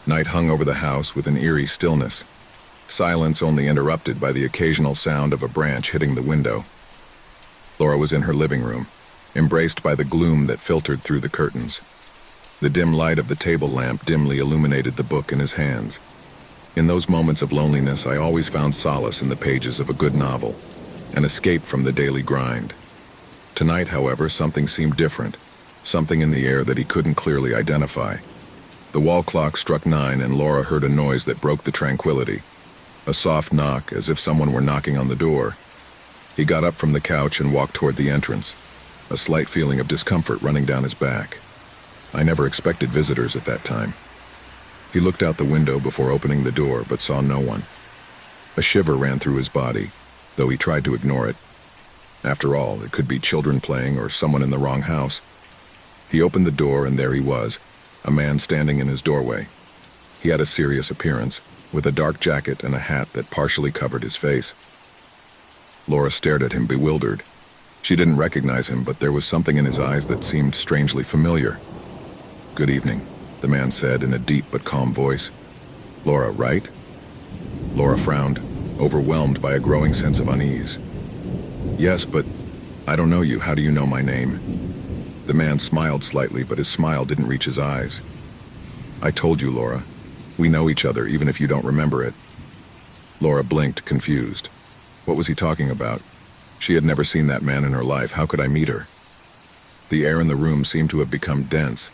Night hung over the house with an eerie stillness, silence only interrupted by the occasional sound of a branch hitting the window. Laura was in her living room, embraced by the gloom that filtered through the curtains. The dim light of the table lamp dimly illuminated the book in his hands. In those moments of loneliness, I always found solace in the pages of a good novel, an escape from the daily grind. Tonight, however, something seemed different, something in the air that he couldn't clearly identify. The wall clock struck 9 and Laura heard a noise that broke the tranquility. A soft knock, as if someone were knocking on the door. He got up from the couch and walked toward the entrance, a slight feeling of discomfort running down his back. I never expected visitors at that time. He looked out the window before opening the door, but saw no one. A shiver ran through his body, though he tried to ignore it. After all, it could be children playing or someone in the wrong house. He opened the door and there he was, a man standing in his doorway. He had a serious appearance, with a dark jacket and a hat that partially covered his face. Laura stared at him, bewildered. She didn't recognize him, but there was something in his eyes that seemed strangely familiar. "Good evening," the man said in a deep but calm voice. "Laura, right?" Laura frowned, overwhelmed by a growing sense of unease. "Yes, but I don't know you. How do you know my name?" The man smiled slightly, but his smile didn't reach his eyes. "I told you, Laura. We know each other, even if you don't remember it." Laura blinked, confused. What was he talking about? She had never seen that man in her life. How could I meet her? The air in the room seemed to have become dense,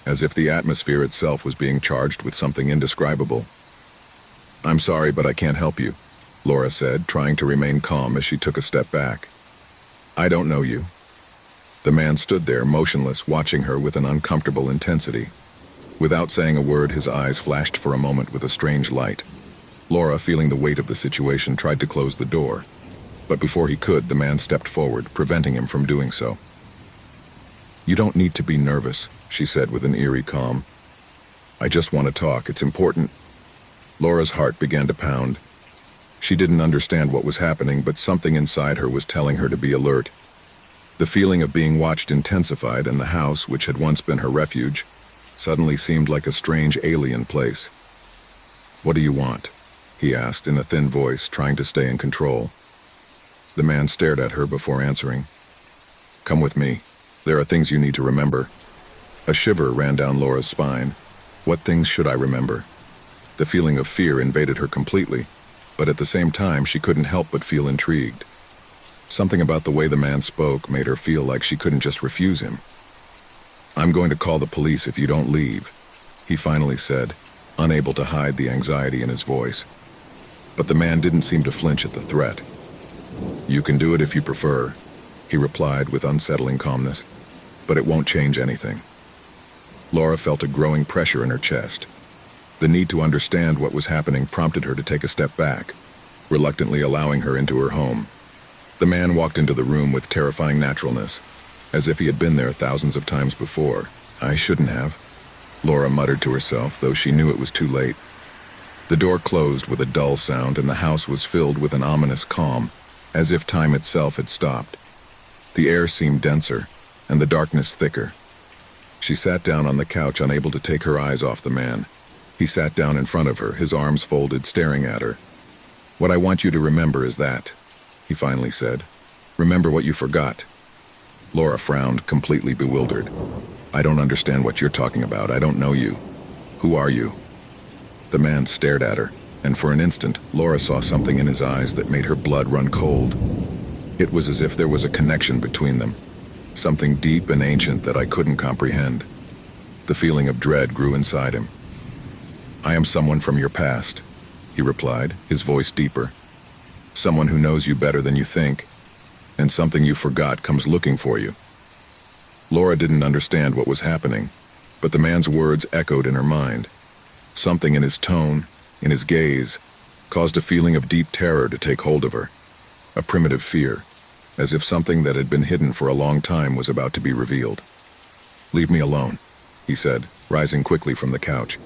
as if the atmosphere itself was being charged with something indescribable. "I'm sorry, but I can't help you," Laura said, trying to remain calm as she took a step back. "I don't know you." The man stood there, motionless, watching her with an uncomfortable intensity. Without saying a word, his eyes flashed for a moment with a strange light. Laura, feeling the weight of the situation, tried to close the door. But before he could, the man stepped forward, preventing him from doing so. "You don't need to be nervous," she said with an eerie calm. "I just want to talk. It's important." Laura's heart began to pound. She didn't understand what was happening, but something inside her was telling her to be alert. The feeling of being watched intensified, and the house, which had once been her refuge, suddenly seemed like a strange alien place. "What do you want?" he asked in a thin voice, trying to stay in control. The man stared at her before answering. "Come with me. There are things you need to remember." A shiver ran down Laura's spine. What things should I remember? The feeling of fear invaded her completely, but at the same time she couldn't help but feel intrigued. Something about the way the man spoke made her feel like she couldn't just refuse him. "I'm going to call the police if you don't leave," he finally said, unable to hide the anxiety in his voice. But the man didn't seem to flinch at the threat. "You can do it if you prefer," he replied with unsettling calmness, "but it won't change anything." Laura felt a growing pressure in her chest. The need to understand what was happening prompted her to take a step back, reluctantly allowing her into her home. The man walked into the room with terrifying naturalness, as if he had been there thousands of times before. "I shouldn't have," Laura muttered to herself, though she knew it was too late. The door closed with a dull sound, and the house was filled with an ominous calm, as if time itself had stopped. The air seemed denser, and the darkness thicker. She sat down on the couch, unable to take her eyes off the man. He sat down in front of her, his arms folded, staring at her. "What I want you to remember is that," he finally said. "Remember what you forgot." Laura frowned, completely bewildered. "I don't understand what you're talking about. I don't know you. Who are you?" The man stared at her, and for an instant, Laura saw something in his eyes that made her blood run cold. It was as if there was a connection between them, something deep and ancient that I couldn't comprehend. The feeling of dread grew inside him. "I am someone from your past," he replied, his voice deeper. "Someone who knows you better than you think, and something you forgot comes looking for you." Laura didn't understand what was happening, but the man's words echoed in her mind. Something in his tone, in his gaze, caused a feeling of deep terror to take hold of her, a primitive fear, as if something that had been hidden for a long time was about to be revealed. "Leave me alone," he said, rising quickly from the couch.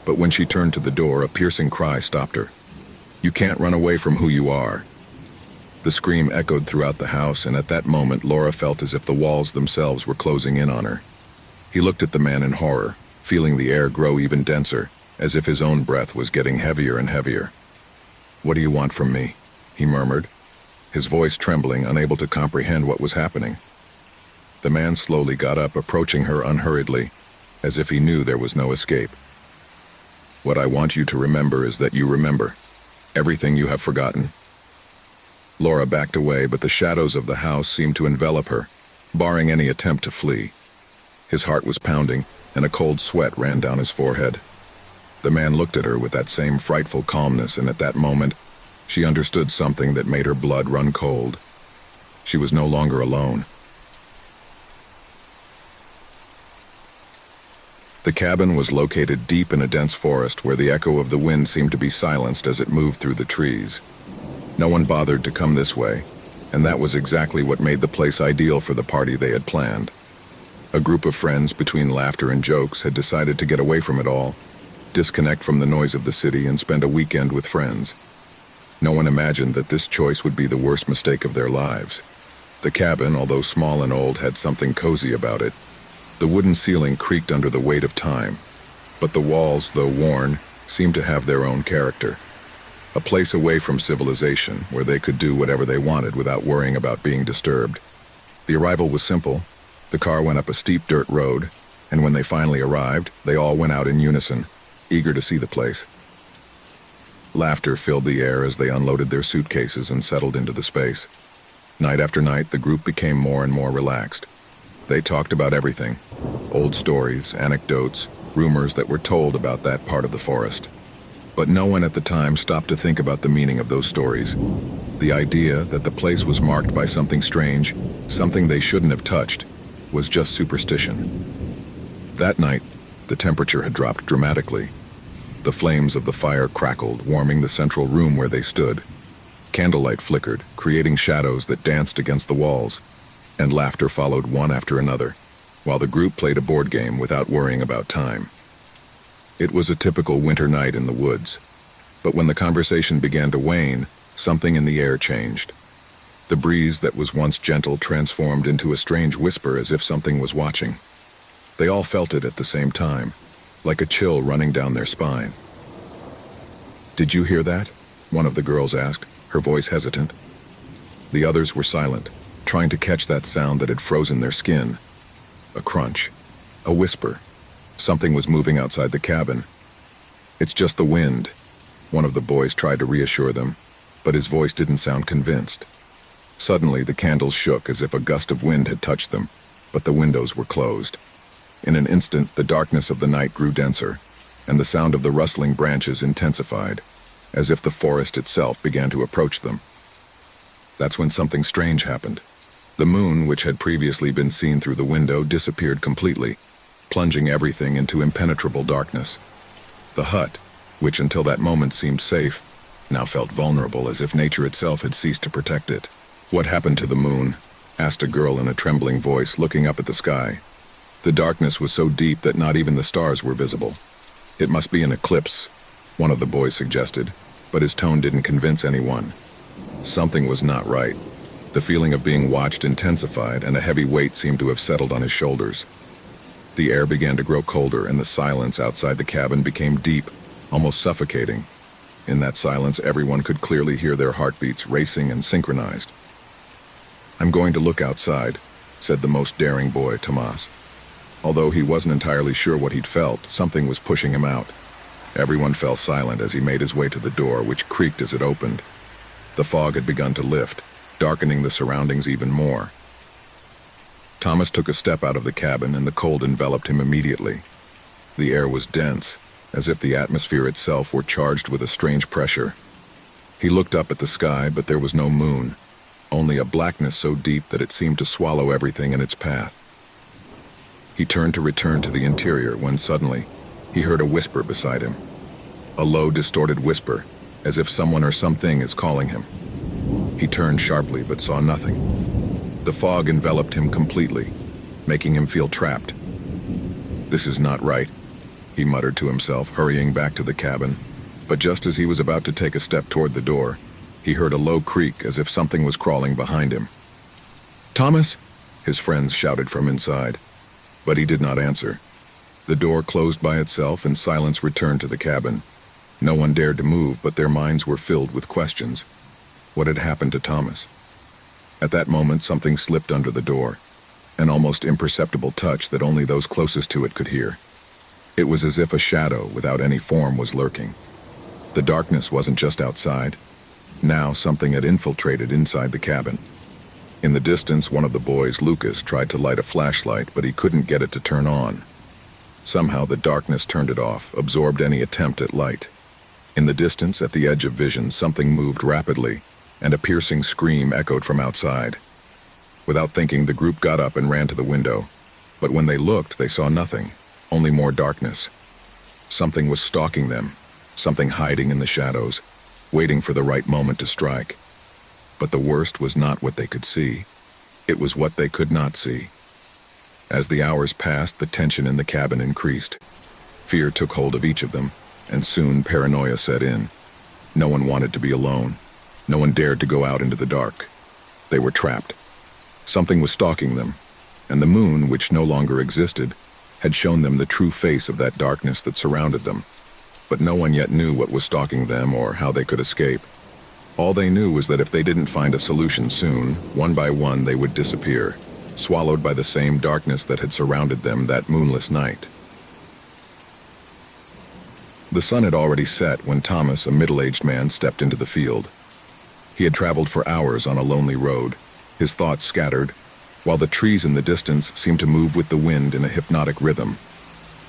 But when she turned to the door, a piercing cry stopped her. "You can't run away from who you are." The scream echoed throughout the house, and at that moment Laura felt as if the walls themselves were closing in on her. He looked at the man in horror, feeling the air grow even denser, as if his own breath was getting heavier and heavier. "What do you want from me?" he murmured, his voice trembling, unable to comprehend what was happening. The man slowly got up, approaching her unhurriedly, as if he knew there was no escape. "What I want you to remember is that you remember everything you have forgotten." Laura backed away, but the shadows of the house seemed to envelop her, barring any attempt to flee. His heart was pounding, and a cold sweat ran down his forehead. The man looked at her with that same frightful calmness, and at that moment, she understood something that made her blood run cold. She was no longer alone. The cabin was located deep in a dense forest where the echo of the wind seemed to be silenced as it moved through the trees. No one bothered to come this way, and that was exactly what made the place ideal for the party they had planned. A group of friends, between laughter and jokes, had decided to get away from it all, disconnect from the noise of the city, and spend a weekend with friends. No one imagined that this choice would be the worst mistake of their lives. The cabin, although small and old, had something cozy about it. The wooden ceiling creaked under the weight of time, but the walls, though worn, seemed to have their own character. A place away from civilization, where they could do whatever they wanted without worrying about being disturbed. The arrival was simple. The car went up a steep dirt road, and when they finally arrived, they all went out in unison, eager to see the place. Laughter filled the air as they unloaded their suitcases and settled into the space. Night after night, the group became more and more relaxed. They talked about everything: old stories, anecdotes, rumors that were told about that part of the forest. But no one at the time stopped to think about the meaning of those stories. The idea that the place was marked by something strange, something they shouldn't have touched, was just superstition. That night, the temperature had dropped dramatically. The flames of the fire crackled, warming the central room where they stood. Candlelight flickered, creating shadows that danced against the walls, and laughter followed one after another, while the group played a board game without worrying about time. It was a typical winter night in the woods, but when the conversation began to wane, something in the air changed. The breeze that was once gentle transformed into a strange whisper, as if something was watching. They all felt it at the same time, like a chill running down their spine. "Did you hear that?" one of the girls asked, her voice hesitant. The others were silent, trying to catch that sound that had frozen their skin. A crunch, a whisper. Something was moving outside the cabin. "It's just the wind," one of the boys tried to reassure them, but his voice didn't sound convinced. Suddenly, the candles shook as if a gust of wind had touched them, but the windows were closed. In an instant, the darkness of the night grew denser, and the sound of the rustling branches intensified, as if the forest itself began to approach them. That's when something strange happened. The moon, which had previously been seen through the window, disappeared completely, plunging everything into impenetrable darkness. The hut, which until that moment seemed safe, now felt vulnerable, as if nature itself had ceased to protect it. "What happened to the moon?" asked a girl in a trembling voice, looking up at the sky. The darkness was so deep that not even the stars were visible. "It must be an eclipse," one of the boys suggested, but his tone didn't convince anyone. Something was not right. The feeling of being watched intensified, and a heavy weight seemed to have settled on his shoulders. The air began to grow colder, and the silence outside the cabin became deep, almost suffocating. In that silence, everyone could clearly hear their heartbeats racing and synchronized. "I'm going to look outside," said the most daring boy, Tomas. Although he wasn't entirely sure what he'd felt, something was pushing him out. Everyone fell silent as he made his way to the door, which creaked as it opened. The fog had begun to lift, darkening the surroundings even more. Thomas took a step out of the cabin, and the cold enveloped him immediately. The air was dense, as if the atmosphere itself were charged with a strange pressure. He looked up at the sky, but there was no moon, only a blackness so deep that it seemed to swallow everything in its path. He turned to return to the interior when suddenly he heard a whisper beside him. A low, distorted whisper, as if someone or something is calling him. He turned sharply but saw nothing. The fog enveloped him completely, making him feel trapped. "This is not right," he muttered to himself, hurrying back to the cabin. But just as he was about to take a step toward the door, he heard a low creak as if something was crawling behind him. "Thomas!" his friends shouted from inside, but he did not answer. The door closed by itself and silence returned to the cabin. No one dared to move, but their minds were filled with questions. What had happened to Thomas? At that moment, something slipped under the door, an almost imperceptible touch that only those closest to it could hear. It was as if a shadow without any form was lurking. The darkness wasn't just outside. Now something had infiltrated inside the cabin. In the distance, one of the boys, Lucas, tried to light a flashlight, but he couldn't get it to turn on. Somehow the darkness turned it off, absorbed any attempt at light. In the distance, at the edge of vision, something moved rapidly, and a piercing scream echoed from outside. Without thinking, the group got up and ran to the window. But when they looked, they saw nothing, only more darkness. Something was stalking them, something hiding in the shadows, waiting for the right moment to strike. But the worst was not what they could see. It was what they could not see. As the hours passed, the tension in the cabin increased. Fear took hold of each of them, and soon paranoia set in. No one wanted to be alone. No one dared to go out into the dark. They were trapped. Something was stalking them, and the moon, which no longer existed, had shown them the true face of that darkness that surrounded them. But no one yet knew what was stalking them or how they could escape. All they knew was that if they didn't find a solution soon, one by one they would disappear, swallowed by the same darkness that had surrounded them that moonless night. The sun had already set when Thomas, a middle-aged man, stepped into the field. He had traveled for hours on a lonely road, his thoughts scattered, while the trees in the distance seemed to move with the wind in a hypnotic rhythm.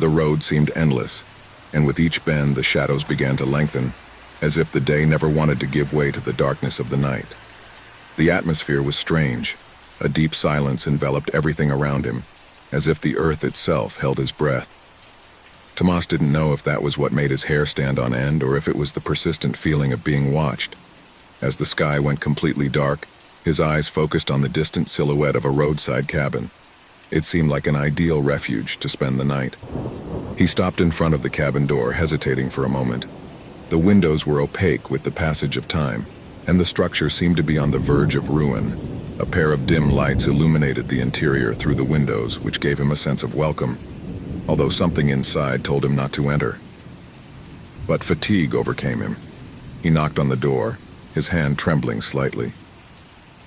The road seemed endless, and with each bend the shadows began to lengthen, as if the day never wanted to give way to the darkness of the night. The atmosphere was strange. A deep silence enveloped everything around him, as if the earth itself held his breath. Tomas didn't know if that was what made his hair stand on end or if it was the persistent feeling of being watched. As the sky went completely dark, his eyes focused on the distant silhouette of a roadside cabin. It seemed like an ideal refuge to spend the night. He stopped in front of the cabin door, hesitating for a moment. The windows were opaque with the passage of time, and the structure seemed to be on the verge of ruin. A pair of dim lights illuminated the interior through the windows, which gave him a sense of welcome, although something inside told him not to enter. But fatigue overcame him. He knocked on the door, his hand trembling slightly.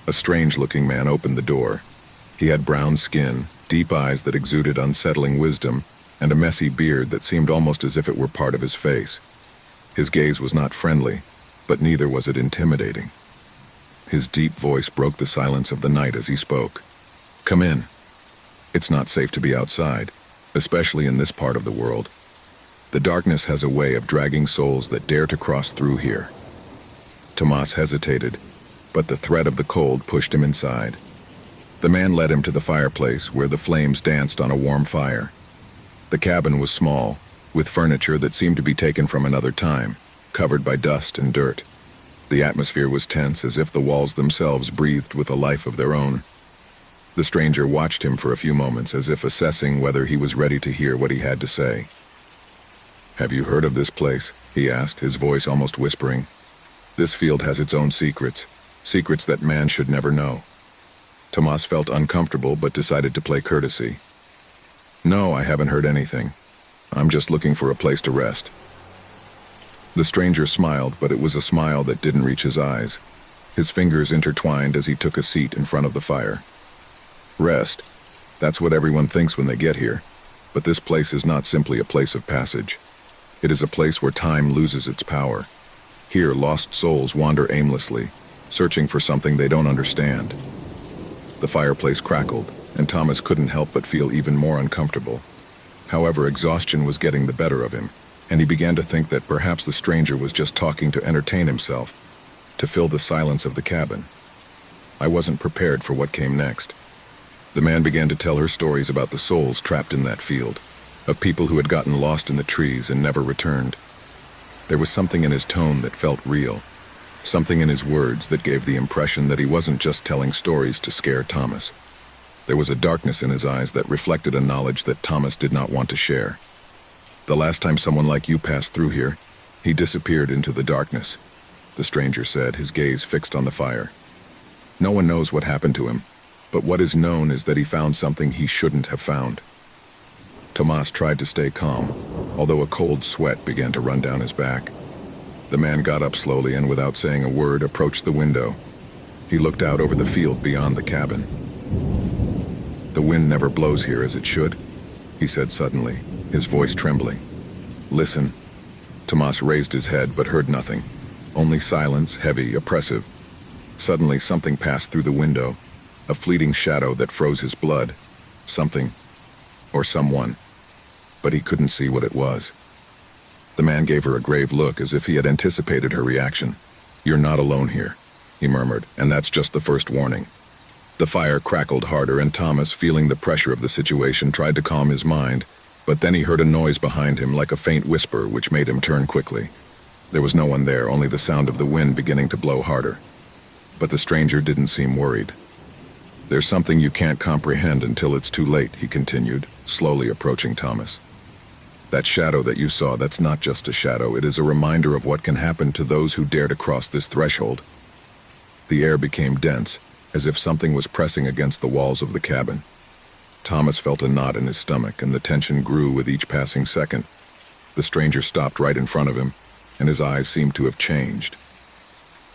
A strange-looking man opened the door. He had brown skin, deep eyes that exuded unsettling wisdom, and a messy beard that seemed almost as if it were part of his face. His gaze was not friendly, but neither was it intimidating. His deep voice broke the silence of the night as he spoke. "Come in. It's not safe to be outside, especially in this part of the world. The darkness has a way of dragging souls that dare to cross through here." Tomas hesitated, but the threat of the cold pushed him inside. The man led him to the fireplace, where the flames danced on a warm fire. The cabin was small, with furniture that seemed to be taken from another time, covered by dust and dirt. The atmosphere was tense, as if the walls themselves breathed with a life of their own. The stranger watched him for a few moments, as if assessing whether he was ready to hear what he had to say. "Have you heard of this place?" he asked, his voice almost whispering. "This field has its own secrets, secrets that man should never know." Tomas felt uncomfortable but decided to play courtesy. "No, I haven't heard anything. I'm just looking for a place to rest." The stranger smiled, but it was a smile that didn't reach his eyes. His fingers intertwined as he took a seat in front of the fire. "Rest. That's what everyone thinks when they get here. But this place is not simply a place of passage. It is a place where time loses its power. Here, lost souls wander aimlessly, searching for something they don't understand." The fireplace crackled, and Thomas couldn't help but feel even more uncomfortable. However, exhaustion was getting the better of him, and he began to think that perhaps the stranger was just talking to entertain himself, to fill the silence of the cabin. I wasn't prepared for what came next. The man began to tell her stories about the souls trapped in that field, of people who had gotten lost in the trees and never returned. There was something in his tone that felt real, something in his words that gave the impression that he wasn't just telling stories to scare Thomas. There was a darkness in his eyes that reflected a knowledge that Thomas did not want to share. "The last time someone like you passed through here, he disappeared into the darkness," the stranger said, his gaze fixed on the fire. "No one knows what happened to him, but what is known is that he found something he shouldn't have found." Tomas tried to stay calm, although a cold sweat began to run down his back. The man got up slowly and, without saying a word, approached the window. He looked out over the field beyond the cabin. "The wind never blows here as it should," he said suddenly, his voice trembling. "Listen." Tomas raised his head but heard nothing. Only silence, heavy, oppressive. Suddenly something passed through the window, a fleeting shadow that froze his blood. Something, or someone, but he couldn't see what it was. The man gave her a grave look as if he had anticipated her reaction. "You're not alone here," he murmured, "and that's just the first warning." The fire crackled harder, and Thomas, feeling the pressure of the situation, tried to calm his mind, but then he heard a noise behind him, like a faint whisper, which made him turn quickly. There was no one there, only the sound of the wind beginning to blow harder. But the stranger didn't seem worried. "There's something you can't comprehend until it's too late," he continued, slowly approaching Thomas. "That shadow that you saw, that's not just a shadow, it is a reminder of what can happen to those who dare to cross this threshold." The air became dense, as if something was pressing against the walls of the cabin. Thomas felt a knot in his stomach, and the tension grew with each passing second. The stranger stopped right in front of him, and his eyes seemed to have changed.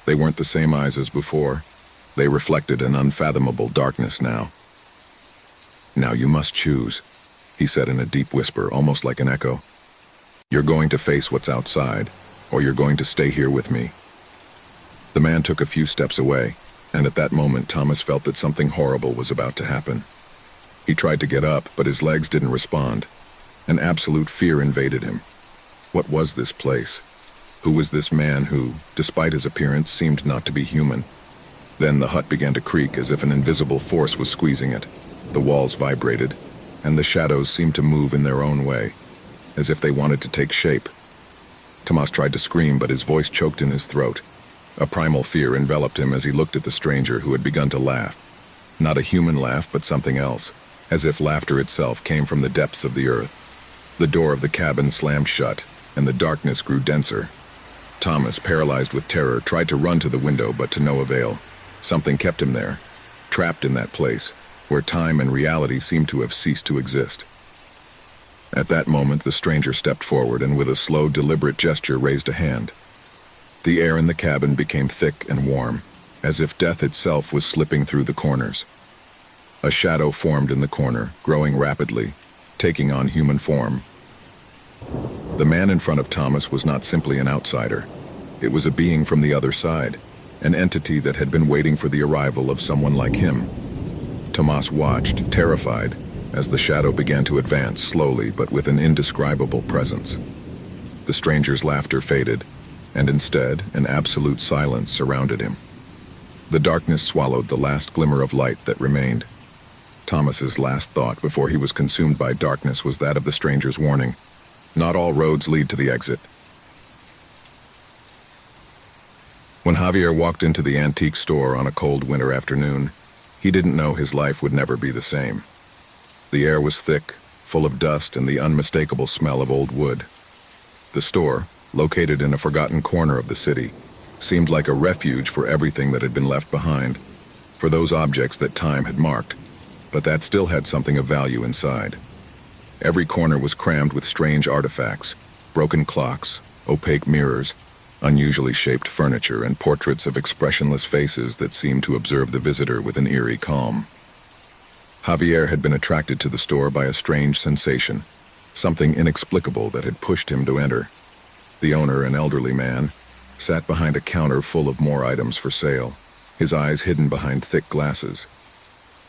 They weren't the same eyes as before. They reflected an unfathomable darkness now. "Now you must choose," he said in a deep whisper, almost like an echo. "You're going to face what's outside, or you're going to stay here with me." The man took a few steps away, and at that moment Thomas felt that something horrible was about to happen. He tried to get up, but his legs didn't respond. An absolute fear invaded him. What was this place? Who was this man who, despite his appearance, seemed not to be human? Then the hut began to creak as if an invisible force was squeezing it. The walls vibrated, and the shadows seemed to move in their own way, as if they wanted to take shape. Tomas tried to scream, but his voice choked in his throat. A primal fear enveloped him as he looked at the stranger, who had begun to laugh. Not a human laugh, but something else, as if laughter itself came from the depths of the earth. The door of the cabin slammed shut, and the darkness grew denser. Thomas, paralyzed with terror, tried to run to the window, but to no avail. Something kept him there, trapped in that place, where time and reality seemed to have ceased to exist. At that moment, the stranger stepped forward and with a slow, deliberate gesture raised a hand. The air in the cabin became thick and warm, as if death itself was slipping through the corners. A shadow formed in the corner, growing rapidly, taking on human form. The man in front of Thomas was not simply an outsider. It was a being from the other side, an entity that had been waiting for the arrival of someone like him. Tomas watched, terrified, as the shadow began to advance slowly but with an indescribable presence. The stranger's laughter faded, and instead, an absolute silence surrounded him. The darkness swallowed the last glimmer of light that remained. Thomas's last thought before he was consumed by darkness was that of the stranger's warning. Not all roads lead to the exit. When Javier walked into the antique store on a cold winter afternoon, he didn't know his life would never be the same. The air was thick, full of dust and the unmistakable smell of old wood. The store, located in a forgotten corner of the city, seemed like a refuge for everything that had been left behind, for those objects that time had marked, but that still had something of value inside. Every corner was crammed with strange artifacts, broken clocks, opaque mirrors, unusually shaped furniture, and portraits of expressionless faces that seemed to observe the visitor with an eerie calm. Javier had been attracted to the store by a strange sensation, something inexplicable that had pushed him to enter. The owner, an elderly man, sat behind a counter full of more items for sale, his eyes hidden behind thick glasses.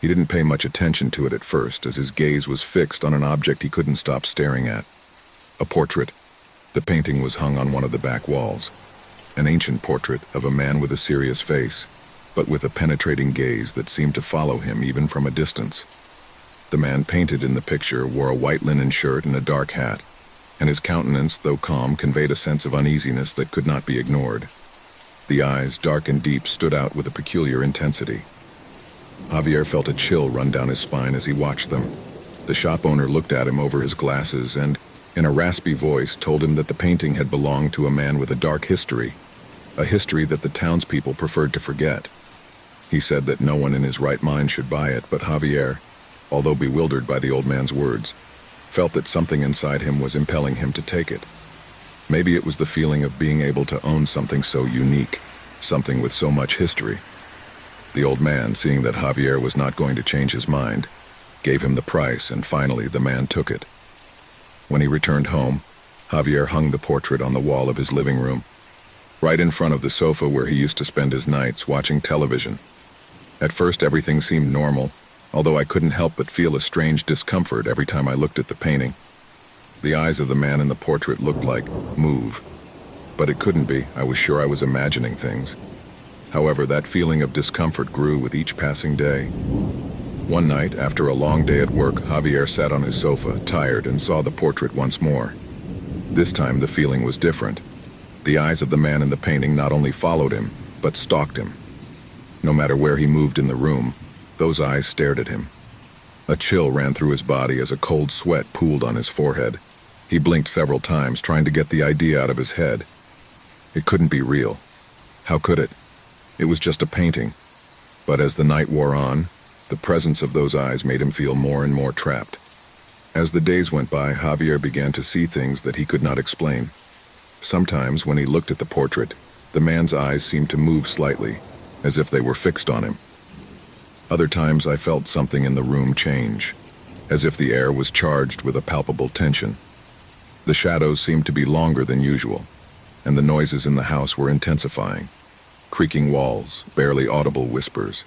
He didn't pay much attention to it at first, as his gaze was fixed on an object he couldn't stop staring at. A portrait. The painting was hung on one of the back walls. An ancient portrait of a man with a serious face, but with a penetrating gaze that seemed to follow him even from a distance. The man painted in the picture wore a white linen shirt and a dark hat, and his countenance, though calm, conveyed a sense of uneasiness that could not be ignored. The eyes, dark and deep, stood out with a peculiar intensity. Javier felt a chill run down his spine as he watched them. The shop owner looked at him over his glasses and, in a raspy voice, told him that the painting had belonged to a man with a dark history, a history that the townspeople preferred to forget. He said that no one in his right mind should buy it, but Javier, although bewildered by the old man's words, felt that something inside him was impelling him to take it. Maybe it was the feeling of being able to own something so unique, something with so much history. The old man, seeing that Javier was not going to change his mind, gave him the price, and finally the man took it. When he returned home, Javier hung the portrait on the wall of his living room, right in front of the sofa where he used to spend his nights watching television. At first everything seemed normal, although I couldn't help but feel a strange discomfort every time I looked at the painting. The eyes of the man in the portrait looked like move, but it couldn't be. I was sure I was imagining things. However, that feeling of discomfort grew with each passing day. One night, after a long day at work, Javier sat on his sofa, tired, and saw the portrait once more. This time the feeling was different. The eyes of the man in the painting not only followed him, but stalked him. No matter where he moved in the room, those eyes stared at him. A chill ran through his body as a cold sweat pooled on his forehead. He blinked several times, trying to get the idea out of his head. It couldn't be real. How could it? It was just a painting. But as the night wore on, the presence of those eyes made him feel more and more trapped. As the days went by, Javier began to see things that he could not explain. Sometimes, when he looked at the portrait, the man's eyes seemed to move slightly, as if they were fixed on him. Other times I felt something in the room change, as if the air was charged with a palpable tension. The shadows seemed to be longer than usual, and the noises in the house were intensifying. Creaking walls, barely audible whispers.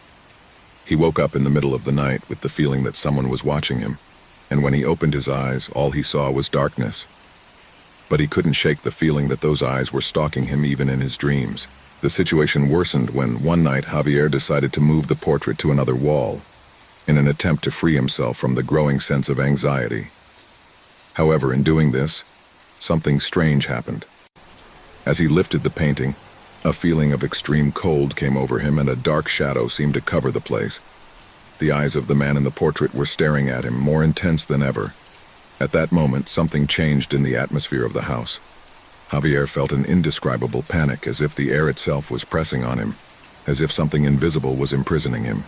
He woke up in the middle of the night with the feeling that someone was watching him, and when he opened his eyes, all he saw was darkness. But he couldn't shake the feeling that those eyes were stalking him even in his dreams. The situation worsened when one night Javier decided to move the portrait to another wall, in an attempt to free himself from the growing sense of anxiety. However, in doing this, something strange happened. As he lifted the painting, a feeling of extreme cold came over him and a dark shadow seemed to cover the place. The eyes of the man in the portrait were staring at him, more intense than ever. At that moment, something changed in the atmosphere of the house. Javier felt an indescribable panic, as if the air itself was pressing on him, as if something invisible was imprisoning him.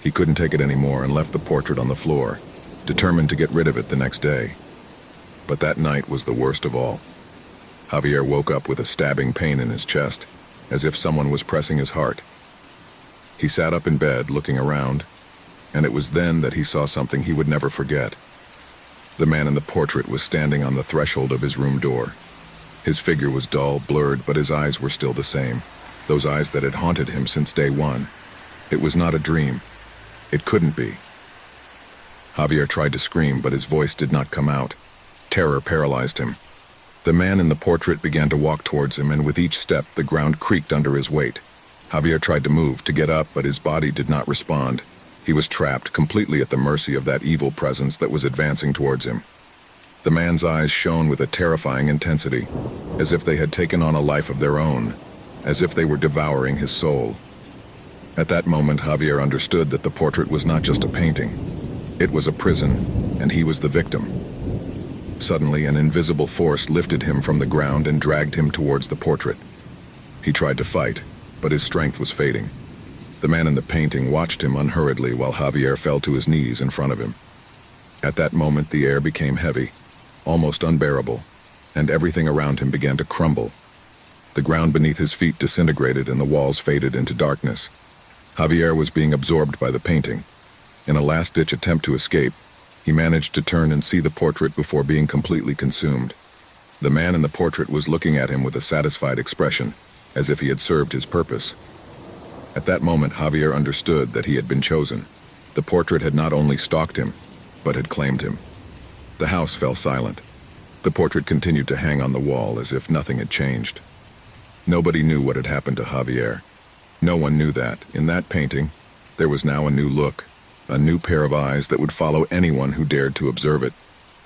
He couldn't take it anymore and left the portrait on the floor, determined to get rid of it the next day. But that night was the worst of all. Javier woke up with a stabbing pain in his chest, as if someone was pressing his heart. He sat up in bed, looking around, and it was then that he saw something he would never forget. The man in the portrait was standing on the threshold of his room door. His figure was dull, blurred, but his eyes were still the same, those eyes that had haunted him since day one. It was not a dream. It couldn't be. Javier tried to scream, but his voice did not come out. Terror paralyzed him. The man in the portrait began to walk towards him, and with each step, the ground creaked under his weight. Javier tried to move, to get up, but his body did not respond. He was trapped, completely at the mercy of that evil presence that was advancing towards him. The man's eyes shone with a terrifying intensity, as if they had taken on a life of their own, as if they were devouring his soul. At that moment, Javier understood that the portrait was not just a painting. It was a prison, and he was the victim. Suddenly, an invisible force lifted him from the ground and dragged him towards the portrait. He tried to fight, but his strength was fading. The man in the painting watched him unhurriedly while Javier fell to his knees in front of him. At that moment, the air became heavy, almost unbearable, and everything around him began to crumble. The ground beneath his feet disintegrated and the walls faded into darkness. Javier was being absorbed by the painting. In a last-ditch attempt to escape, he managed to turn and see the portrait before being completely consumed. The man in the portrait was looking at him with a satisfied expression, as if he had served his purpose. At that moment, Javier understood that he had been chosen. The portrait had not only stalked him, but had claimed him. The house fell silent. The portrait continued to hang on the wall as if nothing had changed. Nobody knew what had happened to Javier. No one knew that, in that painting, there was now a new look, a new pair of eyes that would follow anyone who dared to observe it,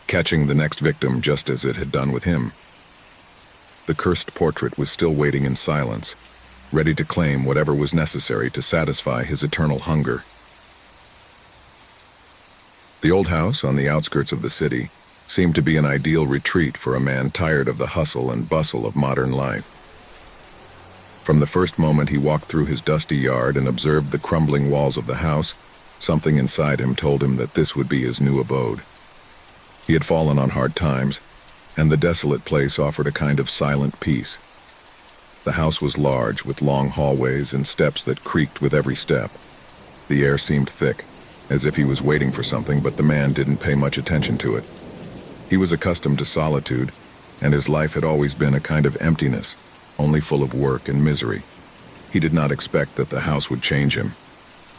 catching the next victim just as it had done with him. The cursed portrait was still waiting in silence, ready to claim whatever was necessary to satisfy his eternal hunger. The old house on the outskirts of the city seemed to be an ideal retreat for a man tired of the hustle and bustle of modern life. From the first moment he walked through his dusty yard and observed the crumbling walls of the house, something inside him told him that this would be his new abode. He had fallen on hard times, and the desolate place offered a kind of silent peace. The house was large, with long hallways and steps that creaked with every step. The air seemed thick, as if he was waiting for something, but the man didn't pay much attention to it. He was accustomed to solitude, and his life had always been a kind of emptiness, only full of work and misery. He did not expect that the house would change him,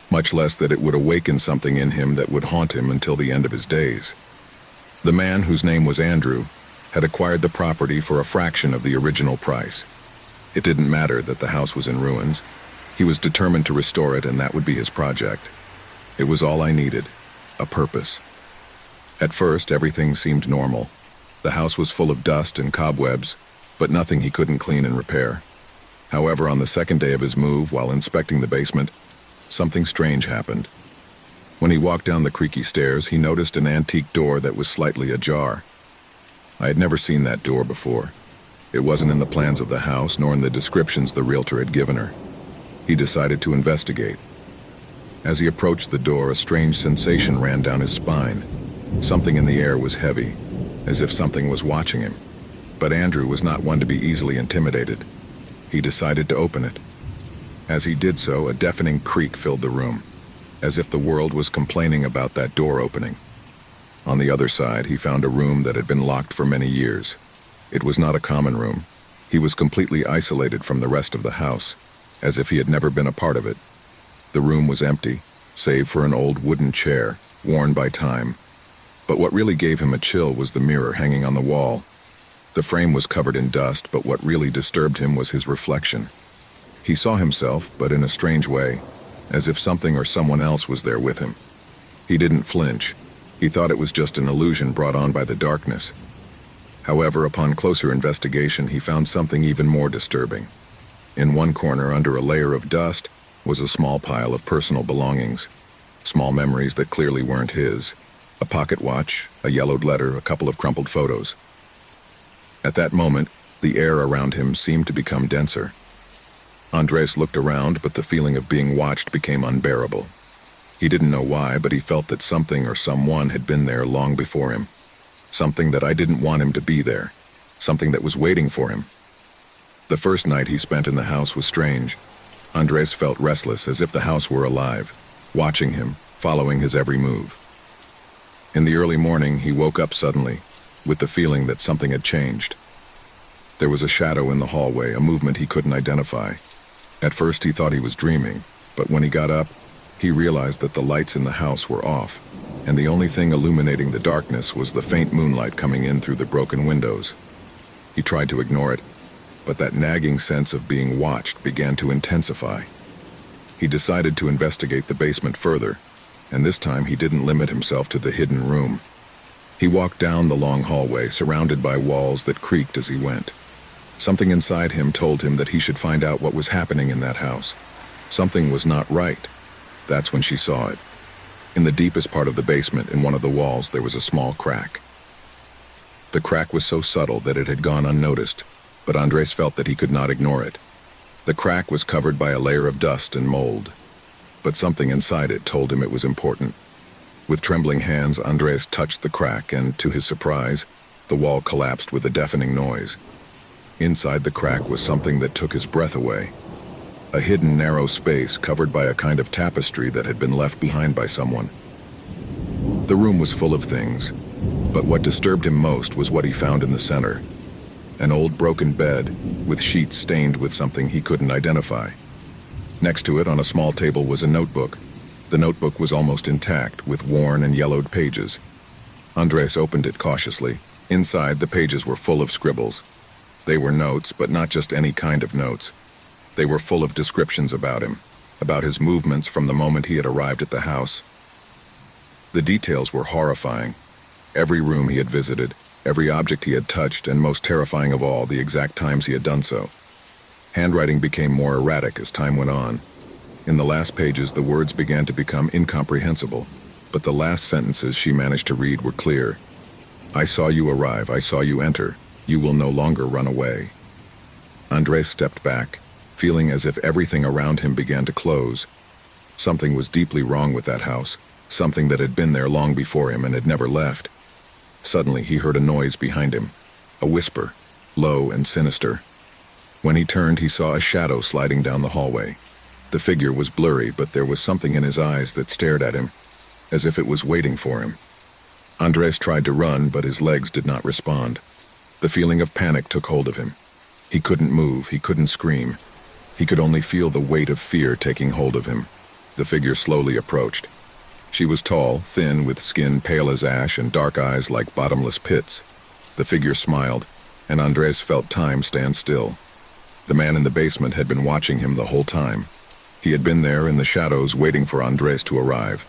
much less that it would awaken something in him that would haunt him until the end of his days. The man, whose name was Andrew, had acquired the property for a fraction of the original price. It didn't matter that the house was in ruins. He was determined to restore it, and that would be his project. It was all I needed, a purpose. At first, everything seemed normal. The house was full of dust and cobwebs, but nothing he couldn't clean and repair. However, on the second day of his move, while inspecting the basement, something strange happened. When he walked down the creaky stairs, he noticed an antique door that was slightly ajar. I had never seen that door before. It wasn't in the plans of the house, nor in the descriptions the realtor had given her. He decided to investigate. As he approached the door, a strange sensation ran down his spine. Something in the air was heavy, as if something was watching him. But Andrew was not one to be easily intimidated. He decided to open it. As he did so, a deafening creak filled the room, as if the world was complaining about that door opening. On the other side, he found a room that had been locked for many years. It was not a common room. He was completely isolated from the rest of the house, as if he had never been a part of it. The room was empty, save for an old wooden chair, worn by time. But what really gave him a chill was the mirror hanging on the wall. The frame was covered in dust, but what really disturbed him was his reflection. He saw himself, but in a strange way, as if something or someone else was there with him. He didn't flinch. He thought it was just an illusion brought on by the darkness. However, upon closer investigation, he found something even more disturbing. In one corner, under a layer of dust, was a small pile of personal belongings. Small memories that clearly weren't his. A pocket watch, a yellowed letter, a couple of crumpled photos. At that moment, the air around him seemed to become denser. Andres looked around, but the feeling of being watched became unbearable. He didn't know why, but he felt that something or someone had been there long before him. Something that I didn't want him to be there. Something that was waiting for him. The first night he spent in the house was strange. Andres felt restless, as if the house were alive, watching him, following his every move. In the early morning, he woke up suddenly, with the feeling that something had changed. There was a shadow in the hallway, a movement he couldn't identify. At first he thought he was dreaming, but when he got up, he realized that the lights in the house were off, and the only thing illuminating the darkness was the faint moonlight coming in through the broken windows. He tried to ignore it, but that nagging sense of being watched began to intensify. He decided to investigate the basement further, and this time he didn't limit himself to the hidden room. He walked down the long hallway, surrounded by walls that creaked as he went. Something inside him told him that he should find out what was happening in that house. Something was not right. That's when she saw it. In the deepest part of the basement, in one of the walls, there was a small crack. The crack was so subtle that it had gone unnoticed, but Andres felt that he could not ignore it. The crack was covered by a layer of dust and mold, but something inside it told him it was important. With trembling hands, Andres touched the crack, and to his surprise, the wall collapsed with a deafening noise. Inside the crack was something that took his breath away. A hidden narrow space covered by a kind of tapestry that had been left behind by someone. The room was full of things, but what disturbed him most was what he found in the center. An old broken bed, with sheets stained with something he couldn't identify. Next to it, on a small table, was a notebook. The notebook was almost intact, with worn and yellowed pages. Andres opened it cautiously. Inside, the pages were full of scribbles. They were notes, but not just any kind of notes. They were full of descriptions about him, about his movements from the moment he had arrived at the house. The details were horrifying. Every room he had visited, every object he had touched, and most terrifying of all, the exact times he had done so. Handwriting became more erratic as time went on. In the last pages, the words began to become incomprehensible, but the last sentences she managed to read were clear. "I saw you arrive, I saw you enter. You will no longer run away." Andres stepped back, feeling as if everything around him began to close. Something was deeply wrong with that house, something that had been there long before him and had never left. Suddenly he heard a noise behind him, a whisper, low and sinister. When he turned, he saw a shadow sliding down the hallway. The figure was blurry, but there was something in his eyes that stared at him, as if it was waiting for him. Andres tried to run, but his legs did not respond. The feeling of panic took hold of him. He couldn't move, he couldn't scream. He could only feel the weight of fear taking hold of him. The figure slowly approached. She was tall, thin, with skin pale as ash and dark eyes like bottomless pits. The figure smiled, and Andres felt time stand still. The man in the basement had been watching him the whole time. He had been there in the shadows waiting for Andres to arrive.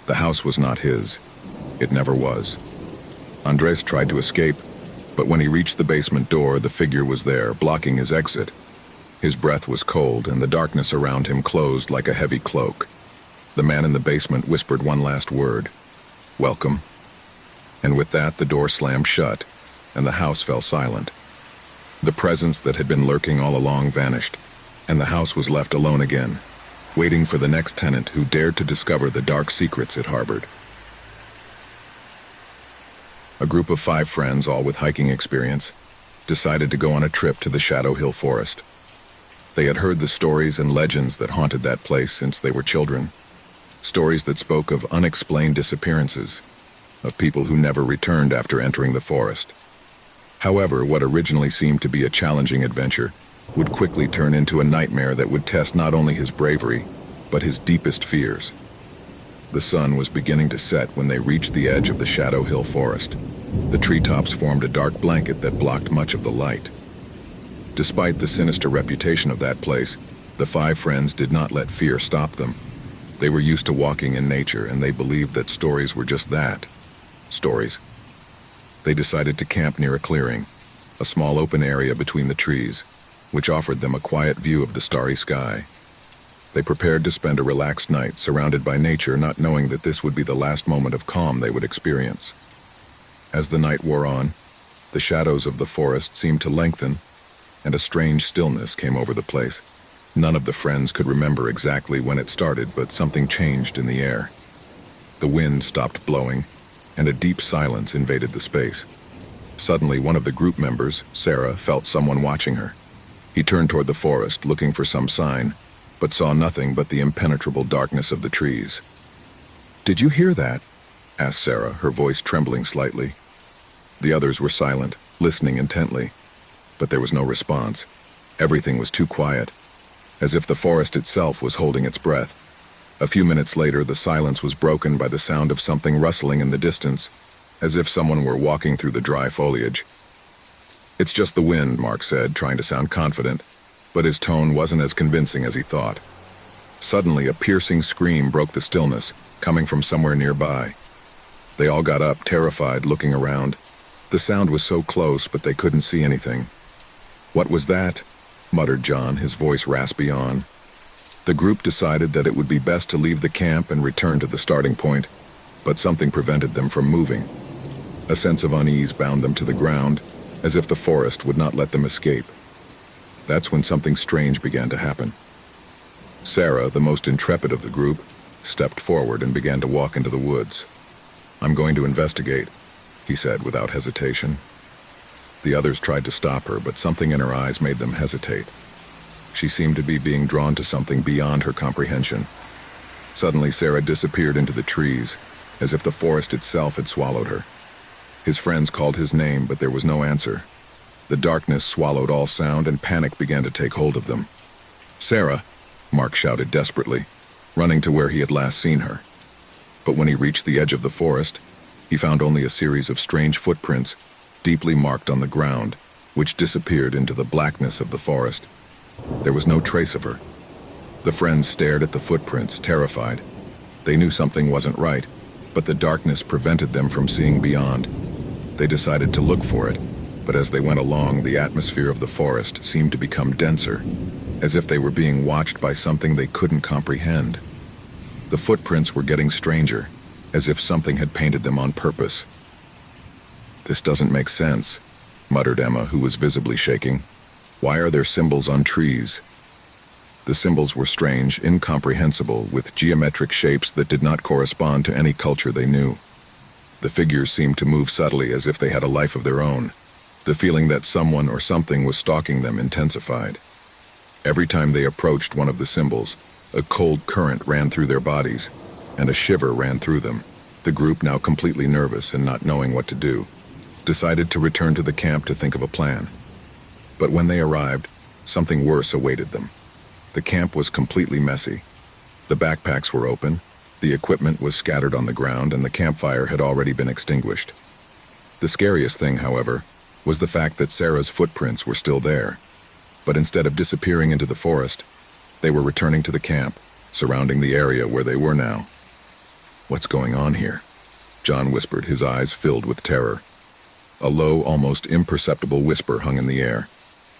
The house was not his. It never was. Andres tried to escape, but when he reached the basement door, the figure was there, blocking his exit. His breath was cold, and the darkness around him closed like a heavy cloak. The man in the basement whispered one last word, "Welcome." And with that, the door slammed shut, and the house fell silent. The presence that had been lurking all along vanished, and the house was left alone again, waiting for the next tenant who dared to discover the dark secrets it harbored. A group of 5 friends, all with hiking experience, decided to go on a trip to the Shadow Hill Forest. They had heard the stories and legends that haunted that place since they were children. Stories that spoke of unexplained disappearances, of people who never returned after entering the forest. However, what originally seemed to be a challenging adventure would quickly turn into a nightmare that would test not only his bravery, but his deepest fears. The sun was beginning to set when they reached the edge of the Shadow Hill Forest. The treetops formed a dark blanket that blocked much of the light. Despite the sinister reputation of that place, the 5 friends did not let fear stop them. They were used to walking in nature, and they believed that stories were just that, stories. They decided to camp near a clearing, a small open area between the trees, which offered them a quiet view of the starry sky. They prepared to spend a relaxed night surrounded by nature, not knowing that this would be the last moment of calm they would experience. As the night wore on, the shadows of the forest seemed to lengthen, and a strange stillness came over the place. None of the friends could remember exactly when it started, but something changed in the air. The wind stopped blowing, and a deep silence invaded the space. Suddenly, one of the group members, Sarah, felt someone watching her. He turned toward the forest, looking for some sign, but saw nothing but the impenetrable darkness of the trees. "Did you hear that?" asked Sarah, her voice trembling slightly. The others were silent, listening intently, but there was no response. Everything was too quiet, as if the forest itself was holding its breath. A few minutes later, the silence was broken by the sound of something rustling in the distance, as if someone were walking through the dry foliage. "It's just the wind," Mark said, trying to sound confident, but his tone wasn't as convincing as he thought. Suddenly, a piercing scream broke the stillness, coming from somewhere nearby. They all got up, terrified, looking around. The sound was so close, but they couldn't see anything. "What was that?" muttered John, his voice raspy on. The group decided that it would be best to leave the camp and return to the starting point, but something prevented them from moving. A sense of unease bound them to the ground, as if the forest would not let them escape. That's when something strange began to happen. Sarah, the most intrepid of the group, stepped forward and began to walk into the woods. "I'm going to investigate," he said without hesitation. The others tried to stop her, but something in her eyes made them hesitate. She seemed to be being drawn to something beyond her comprehension. Suddenly, Sarah disappeared into the trees, as if the forest itself had swallowed her. His friends called his name, but there was no answer. The darkness swallowed all sound, and panic began to take hold of them. "Sarah!" Mark shouted desperately, running to where he had last seen her. But when he reached the edge of the forest, he found only a series of strange footprints, deeply marked on the ground, which disappeared into the blackness of the forest. There was no trace of her. The friends stared at the footprints, terrified. They knew something wasn't right, but the darkness prevented them from seeing beyond. They decided to look for it, but as they went along, the atmosphere of the forest seemed to become denser, as if they were being watched by something they couldn't comprehend. The footprints were getting stranger, as if something had painted them on purpose. "This doesn't make sense," muttered Emma, who was visibly shaking. "Why are there symbols on trees?" The symbols were strange, incomprehensible, with geometric shapes that did not correspond to any culture they knew. The figures seemed to move subtly as if they had a life of their own. The feeling that someone or something was stalking them intensified. Every time they approached one of the symbols, a cold current ran through their bodies, and a shiver ran through them. The group, now completely nervous and not knowing what to do, decided to return to the camp to think of a plan. But when they arrived, something worse awaited them. The camp was completely messy. The backpacks were open, the equipment was scattered on the ground, and the campfire had already been extinguished. The scariest thing, however, was the fact that Sarah's footprints were still there. But instead of disappearing into the forest, they were returning to the camp, surrounding the area where they were now. "What's going on here?" John whispered, his eyes filled with terror. A low, almost imperceptible whisper hung in the air.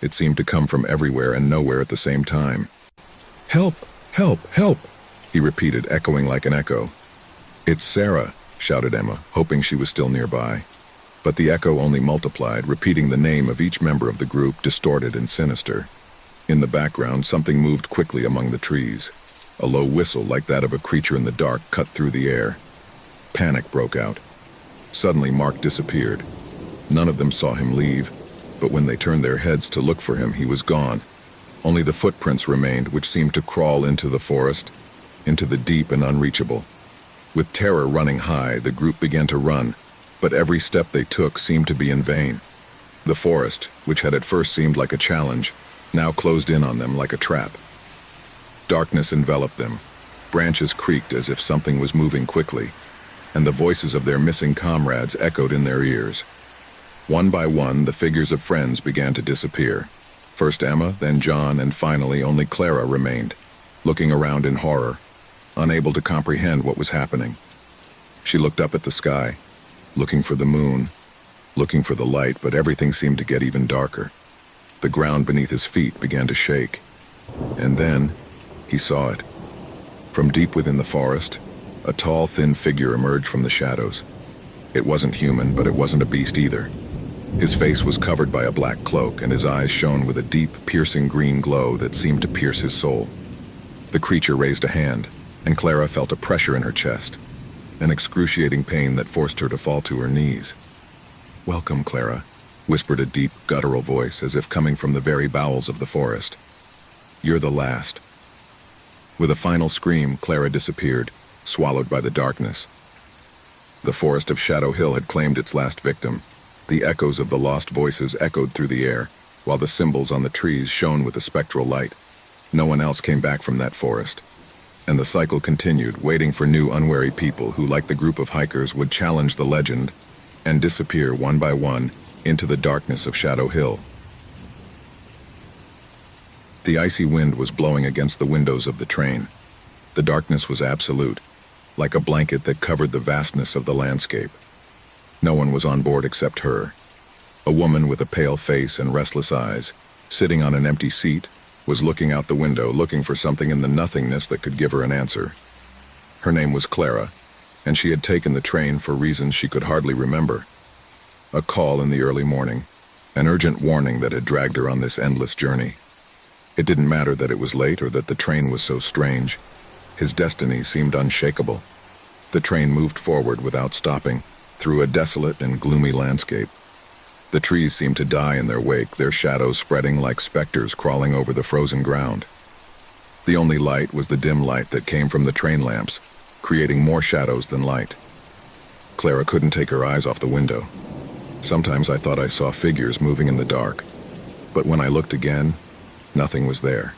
It seemed to come from everywhere and nowhere at the same time. "Help! Help! Help!" he repeated, echoing like an echo. "It's Sarah," shouted Emma, hoping she was still nearby. But the echo only multiplied, repeating the name of each member of the group, distorted and sinister. In the background, something moved quickly among the trees. A low whistle, like that of a creature in the dark, cut through the air. Panic broke out. Suddenly, Mark disappeared. None of them saw him leave, but when they turned their heads to look for him, he was gone. Only the footprints remained, which seemed to crawl into the forest, into the deep and unreachable. With terror running high, the group began to run, but every step they took seemed to be in vain. The forest, which had at first seemed like a challenge, now closed in on them like a trap. Darkness enveloped them. Branches creaked as if something was moving quickly, and the voices of their missing comrades echoed in their ears. One by one, the figures of friends began to disappear. First Emma, then John, and finally only Clara remained, looking around in horror, unable to comprehend what was happening. She looked up at the sky, looking for the moon, looking for the light, but everything seemed to get even darker. The ground beneath his feet began to shake. And then, he saw it. From deep within the forest, a tall, thin figure emerged from the shadows. It wasn't human, but it wasn't a beast either. His face was covered by a black cloak, and his eyes shone with a deep, piercing green glow that seemed to pierce his soul. The creature raised a hand, and Clara felt a pressure in her chest, an excruciating pain that forced her to fall to her knees. "Welcome, Clara," whispered a deep, guttural voice, as if coming from the very bowels of the forest. "You're the last." With a final scream, Clara disappeared, swallowed by the darkness. The forest of Shadow Hill had claimed its last victim. The echoes of the lost voices echoed through the air, while the symbols on the trees shone with a spectral light. No one else came back from that forest. And the cycle continued, waiting for new unwary people who, like the group of hikers, would challenge the legend and disappear one by one into the darkness of Shadow Hill. The icy wind was blowing against the windows of the train. The darkness was absolute, like a blanket that covered the vastness of the landscape. No one was on board except her. A woman with a pale face and restless eyes, sitting on an empty seat, was looking out the window, looking for something in the nothingness that could give her an answer. Her name was Clara, and she had taken the train for reasons she could hardly remember. A call in the early morning, an urgent warning that had dragged her on this endless journey. It didn't matter that it was late or that the train was so strange. His destiny seemed unshakable. The train moved forward without stopping, through a desolate and gloomy landscape. The trees seemed to die in their wake, their shadows spreading like specters crawling over the frozen ground. The only light was the dim light that came from the train lamps, creating more shadows than light. Clara couldn't take her eyes off the window. Sometimes I thought I saw figures moving in the dark, but when I looked again, nothing was there.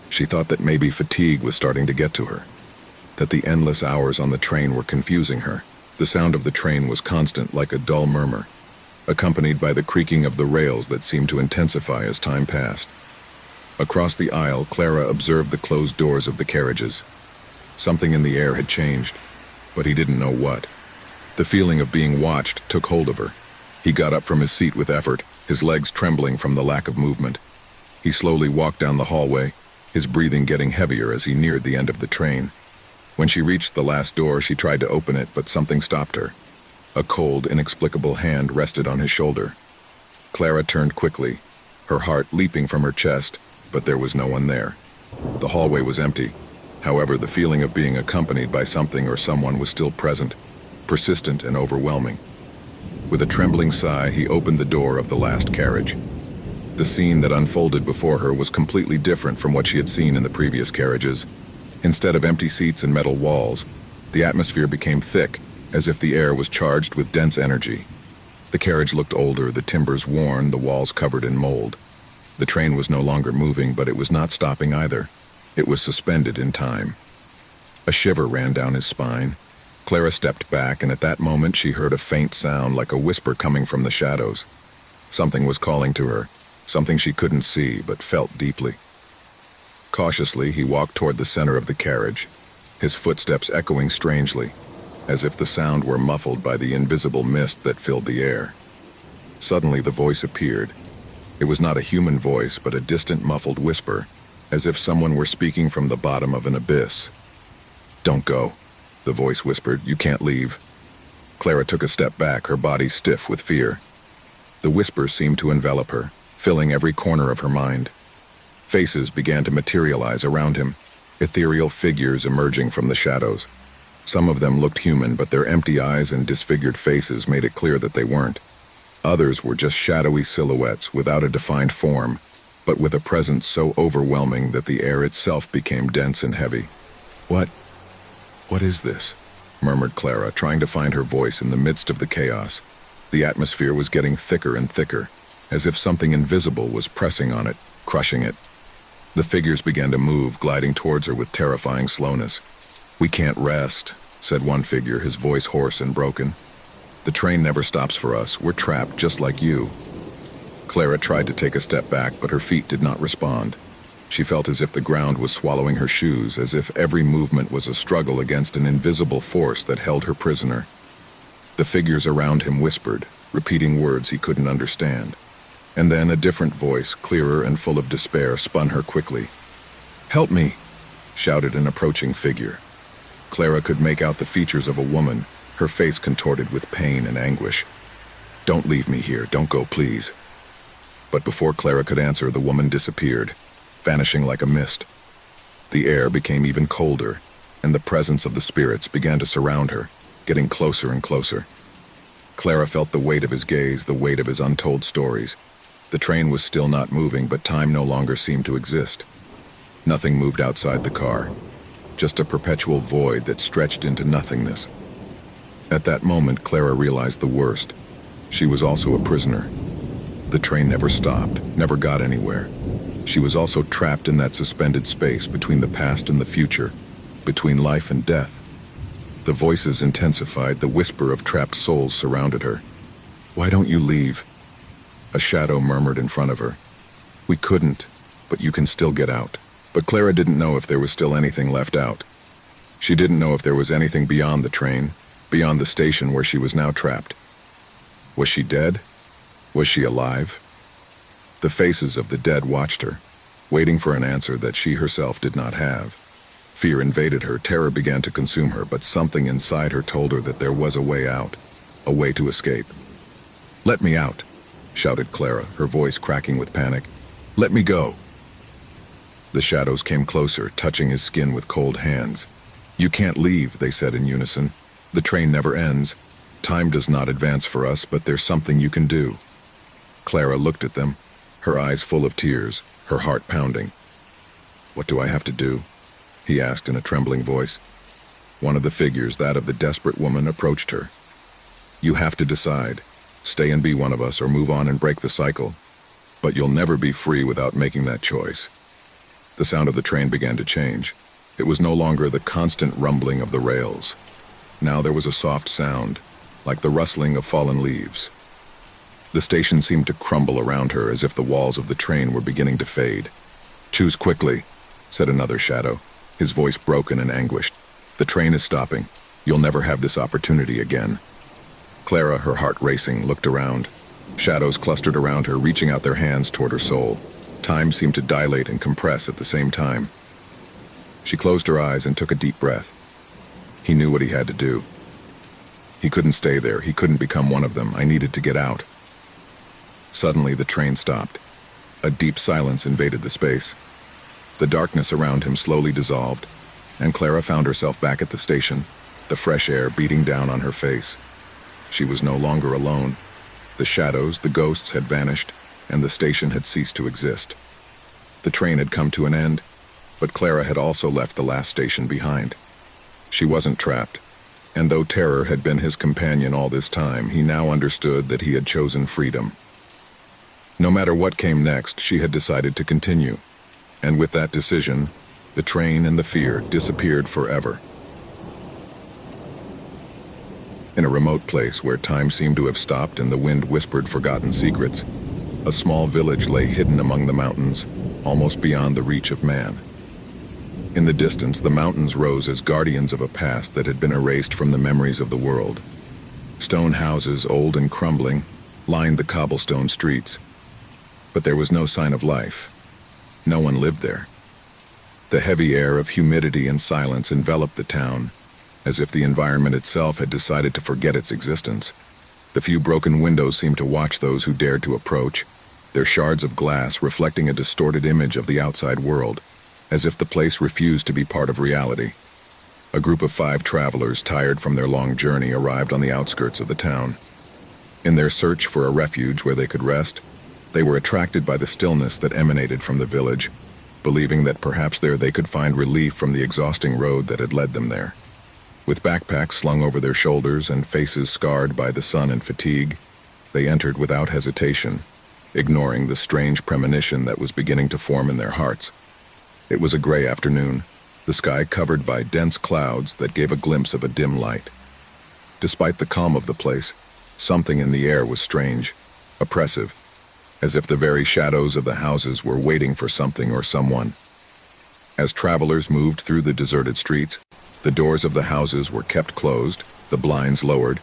She thought that maybe fatigue was starting to get to her, that the endless hours on the train were confusing her. The sound of the train was constant, like a dull murmur, accompanied by the creaking of the rails that seemed to intensify as time passed. Across the aisle, Clara observed the closed doors of the carriages. Something in the air had changed, but he didn't know what. The feeling of being watched took hold of her. He got up from his seat with effort, his legs trembling from the lack of movement. He slowly walked down the hallway, his breathing getting heavier as he neared the end of the train. When she reached the last door, she tried to open it, but something stopped her. A cold, inexplicable hand rested on his shoulder. Clara turned quickly, her heart leaping from her chest, but there was no one there. The hallway was empty. However, the feeling of being accompanied by something or someone was still present. persistent and overwhelming. With a trembling sigh, he opened the door of the last carriage. The scene that unfolded before her was completely different from what she had seen in the previous carriages. Instead of empty seats and metal walls, the atmosphere became thick, as if the air was charged with dense energy. The carriage looked older, the timbers worn, the walls covered in mold. The train was no longer moving, but it was not stopping either. It was suspended in time. A shiver ran down his spine. Clara stepped back, and at that moment she heard a faint sound like a whisper coming from the shadows. Something was calling to her, something she couldn't see but felt deeply. Cautiously, he walked toward the center of the carriage, his footsteps echoing strangely, as if the sound were muffled by the invisible mist that filled the air. Suddenly the voice appeared. It was not a human voice, but a distant muffled whisper, as if someone were speaking from the bottom of an abyss. "Don't go," the voice whispered. "You can't leave." Clara took a step back, her body stiff with fear. The whisper seemed to envelop her, filling every corner of her mind. Faces began to materialize around him, ethereal figures emerging from the shadows. Some of them looked human, but their empty eyes and disfigured faces made it clear that they weren't. Others were just shadowy silhouettes without a defined form, but with a presence so overwhelming that the air itself became dense and heavy. What is this?" murmured Clara, trying to find her voice in the midst of the chaos. The atmosphere was getting thicker and thicker, as if something invisible was pressing on it, crushing it. The figures began to move, gliding towards her with terrifying slowness. "We can't rest," said one figure, his voice hoarse and broken. "The train never stops for us. We're trapped just like you." Clara tried to take a step back, but her feet did not respond. She felt as if the ground was swallowing her shoes, as if every movement was a struggle against an invisible force that held her prisoner. The figures around him whispered, repeating words he couldn't understand. And then a different voice, clearer and full of despair, spun her quickly. "Help me!" shouted an approaching figure. Clara could make out the features of a woman, her face contorted with pain and anguish. "Don't leave me here. Don't go, please." But before Clara could answer, the woman disappeared, vanishing like a mist. The air became even colder, and the presence of the spirits began to surround her, getting closer and closer. Clara felt the weight of his gaze, the weight of his untold stories. The train was still not moving, but time no longer seemed to exist. Nothing moved outside the car, just a perpetual void that stretched into nothingness. At that moment, Clara realized the worst. She was also a prisoner. The train never stopped, never got anywhere. She was also trapped in that suspended space between the past and the future, between life and death. The voices intensified, the whisper of trapped souls surrounded her. "Why don't you leave?" A shadow murmured in front of her. "We couldn't, but you can still get out." But Clara didn't know if there was still anything left out. She didn't know if there was anything beyond the train, beyond the station where she was now trapped. Was she dead? Was she alive? The faces of the dead watched her, waiting for an answer that she herself did not have. Fear invaded her, terror began to consume her, but something inside her told her that there was a way out, a way to escape. "Let me out," shouted Clara, her voice cracking with panic. "Let me go." The shadows came closer, touching his skin with cold hands. "You can't leave," they said in unison. "The train never ends. Time does not advance for us, but there's something you can do." Clara looked at them, her eyes full of tears, her heart pounding. "What do I have to do?" he asked in a trembling voice. One of the figures, that of the desperate woman, approached her. "You have to decide. Stay and be one of us, or move on and break the cycle. But you'll never be free without making that choice." The sound of the train began to change. It was no longer the constant rumbling of the rails. Now there was a soft sound, like the rustling of fallen leaves. The station seemed to crumble around her, as if the walls of the train were beginning to fade. "Choose quickly," said another shadow, his voice broken and anguished. "The train is stopping. You'll never have this opportunity again." Clara, her heart racing, looked around. Shadows clustered around her, reaching out their hands toward her soul. Time seemed to dilate and compress at the same time. She closed her eyes and took a deep breath. He knew what he had to do. He couldn't stay there. He couldn't become one of them. I needed to get out. Suddenly, the train stopped. A deep silence invaded the space. The darkness around him slowly dissolved, and Clara found herself back at the station, the fresh air beating down on her face. She was no longer alone. The shadows, the ghosts had vanished, and the station had ceased to exist. The train had come to an end, but Clara had also left the last station behind. She wasn't trapped, and though terror had been his companion all this time, he now understood that he had chosen freedom. No matter what came next, she had decided to continue, and with that decision, the train and the fear disappeared forever. In a remote place where time seemed to have stopped and the wind whispered forgotten secrets, a small village lay hidden among the mountains, almost beyond the reach of man. In the distance, the mountains rose as guardians of a past that had been erased from the memories of the world. Stone houses, old and crumbling, lined the cobblestone streets. But there was no sign of life. No one lived there. The heavy air of humidity and silence enveloped the town, as if the environment itself had decided to forget its existence. The few broken windows seemed to watch those who dared to approach, their shards of glass reflecting a distorted image of the outside world, as if the place refused to be part of reality. A group of 5 travelers, tired from their long journey, arrived on the outskirts of the town. In their search for a refuge where they could rest, they were attracted by the stillness that emanated from the village, believing that perhaps there they could find relief from the exhausting road that had led them there. With backpacks slung over their shoulders and faces scarred by the sun and fatigue, they entered without hesitation, ignoring the strange premonition that was beginning to form in their hearts. It was a gray afternoon, the sky covered by dense clouds that gave a glimpse of a dim light. Despite the calm of the place, something in the air was strange, oppressive, as if the very shadows of the houses were waiting for something or someone. As travelers moved through the deserted streets, the doors of the houses were kept closed, the blinds lowered,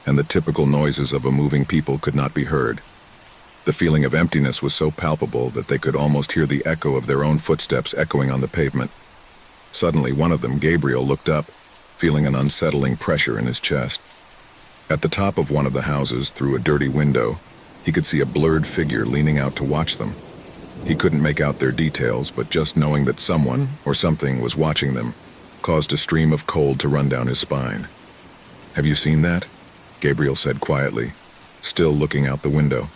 and the typical noises of a moving people could not be heard. The feeling of emptiness was so palpable that they could almost hear the echo of their own footsteps echoing on the pavement. Suddenly, one of them, Gabriel, looked up, feeling an unsettling pressure in his chest. At the top of one of the houses, through a dirty window, he could see a blurred figure leaning out to watch them. He couldn't make out their details, but just knowing that someone or something was watching them caused a stream of cold to run down his spine. "Have you seen that?" Gabriel said quietly, still looking out the window.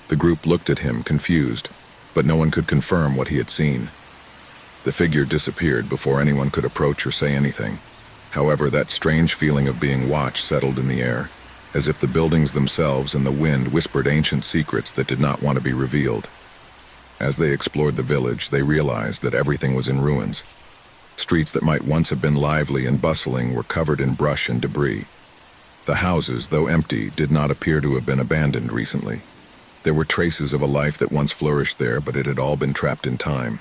The group looked at him, confused, but no one could confirm what he had seen. The figure disappeared before anyone could approach or say anything. However, that strange feeling of being watched settled in the air, as if the buildings themselves and the wind whispered ancient secrets that did not want to be revealed. As they explored the village, they realized that everything was in ruins. Streets that might once have been lively and bustling were covered in brush and debris. The houses, though empty, did not appear to have been abandoned recently. There were traces of a life that once flourished there, but it had all been trapped in time.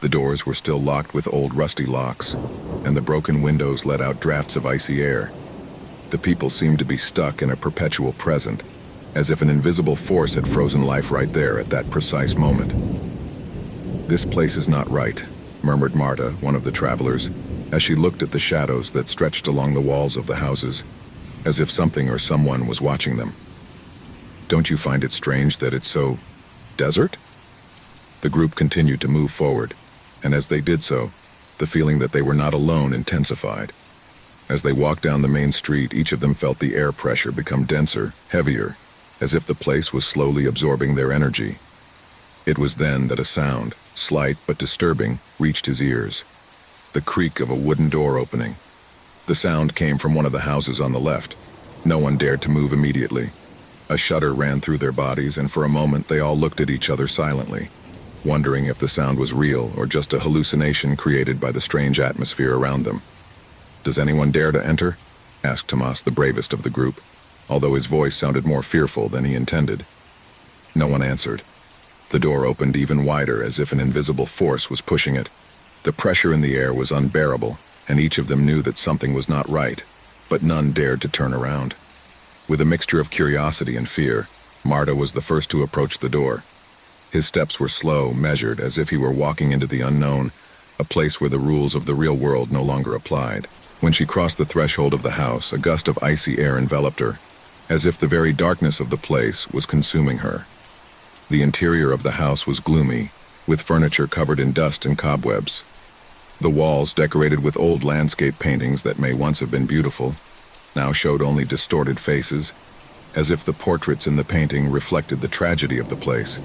The doors were still locked with old rusty locks, and the broken windows let out drafts of icy air. The people seemed to be stuck in a perpetual present, as if an invisible force had frozen life right there at that precise moment. "This place is not right," murmured Marta, one of the travelers, as she looked at the shadows that stretched along the walls of the houses, as if something or someone was watching them. "Don't you find it strange that it's so desert?" The group continued to move forward, and as they did so, the feeling that they were not alone intensified. As they walked down the main street, each of them felt the air pressure become denser, heavier, as if the place was slowly absorbing their energy. It was then that a sound, slight but disturbing, reached his ears. The creak of a wooden door opening. The sound came from one of the houses on the left. No one dared to move immediately. A shudder ran through their bodies, and for a moment they all looked at each other silently, wondering if the sound was real or just a hallucination created by the strange atmosphere around them. "Does anyone dare to enter?" asked Tomas, the bravest of the group, although his voice sounded more fearful than he intended. No one answered. The door opened even wider, as if an invisible force was pushing it. The pressure in the air was unbearable, and each of them knew that something was not right, but none dared to turn around. With a mixture of curiosity and fear, Marta was the first to approach the door. His steps were slow, measured, as if he were walking into the unknown, a place where the rules of the real world no longer applied. When she crossed the threshold of the house, a gust of icy air enveloped her, as if the very darkness of the place was consuming her. The interior of the house was gloomy, with furniture covered in dust and cobwebs. The walls, decorated with old landscape paintings that may once have been beautiful, now showed only distorted faces, as if the portraits in the painting reflected the tragedy of the place.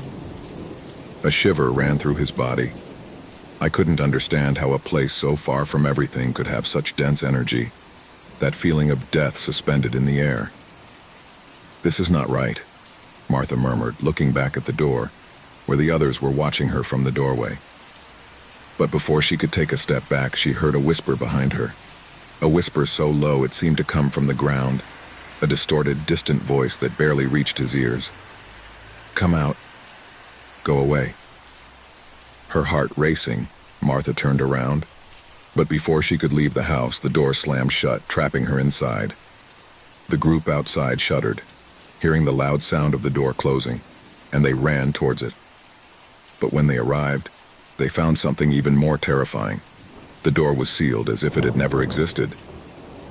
A shiver ran through his body. I couldn't understand how a place so far from everything could have such dense energy, that feeling of death suspended in the air. "This is not right," Martha murmured, looking back at the door, where the others were watching her from the doorway. But before she could take a step back, she heard a whisper behind her. A whisper so low it seemed to come from the ground, a distorted, distant voice that barely reached his ears. "Come out. Go away." Her heart racing, Martha turned around. But before she could leave the house, the door slammed shut, trapping her inside. The group outside shuddered, hearing the loud sound of the door closing, and they ran towards it. But when they arrived, they found something even more terrifying. The door was sealed as if it had never existed.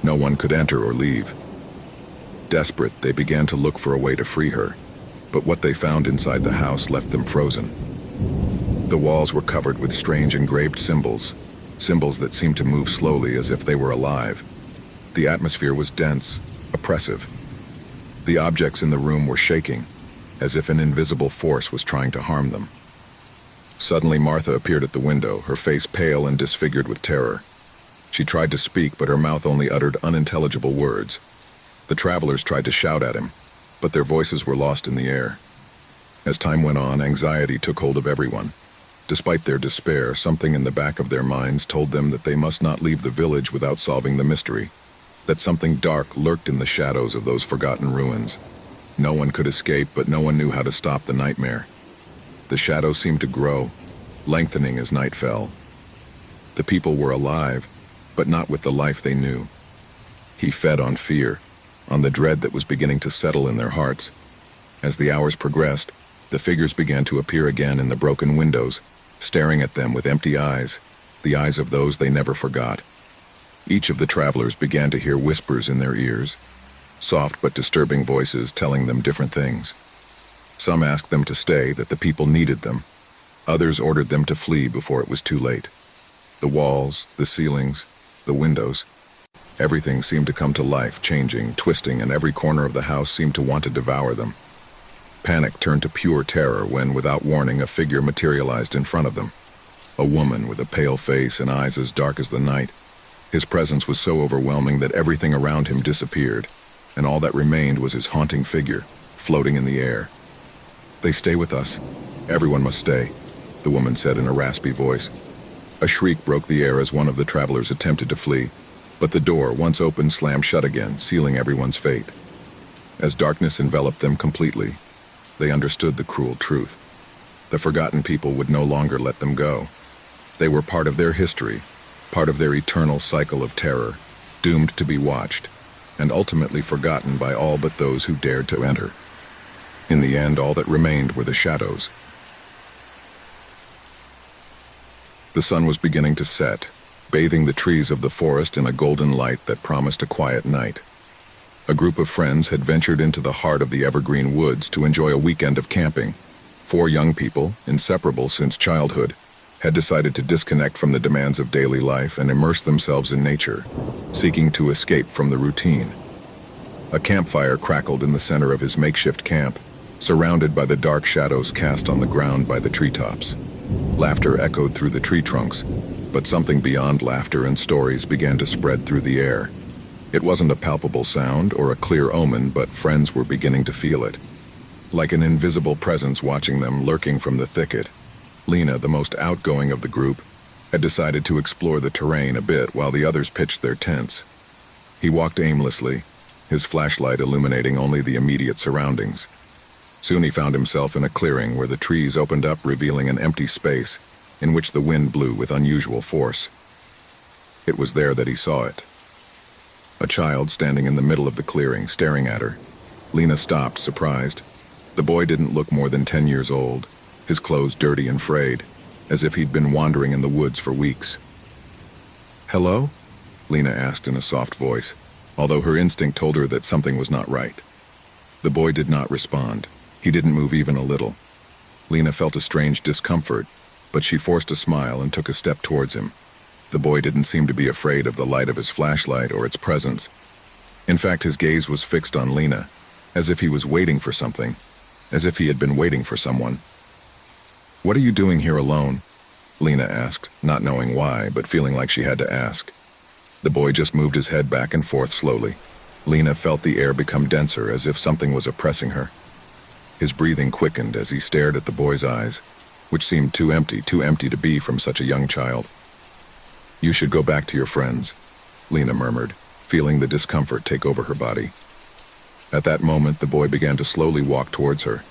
No one could enter or leave. Desperate, they began to look for a way to free her, but what they found inside the house left them frozen. The walls were covered with strange engraved symbols that seemed to move slowly as if they were alive. The atmosphere was dense, oppressive. The objects in the room were shaking, as if an invisible force was trying to harm them. Suddenly, Martha appeared at the window, her face pale and disfigured with terror. She tried to speak, but her mouth only uttered unintelligible words. The travelers tried to shout at him, but their voices were lost in the air. As time went on, anxiety took hold of everyone. Despite their despair, something in the back of their minds told them that they must not leave the village without solving the mystery, that something dark lurked in the shadows of those forgotten ruins. No one could escape, but no one knew how to stop the nightmare. The shadows seemed to grow, lengthening as night fell. The people were alive, but not with the life they knew. He fed on fear, on the dread that was beginning to settle in their hearts. As the hours progressed, the figures began to appear again in the broken windows, staring at them with empty eyes, the eyes of those they never forgot. Each of the travelers began to hear whispers in their ears, soft but disturbing voices telling them different things. Some asked them to stay, that the people needed them. Others ordered them to flee before it was too late. The walls, the ceilings, the windows, everything seemed to come to life, changing, twisting, and every corner of the house seemed to want to devour them. Panic turned to pure terror when, without warning, a figure materialized in front of them. A woman with a pale face and eyes as dark as the night. His presence was so overwhelming that everything around him disappeared, and all that remained was his haunting figure, floating in the air. "They stay with us. Everyone must stay," the woman said in a raspy voice. A shriek broke the air as one of the travelers attempted to flee, but the door, once open, slammed shut again, sealing everyone's fate. As darkness enveloped them completely, they understood the cruel truth. The forgotten people would no longer let them go. They were part of their history, part of their eternal cycle of terror, doomed to be watched, and ultimately forgotten by all but those who dared to enter. In the end, all that remained were the shadows. The sun was beginning to set, bathing the trees of the forest in a golden light that promised a quiet night. A group of friends had ventured into the heart of the evergreen woods to enjoy a weekend of camping. 4 young people, inseparable since childhood, had decided to disconnect from the demands of daily life and immerse themselves in nature, seeking to escape from the routine. A campfire crackled in the center of his makeshift camp, surrounded by the dark shadows cast on the ground by the treetops. Laughter echoed through the tree trunks, but something beyond laughter and stories began to spread through the air. It wasn't a palpable sound or a clear omen, but friends were beginning to feel it. Like an invisible presence watching them lurking from the thicket, Lena, the most outgoing of the group, had decided to explore the terrain a bit while the others pitched their tents. He walked aimlessly, his flashlight illuminating only the immediate surroundings. Soon he found himself in a clearing where the trees opened up, revealing an empty space in which the wind blew with unusual force. It was there that he saw it. A child standing in the middle of the clearing, staring at her. Lena stopped, surprised. The boy didn't look more than 10 years old, his clothes dirty and frayed, as if he'd been wandering in the woods for weeks. "Hello?" Lena asked in a soft voice, although her instinct told her that something was not right. The boy did not respond. He didn't move even a little. Lena felt a strange discomfort, but she forced a smile and took a step towards him. The boy didn't seem to be afraid of the light of his flashlight or its presence. In fact, his gaze was fixed on Lena, as if he was waiting for something, as if he had been waiting for someone. "What are you doing here alone?" Lena asked, not knowing why, but feeling like she had to ask. The boy just moved his head back and forth slowly. Lena felt the air become denser, as if something was oppressing her. His breathing quickened as he stared at the boy's eyes, which seemed too empty to be from such a young child. "You should go back to your friends," Lena murmured, feeling the discomfort take over her body. At that moment, the boy began to slowly walk towards her.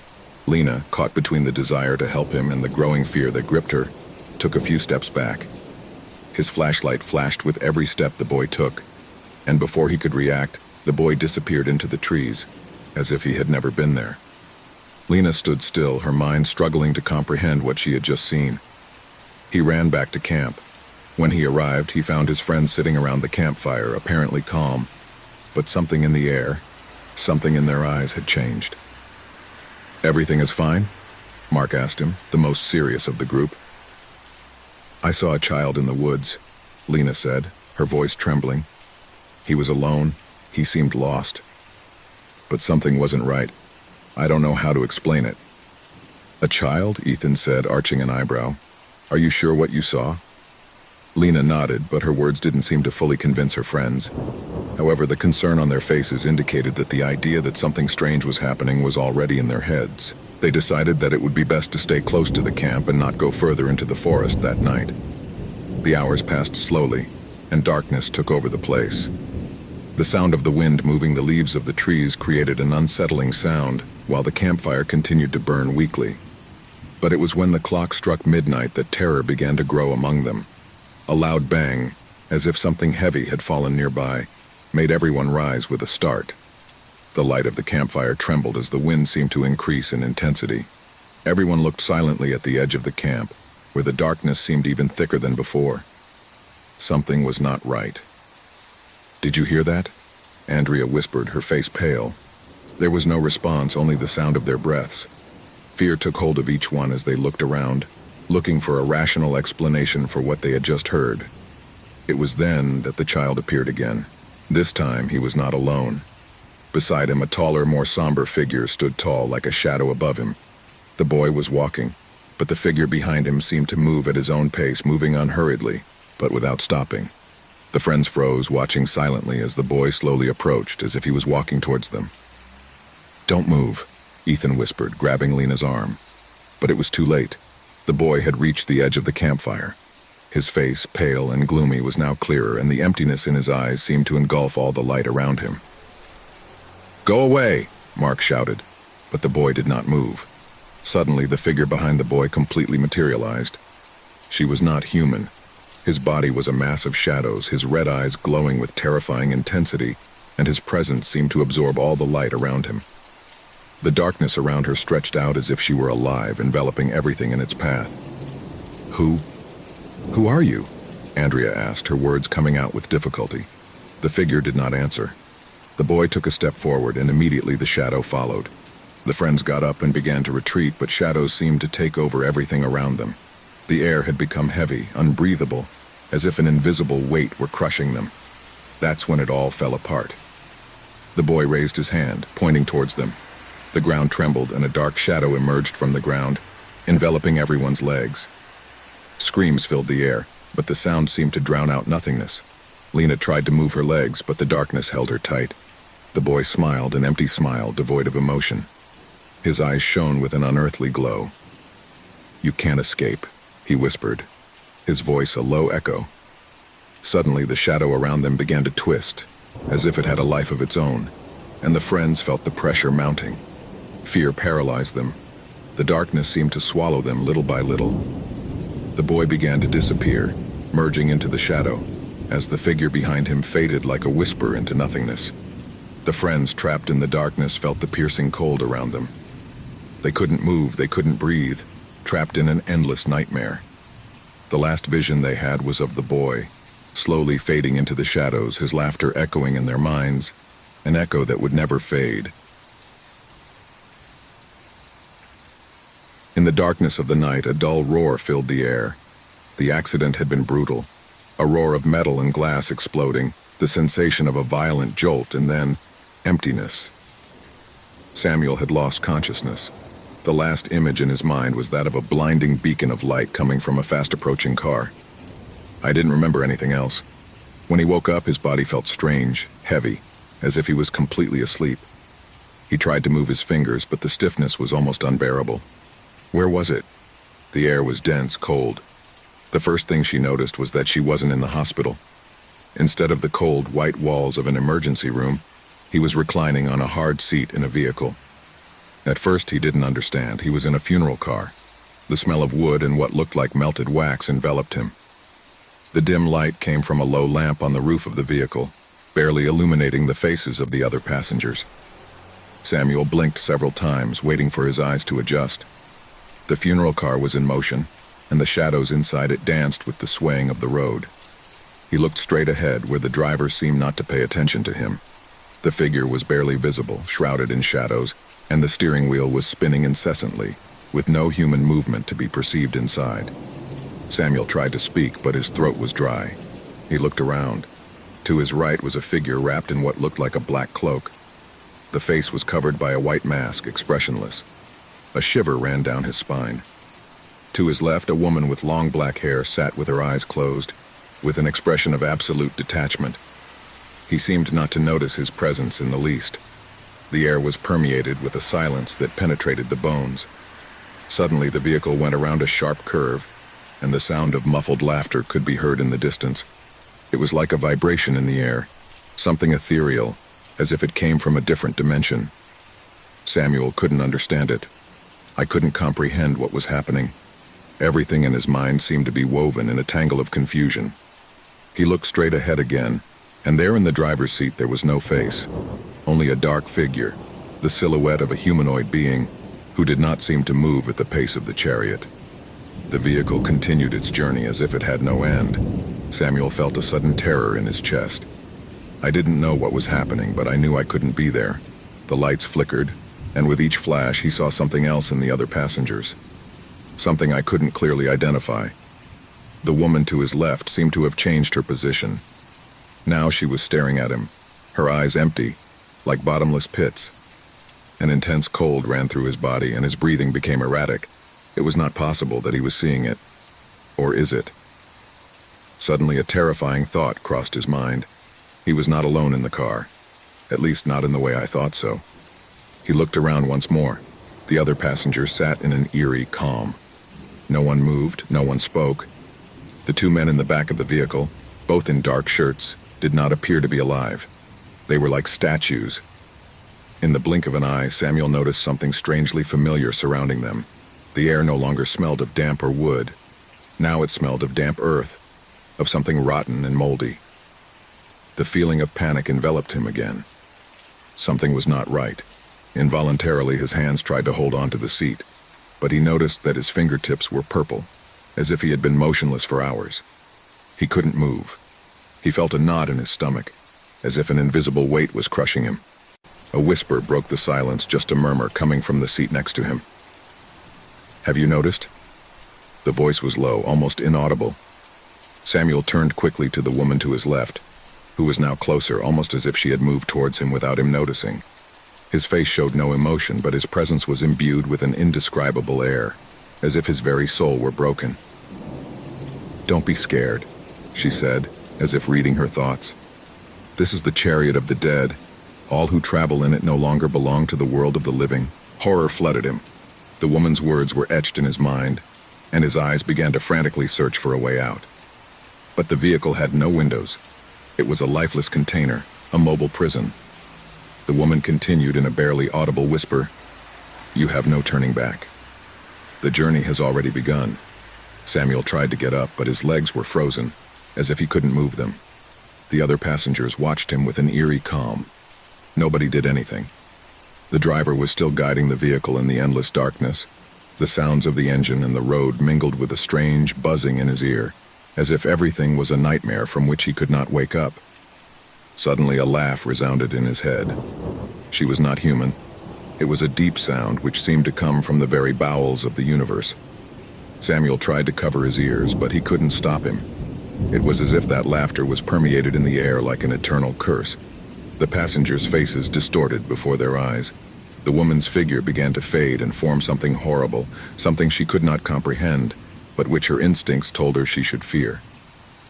Lena, caught between the desire to help him and the growing fear that gripped her, took a few steps back. His flashlight flashed with every step the boy took, and before he could react, the boy disappeared into the trees, as if he had never been there. Lena stood still, her mind struggling to comprehend what she had just seen. He ran back to camp. When he arrived, he found his friends sitting around the campfire, apparently calm, but something in the air, something in their eyes had changed. "Everything is fine?" Mark asked him, the most serious of the group. "I saw a child in the woods," Lena said, her voice trembling. "He was alone. He seemed lost. But something wasn't right. I don't know how to explain it." "A child?" Ethan said, arching an eyebrow. "Are you sure what you saw?" Lena nodded, but her words didn't seem to fully convince her friends. However, the concern on their faces indicated that the idea that something strange was happening was already in their heads. They decided that it would be best to stay close to the camp and not go further into the forest that night. The hours passed slowly, and darkness took over the place. The sound of the wind moving the leaves of the trees created an unsettling sound, while the campfire continued to burn weakly. But it was when the clock struck midnight that terror began to grow among them. A loud bang, as if something heavy had fallen nearby, made everyone rise with a start. The light of the campfire trembled as the wind seemed to increase in intensity. Everyone looked silently at the edge of the camp, where the darkness seemed even thicker than before. Something was not right. "Did you hear that?" Andrea whispered, her face pale. There was no response, only the sound of their breaths. Fear took hold of each one as they looked around, looking for a rational explanation for what they had just heard. It was then that the child appeared again. This time, he was not alone. Beside him, a taller, more somber figure stood tall like a shadow above him. The boy was walking, but the figure behind him seemed to move at his own pace, moving unhurriedly, but without stopping. The friends froze, watching silently as the boy slowly approached, as if he was walking towards them. "Don't move," Ethan whispered, grabbing Lena's arm. But it was too late. The boy had reached the edge of the campfire. His face, pale and gloomy, was now clearer, and the emptiness in his eyes seemed to engulf all the light around him. "Go away!" Mark shouted, but the boy did not move. Suddenly, the figure behind the boy completely materialized. She was not human. His body was a mass of shadows, his red eyes glowing with terrifying intensity, and his presence seemed to absorb all the light around him. The darkness around her stretched out as if she were alive, enveloping everything in its path. Who are you?" Andrea asked, her words coming out with difficulty. The figure did not answer. The boy took a step forward, and immediately the shadow followed. The friends got up and began to retreat, but shadows seemed to take over everything around them. The air had become heavy, unbreathable, as if an invisible weight were crushing them. That's when it all fell apart. The boy raised his hand, pointing towards them. The ground trembled, and a dark shadow emerged from the ground, enveloping everyone's legs. Screams filled the air, but the sound seemed to drown out nothingness. Lena tried to move her legs, but the darkness held her tight. The boy smiled, an empty smile, devoid of emotion. His eyes shone with an unearthly glow. "You can't escape," he whispered, his voice a low echo. Suddenly, the shadow around them began to twist, as if it had a life of its own, and the friends felt the pressure mounting. Fear paralyzed them. The darkness seemed to swallow them little by little. The boy began to disappear, merging into the shadow, as the figure behind him faded like a whisper into nothingness. The friends, trapped in the darkness, felt the piercing cold around them. They couldn't move, they couldn't breathe, trapped in an endless nightmare. The last vision they had was of the boy, slowly fading into the shadows, his laughter echoing in their minds, an echo that would never fade. In the darkness of the night, a dull roar filled the air. The accident had been brutal. A roar of metal and glass exploding, the sensation of a violent jolt, and then emptiness. Samuel had lost consciousness. The last image in his mind was that of a blinding beacon of light coming from a fast-approaching car. I didn't remember anything else. When he woke up, his body felt strange, heavy, as if he was completely asleep. He tried to move his fingers, but the stiffness was almost unbearable. Where was it? The air was dense, cold. The first thing she noticed was that she wasn't in the hospital. Instead of the cold, white walls of an emergency room, he was reclining on a hard seat in a vehicle. At first, he didn't understand. He was in a funeral car. The smell of wood and what looked like melted wax enveloped him. The dim light came from a low lamp on the roof of the vehicle, barely illuminating the faces of the other passengers. Samuel blinked several times, waiting for his eyes to adjust. The funeral car was in motion, and the shadows inside it danced with the swaying of the road. He looked straight ahead, where the driver seemed not to pay attention to him. The figure was barely visible, shrouded in shadows, and the steering wheel was spinning incessantly, with no human movement to be perceived inside. Samuel tried to speak, but his throat was dry. He looked around. To his right was a figure wrapped in what looked like a black cloak. The face was covered by a white mask, expressionless. A shiver ran down his spine. To his left, a woman with long black hair sat with her eyes closed, with an expression of absolute detachment. He seemed not to notice his presence in the least. The air was permeated with a silence that penetrated the bones. Suddenly, the vehicle went around a sharp curve, and the sound of muffled laughter could be heard in the distance. It was like a vibration in the air, something ethereal, as if it came from a different dimension. Samuel couldn't understand it. I couldn't comprehend what was happening. Everything in his mind seemed to be woven in a tangle of confusion. He looked straight ahead again, and there in the driver's seat there was no face, only a dark figure, the silhouette of a humanoid being who did not seem to move at the pace of the chariot. The vehicle continued its journey as if it had no end. Samuel felt a sudden terror in his chest. I didn't know what was happening, but I knew I couldn't be there. The lights flickered, and with each flash he saw something else in the other passengers. Something I couldn't clearly identify. The woman to his left seemed to have changed her position. Now she was staring at him, her eyes empty, like bottomless pits. An intense cold ran through his body, and his breathing became erratic. It was not possible that he was seeing it. Or is it? Suddenly a terrifying thought crossed his mind. He was not alone in the car. At least not in the way I thought so. He looked around once more. The other passengers sat in an eerie calm. No one moved, no one spoke. The two men in the back of the vehicle, both in dark shirts, did not appear to be alive. They were like statues. In the blink of an eye, Samuel noticed something strangely familiar surrounding them. The air no longer smelled of damp or wood. Now it smelled of damp earth, of something rotten and moldy. The feeling of panic enveloped him again. Something was not right. Involuntarily, his hands tried to hold on to the seat, but he noticed that his fingertips were purple, as if he had been motionless for hours. He couldn't move. He felt a knot in his stomach, as if an invisible weight was crushing him. A whisper broke the silence, just a murmur coming from the seat next to him. "Have you noticed?" The voice was low, almost inaudible. Samuel turned quickly to the woman to his left, who was now closer, almost as if she had moved towards him without him noticing. His face showed no emotion, but his presence was imbued with an indescribable air, as if his very soul were broken. "Don't be scared," she said, as if reading her thoughts. "This is the chariot of the dead. All who travel in it no longer belong to the world of the living." Horror flooded him. The woman's words were etched in his mind, and his eyes began to frantically search for a way out. But the vehicle had no windows. It was a lifeless container, a mobile prison. The woman continued in a barely audible whisper, "You have no turning back. The journey has already begun." Samuel tried to get up, but his legs were frozen, as if he couldn't move them. The other passengers watched him with an eerie calm. Nobody did anything. The driver was still guiding the vehicle in the endless darkness. The sounds of the engine and the road mingled with a strange buzzing in his ear, as if everything was a nightmare from which he could not wake up. Suddenly a laugh resounded in his head. She was not human. It was a deep sound which seemed to come from the very bowels of the universe. Samuel tried to cover his ears, but he couldn't stop him. It was as if that laughter was permeated in the air like an eternal curse. The passengers' faces distorted before their eyes. The woman's figure began to fade and form something horrible, something she could not comprehend, but which her instincts told her she should fear.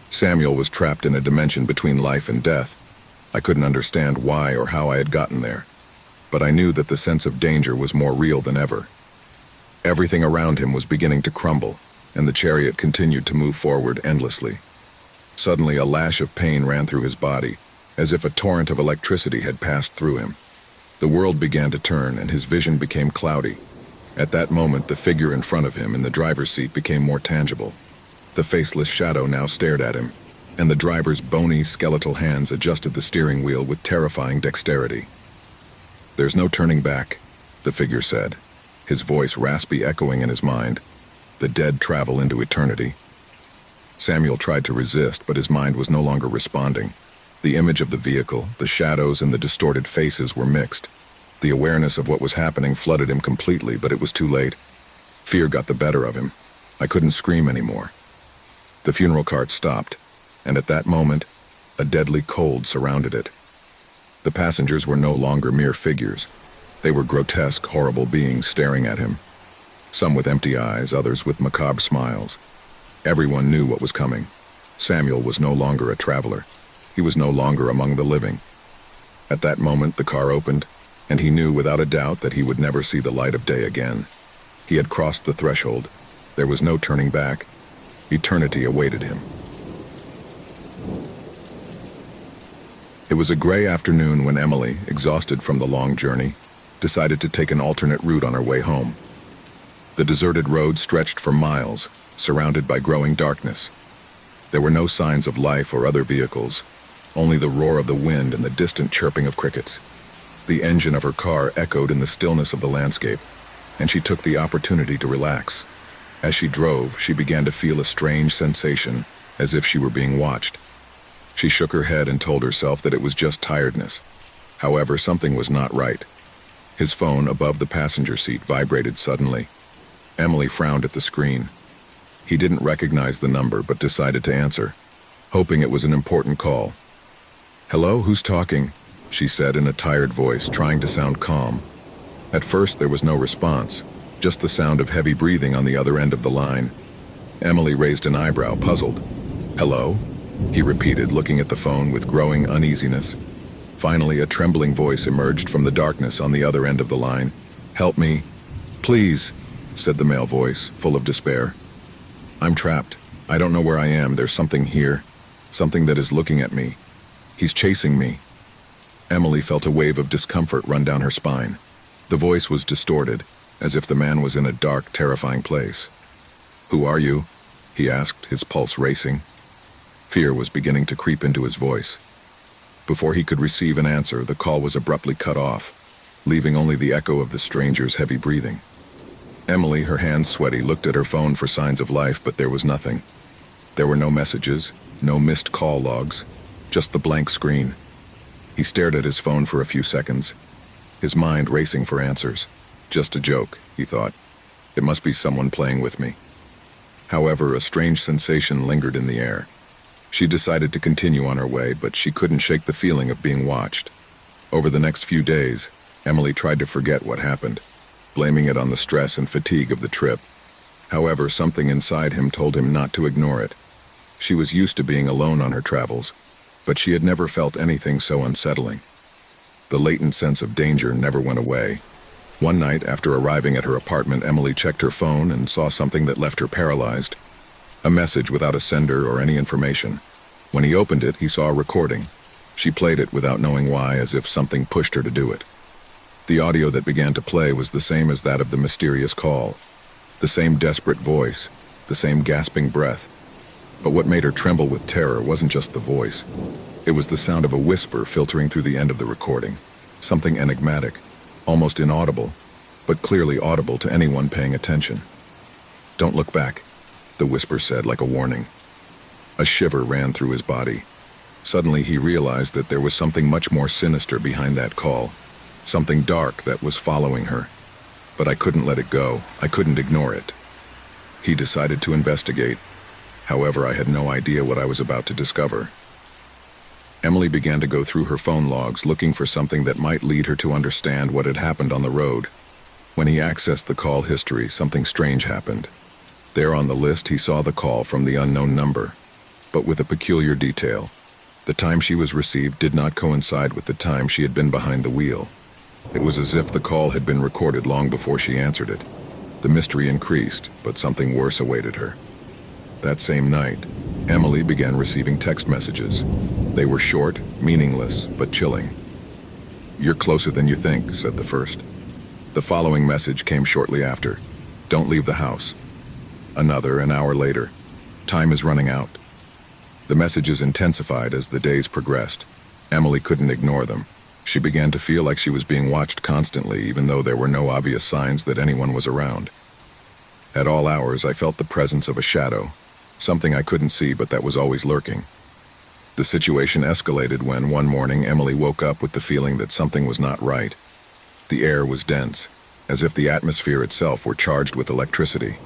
Samuel was trapped in a dimension between life and death. I couldn't understand why or how I had gotten there, but I knew that the sense of danger was more real than ever. Everything around him was beginning to crumble, and the chariot continued to move forward endlessly. Suddenly, a lash of pain ran through his body, as if a torrent of electricity had passed through him. The world began to turn, and his vision became cloudy. At that moment, the figure in front of him in the driver's seat became more tangible. The faceless shadow now stared at him, and the driver's bony, skeletal hands adjusted the steering wheel with terrifying dexterity. "There's no turning back," the figure said, his voice raspy echoing in his mind. "The dead travel into eternity." Samuel tried to resist, but his mind was no longer responding. The image of the vehicle, the shadows, and the distorted faces were mixed. The awareness of what was happening flooded him completely, but it was too late. Fear got the better of him. I couldn't scream anymore. The funeral cart stopped, and at that moment, a deadly cold surrounded it. The passengers were no longer mere figures. They were grotesque, horrible beings staring at him. Some with empty eyes, others with macabre smiles. Everyone knew what was coming. Samuel was no longer a traveler. He was no longer among the living. At that moment, the car opened, and he knew without a doubt that he would never see the light of day again. He had crossed the threshold. There was no turning back. Eternity awaited him. It was a gray afternoon when Emily, exhausted from the long journey, decided to take an alternate route on her way home. The deserted road stretched for miles, surrounded by growing darkness. There were no signs of life or other vehicles, only the roar of the wind and the distant chirping of crickets. The engine of her car echoed in the stillness of the landscape, and she took the opportunity to relax. As she drove, she began to feel a strange sensation, as if she were being watched. She shook her head and told herself that it was just tiredness. However, something was not right. His phone above the passenger seat vibrated suddenly. Emily frowned at the screen. He didn't recognize the number, but decided to answer, hoping it was an important call. "Hello, who's talking?" she said in a tired voice, trying to sound calm. At first, there was no response, just the sound of heavy breathing on the other end of the line. Emily raised an eyebrow, puzzled. "Hello?" he repeated, looking at the phone with growing uneasiness. Finally, a trembling voice emerged from the darkness on the other end of the line. "Help me. Please," said the male voice, full of despair. "I'm trapped. I don't know where I am. There's something here. Something that is looking at me. He's chasing me." Emily felt a wave of discomfort run down her spine. The voice was distorted, as if the man was in a dark, terrifying place. "Who are you?" he asked, his pulse racing. Fear was beginning to creep into his voice. Before he could receive an answer, the call was abruptly cut off, leaving only the echo of the stranger's heavy breathing. Emily, her hands sweaty, looked at her phone for signs of life, but there was nothing. There were no messages, no missed call logs, just the blank screen. He stared at his phone for a few seconds, his mind racing for answers. Just a joke, he thought. It must be someone playing with me. However, a strange sensation lingered in the air. She decided to continue on her way, but she couldn't shake the feeling of being watched. Over the next few days, Emily tried to forget what happened, blaming it on the stress and fatigue of the trip. However, something inside him told him not to ignore it. She was used to being alone on her travels, but she had never felt anything so unsettling. The latent sense of danger never went away. One night, after arriving at her apartment, Emily checked her phone and saw something that left her paralyzed. A message without a sender or any information. When he opened it, he saw a recording. She played it without knowing why, as if something pushed her to do it. The audio that began to play was the same as that of the mysterious call. The same desperate voice, the same gasping breath. But what made her tremble with terror wasn't just the voice. It was the sound of a whisper filtering through the end of the recording. Something enigmatic, almost inaudible, but clearly audible to anyone paying attention. "Don't look back," the whisper said like a warning. A shiver ran through his body. Suddenly he realized that there was something much more sinister behind that call. Something dark that was following her. But I couldn't let it go. I couldn't ignore it. He decided to investigate. However, I had no idea what I was about to discover. Emily began to go through her phone logs, looking for something that might lead her to understand what had happened on the road. When he accessed the call history, something strange happened. There on the list, he saw the call from the unknown number, but with a peculiar detail. The time she was received did not coincide with the time she had been behind the wheel. It was as if the call had been recorded long before she answered it. The mystery increased, but something worse awaited her. That same night, Emily began receiving text messages. They were short, meaningless, but chilling. "You're closer than you think," said the first. The following message came shortly after. "Don't leave the house." Another, an hour later. "Time is running out." The messages intensified as the days progressed. Emily couldn't ignore them. She began to feel like she was being watched constantly, even though there were no obvious signs that anyone was around. At all hours, I felt the presence of a shadow, something I couldn't see but that was always lurking. The situation escalated when, one morning, Emily woke up with the feeling that something was not right. The air was dense, as if the atmosphere itself were charged with electricity.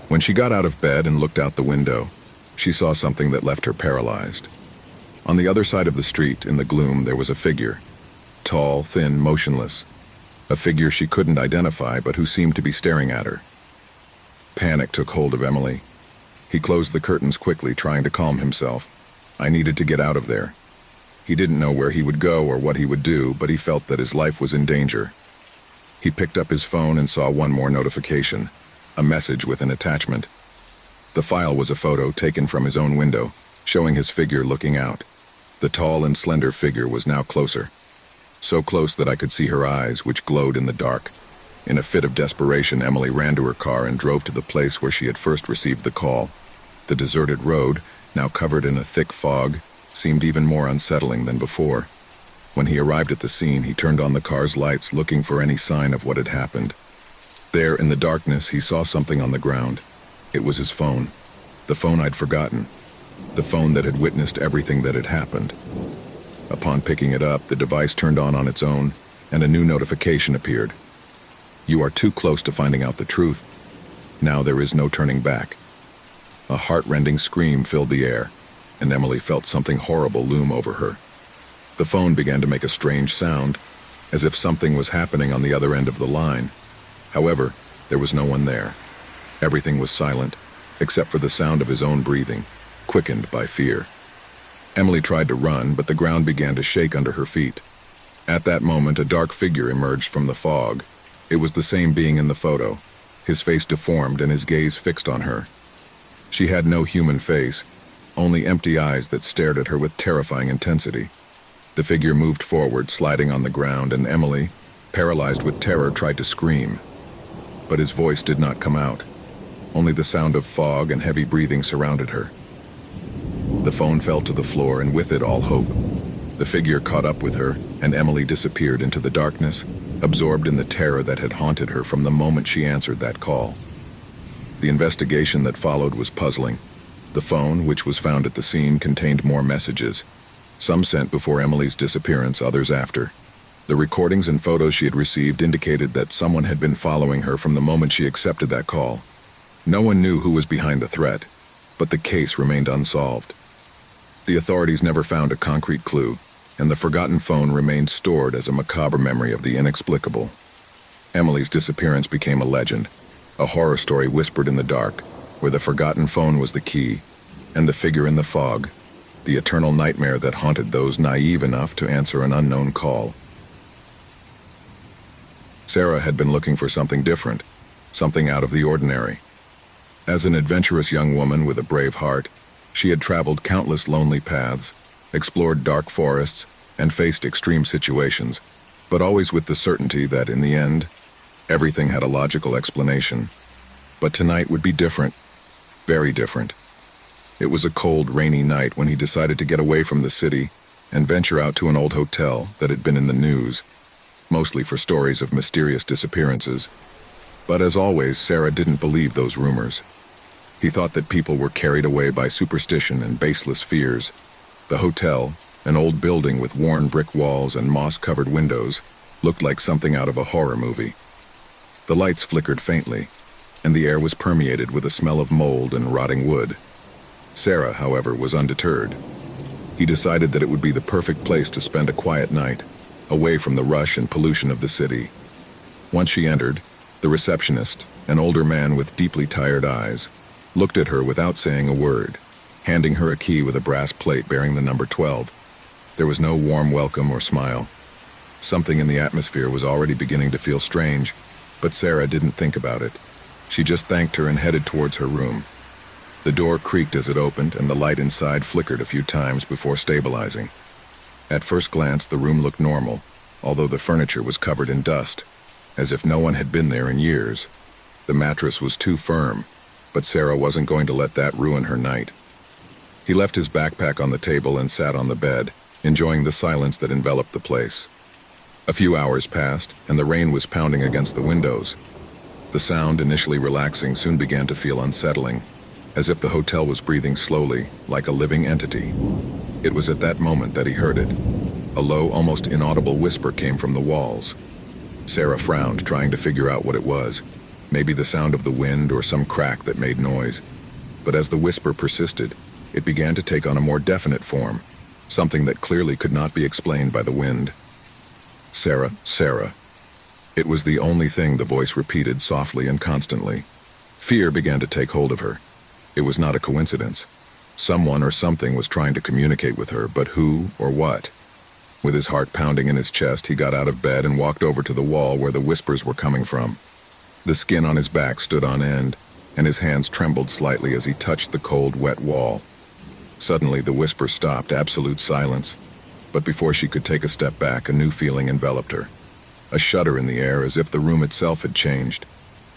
When she got out of bed and looked out the window, she saw something that left her paralyzed. On the other side of the street, in the gloom, there was a figure. Tall, thin, motionless. A figure she couldn't identify, but who seemed to be staring at her. Panic took hold of Emily. He closed the curtains quickly, trying to calm himself. I needed to get out of there. He didn't know where he would go or what he would do, but he felt that his life was in danger. He picked up his phone and saw one more notification, a message with an attachment. The file was a photo taken from his own window, showing his figure looking out. The tall and slender figure was now closer. So close that I could see her eyes, which glowed in the dark. In a fit of desperation, Emily ran to her car and drove to the place where she had first received the call. The deserted road, now covered in a thick fog, seemed even more unsettling than before. When he arrived at the scene, he turned on the car's lights, looking for any sign of what had happened. There, in the darkness, he saw something on the ground. It was his phone. The phone I'd forgotten. The phone that had witnessed everything that had happened. Upon picking it up, the device turned on its own, and a new notification appeared. "You are too close to finding out the truth. Now there is no turning back." A heart-rending scream filled the air, and Emily felt something horrible loom over her. The phone began to make a strange sound, as if something was happening on the other end of the line. However, there was no one there. Everything was silent, except for the sound of his own breathing, quickened by fear. Emily tried to run, but the ground began to shake under her feet. At that moment, a dark figure emerged from the fog. It was the same being in the photo, his face deformed and his gaze fixed on her. She had no human face, only empty eyes that stared at her with terrifying intensity. The figure moved forward, sliding on the ground, and Emily, paralyzed with terror, tried to scream. But his voice did not come out. Only the sound of fog and heavy breathing surrounded her. The phone fell to the floor, and with it all hope. The figure caught up with her, and Emily disappeared into the darkness, absorbed in the terror that had haunted her from the moment she answered that call. The investigation that followed was puzzling. The phone, which was found at the scene, contained more messages. Some sent before Emily's disappearance, others after. The recordings and photos she had received indicated that someone had been following her from the moment she accepted that call. No one knew who was behind the threat, but the case remained unsolved. The authorities never found a concrete clue, and the forgotten phone remained stored as a macabre memory of the inexplicable. Emily's disappearance became a legend, a horror story whispered in the dark, where the forgotten phone was the key, and the figure in the fog, the eternal nightmare that haunted those naive enough to answer an unknown call. Sarah had been looking for something different, something out of the ordinary. As an adventurous young woman with a brave heart, she had traveled countless lonely paths, explored dark forests, and faced extreme situations, but always with the certainty that, in the end, everything had a logical explanation. But tonight would be different, very different. It was a cold, rainy night when he decided to get away from the city and venture out to an old hotel that had been in the news, mostly for stories of mysterious disappearances. But as always, Sarah didn't believe those rumors. He thought that people were carried away by superstition and baseless fears. The hotel, an old building with worn brick walls and moss-covered windows, looked like something out of a horror movie. The lights flickered faintly, and the air was permeated with a smell of mold and rotting wood. Sarah, however, was undeterred. He decided that it would be the perfect place to spend a quiet night, away from the rush and pollution of the city. Once she entered, the receptionist, an older man with deeply tired eyes, looked at her without saying a word, handing her a key with a brass plate bearing the number 12. There was no warm welcome or smile. Something in the atmosphere was already beginning to feel strange, but Sarah didn't think about it. She just thanked her and headed towards her room. The door creaked as it opened, and the light inside flickered a few times before stabilizing. At first glance, the room looked normal, although the furniture was covered in dust, as if no one had been there in years. The mattress was too firm, but Sarah wasn't going to let that ruin her night. He left his backpack on the table and sat on the bed, enjoying the silence that enveloped the place. A few hours passed, and the rain was pounding against the windows. The sound, initially relaxing, soon began to feel unsettling, as if the hotel was breathing slowly, like a living entity. It was at that moment that he heard it. A low, almost inaudible whisper came from the walls. Sarah frowned, trying to figure out what it was. Maybe the sound of the wind or some crack that made noise. But as the whisper persisted, it began to take on a more definite form, something that clearly could not be explained by the wind. Sarah, Sarah. It was the only thing the voice repeated softly and constantly. Fear began to take hold of her. It was not a coincidence. Someone or something was trying to communicate with her, but who or what? With his heart pounding in his chest, he got out of bed and walked over to the wall where the whispers were coming from. The skin on his back stood on end, and his hands trembled slightly as he touched the cold, wet wall. Suddenly, the whisper stopped, absolute silence. But before she could take a step back, a new feeling enveloped her. A shudder in the air, as if the room itself had changed,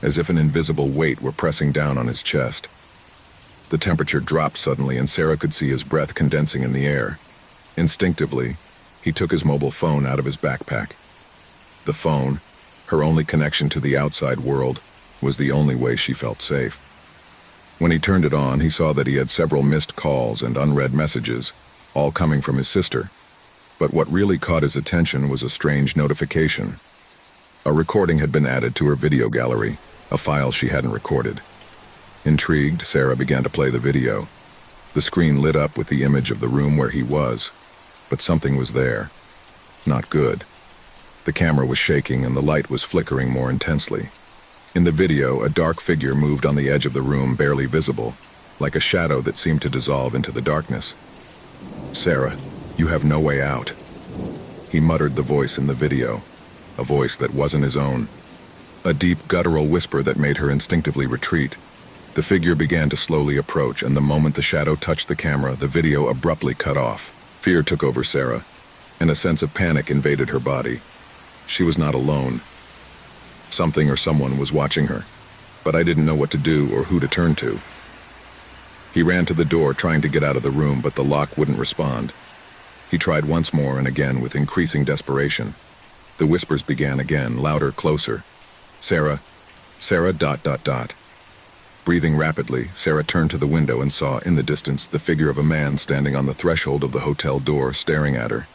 as if an invisible weight were pressing down on his chest. The temperature dropped suddenly, and Sarah could see his breath condensing in the air. Instinctively, he took his mobile phone out of his backpack. The phone, her only connection to the outside world, was the only way she felt safe. When he turned it on, he saw that he had several missed calls and unread messages, all coming from his sister. But what really caught his attention was a strange notification. A recording had been added to her video gallery, a file she hadn't recorded. Intrigued, Sarah began to play the video. The screen lit up with the image of the room where he was, but something was there. Not good. The camera was shaking and the light was flickering more intensely. In the video, a dark figure moved on the edge of the room, barely visible, like a shadow that seemed to dissolve into the darkness. "Sarah, you have no way out." He muttered the voice in the video, a voice that wasn't his own. A deep, guttural whisper that made her instinctively retreat. The figure began to slowly approach, and the moment the shadow touched the camera, the video abruptly cut off. Fear took over Sarah, and a sense of panic invaded her body. She was not alone. Something or someone was watching her, but I didn't know what to do or who to turn to. He ran to the door, trying to get out of the room, but the lock wouldn't respond. He tried once more and again with increasing desperation. The whispers began again, louder, closer. "Sarah, Sarah, ... Breathing rapidly, Sarah turned to the window and saw, in the distance, the figure of a man standing on the threshold of the hotel door, staring at her.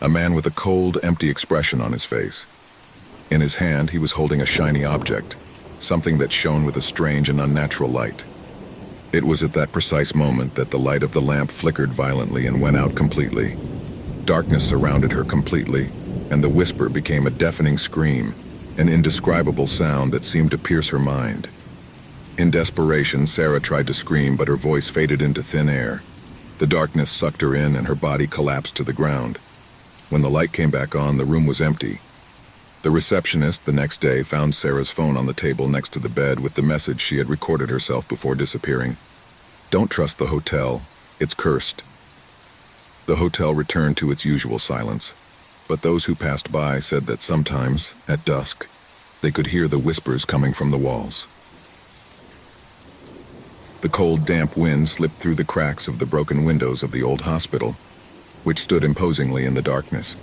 A man with a cold, empty expression on his face. In his hand, he was holding a shiny object, something that shone with a strange and unnatural light. It was at that precise moment that the light of the lamp flickered violently and went out completely. Darkness surrounded her completely, and the whisper became a deafening scream, an indescribable sound that seemed to pierce her mind. In desperation, Sarah tried to scream, but her voice faded into thin air. The darkness sucked her in, and her body collapsed to the ground. When the light came back on, the room was empty. The receptionist, the next day, found Sarah's phone on the table next to the bed with the message she had recorded herself before disappearing. "Don't trust the hotel. It's cursed." The hotel returned to its usual silence, but those who passed by said that sometimes, at dusk, they could hear the whispers coming from the walls. The cold, damp wind slipped through the cracks of the broken windows of the old hospital, which stood imposingly in the darkness.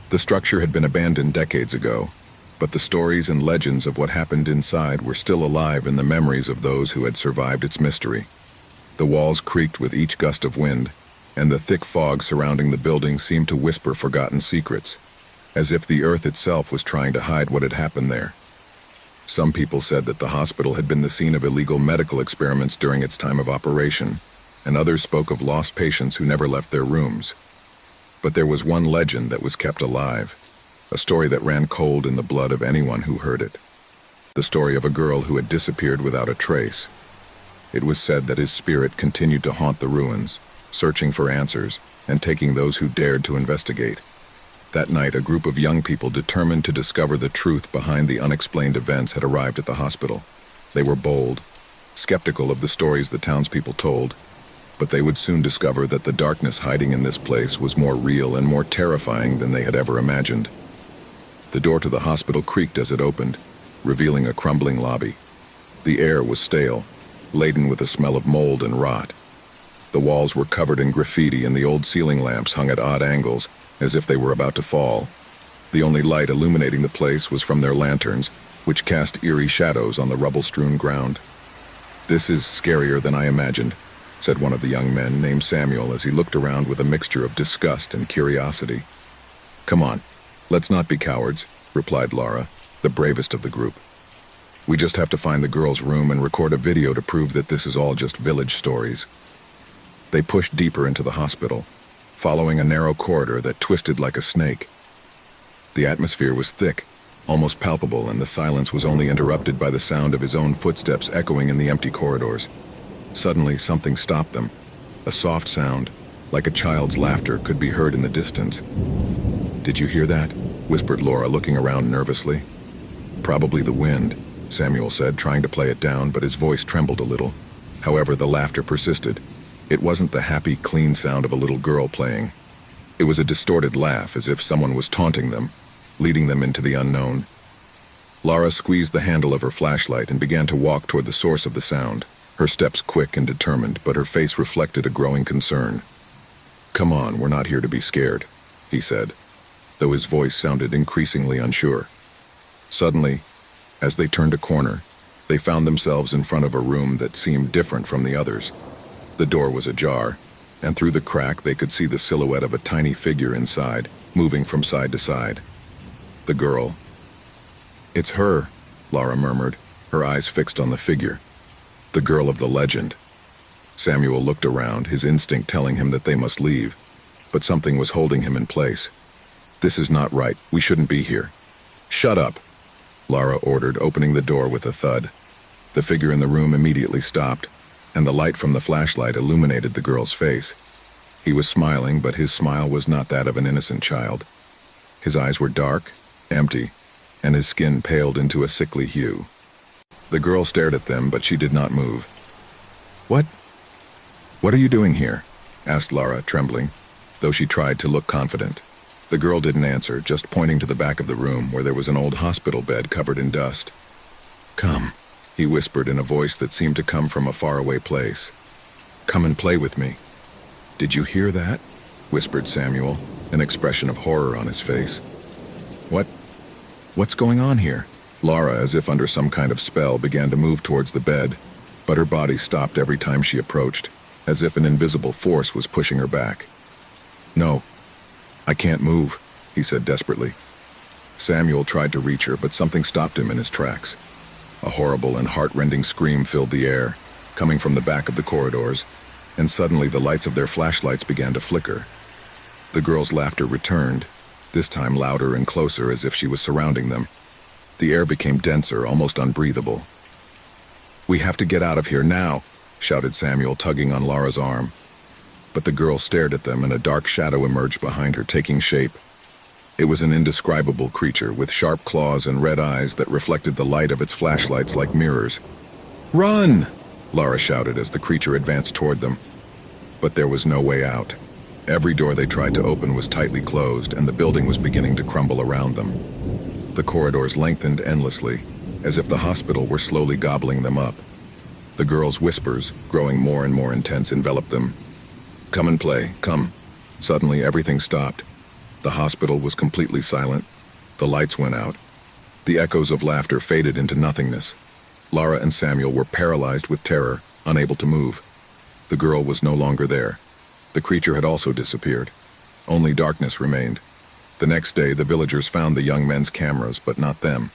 The structure had been abandoned decades ago, but the stories and legends of what happened inside were still alive in the memories of those who had survived its mystery. The walls creaked with each gust of wind, and the thick fog surrounding the building seemed to whisper forgotten secrets, as if the earth itself was trying to hide what had happened there. Some people said that the hospital had been the scene of illegal medical experiments during its time of operation, and others spoke of lost patients who never left their rooms. But there was one legend that was kept alive, a story that ran cold in the blood of anyone who heard it. The story of a girl who had disappeared without a trace. It was said that his spirit continued to haunt the ruins, searching for answers and taking those who dared to investigate. That night, a group of young people determined to discover the truth behind the unexplained events had arrived at the hospital. They were bold, skeptical of the stories the townspeople told, but they would soon discover that the darkness hiding in this place was more real and more terrifying than they had ever imagined. The door to the hospital creaked as it opened, revealing a crumbling lobby. The air was stale, laden with the smell of mold and rot. The walls were covered in graffiti and the old ceiling lamps hung at odd angles, as if they were about to fall. The only light illuminating the place was from their lanterns, which cast eerie shadows on the rubble-strewn ground. "This is scarier than I imagined," said one of the young men, named Samuel, as he looked around with a mixture of disgust and curiosity. "Come on, let's not be cowards," replied Laura, the bravest of the group. "We just have to find the girl's room and record a video to prove that this is all just village stories." They pushed deeper into the hospital, following a narrow corridor that twisted like a snake. The atmosphere was thick, almost palpable, and the silence was only interrupted by the sound of his own footsteps echoing in the empty corridors. Suddenly, something stopped them. A soft sound, like a child's laughter, could be heard in the distance. "Did you hear that?" whispered Laura, looking around nervously. "Probably the wind," Samuel said, trying to play it down, but his voice trembled a little. However, the laughter persisted. It wasn't the happy, clean sound of a little girl playing. It was a distorted laugh, as if someone was taunting them, leading them into the unknown. Laura squeezed the handle of her flashlight and began to walk toward the source of the sound, her steps quick and determined, but her face reflected a growing concern. "Come on, we're not here to be scared," he said, though his voice sounded increasingly unsure. Suddenly, as they turned a corner, they found themselves in front of a room that seemed different from the others. The door was ajar, and through the crack they could see the silhouette of a tiny figure inside, moving from side to side. The girl. "It's her," Laura murmured, her eyes fixed on the figure. The girl of the legend. Samuel looked around, his instinct telling him that they must leave, but something was holding him in place. "This is not right. We shouldn't be here." "Shut up," Laura ordered, opening the door with a thud. The figure in the room immediately stopped, and the light from the flashlight illuminated the girl's face. He was smiling, but his smile was not that of an innocent child. His eyes were dark, empty, and his skin paled into a sickly hue. The girl stared at them, but she did not move. What are you doing here?" asked Laura, trembling, though she tried to look confident. The girl didn't answer, just pointing to the back of the room where there was an old hospital bed covered in dust. "Come," he whispered in a voice that seemed to come from a faraway place. "Come and play with me." "Did you hear that?" whispered Samuel, an expression of horror on his face. What's going on here?" Laura, as if under some kind of spell, began to move towards the bed, but her body stopped every time she approached, as if an invisible force was pushing her back. "No, I can't move," he said desperately. Samuel tried to reach her, but something stopped him in his tracks. A horrible and heart-rending scream filled the air, coming from the back of the corridors, and suddenly the lights of their flashlights began to flicker. The girl's laughter returned, this time louder and closer, as if she was surrounding them. The air became denser, almost unbreathable. "We have to get out of here now," shouted Samuel, tugging on Laura's arm. But the girl stared at them, and a dark shadow emerged behind her, taking shape. It was an indescribable creature with sharp claws and red eyes that reflected the light of its flashlights like mirrors. "Run!" Laura shouted as the creature advanced toward them. But there was no way out. Every door they tried to open was tightly closed, and the building was beginning to crumble around them. The corridors lengthened endlessly, as if the hospital were slowly gobbling them up. The girl's whispers, growing more and more intense, enveloped them. "Come and play, come." Suddenly, everything stopped. The hospital was completely silent. The lights went out. The echoes of laughter faded into nothingness. Laura and Samuel were paralyzed with terror, unable to move. The girl was no longer there. The creature had also disappeared. Only darkness remained. The next day, the villagers found the young men's cameras, but not them.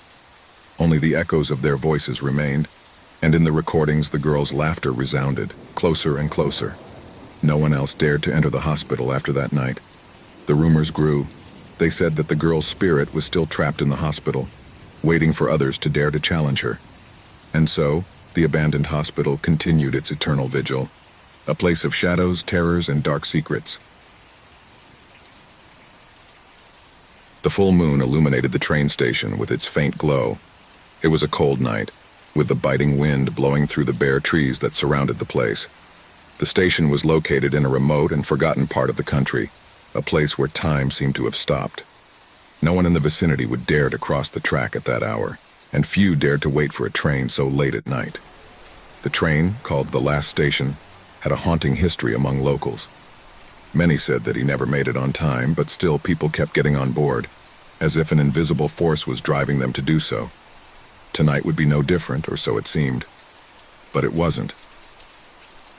Only the echoes of their voices remained, and in the recordings the girls' laughter resounded, closer and closer. No one else dared to enter the hospital after that night. The rumors grew. They said that the girl's spirit was still trapped in the hospital, waiting for others to dare to challenge her. And so, the abandoned hospital continued its eternal vigil, a place of shadows, terrors, and dark secrets. The full moon illuminated the train station with its faint glow. It was a cold night, with the biting wind blowing through the bare trees that surrounded the place. The station was located in a remote and forgotten part of the country, a place where time seemed to have stopped. No one in the vicinity would dare to cross the track at that hour, and few dared to wait for a train so late at night. The train, called the last station, had a haunting history among locals. Many said that he never made it on time, but still people kept getting on board, as if an invisible force was driving them to do so. Tonight would be no different, or so it seemed. But it wasn't.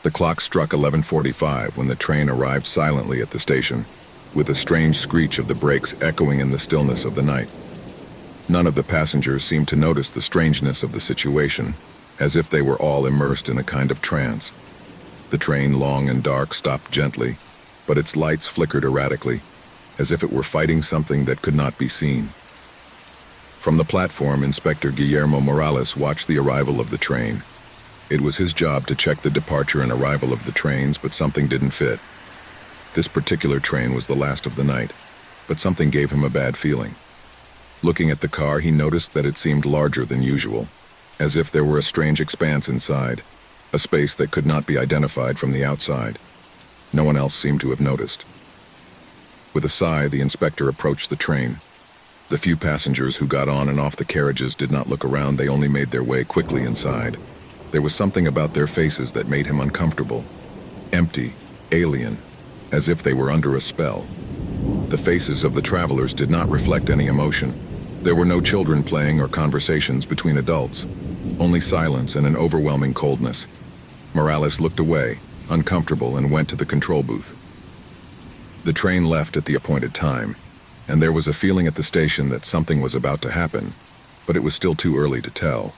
The clock struck 11:45 when the train arrived silently at the station, with a strange screech of the brakes echoing in the stillness of the night. None of the passengers seemed to notice the strangeness of the situation, as if they were all immersed in a kind of trance. The train, long and dark, stopped gently, but its lights flickered erratically, as if it were fighting something that could not be seen. From the platform, Inspector Guillermo Morales watched the arrival of the train. It was his job to check the departure and arrival of the trains, but something didn't fit. This particular train was the last of the night, but something gave him a bad feeling. Looking at the car, he noticed that it seemed larger than usual, as if there were a strange expanse inside, a space that could not be identified from the outside. No one else seemed to have noticed. With a sigh, the inspector approached the train. The few passengers who got on and off the carriages did not look around, they only made their way quickly inside. There was something about their faces that made him uncomfortable. Empty, alien, as if they were under a spell. The faces of the travelers did not reflect any emotion. There were no children playing or conversations between adults, only silence and an overwhelming coldness. Morales looked away, uncomfortable, and went to the control booth. The train left at the appointed time, and there was a feeling at the station that something was about to happen, but it was still too early to tell.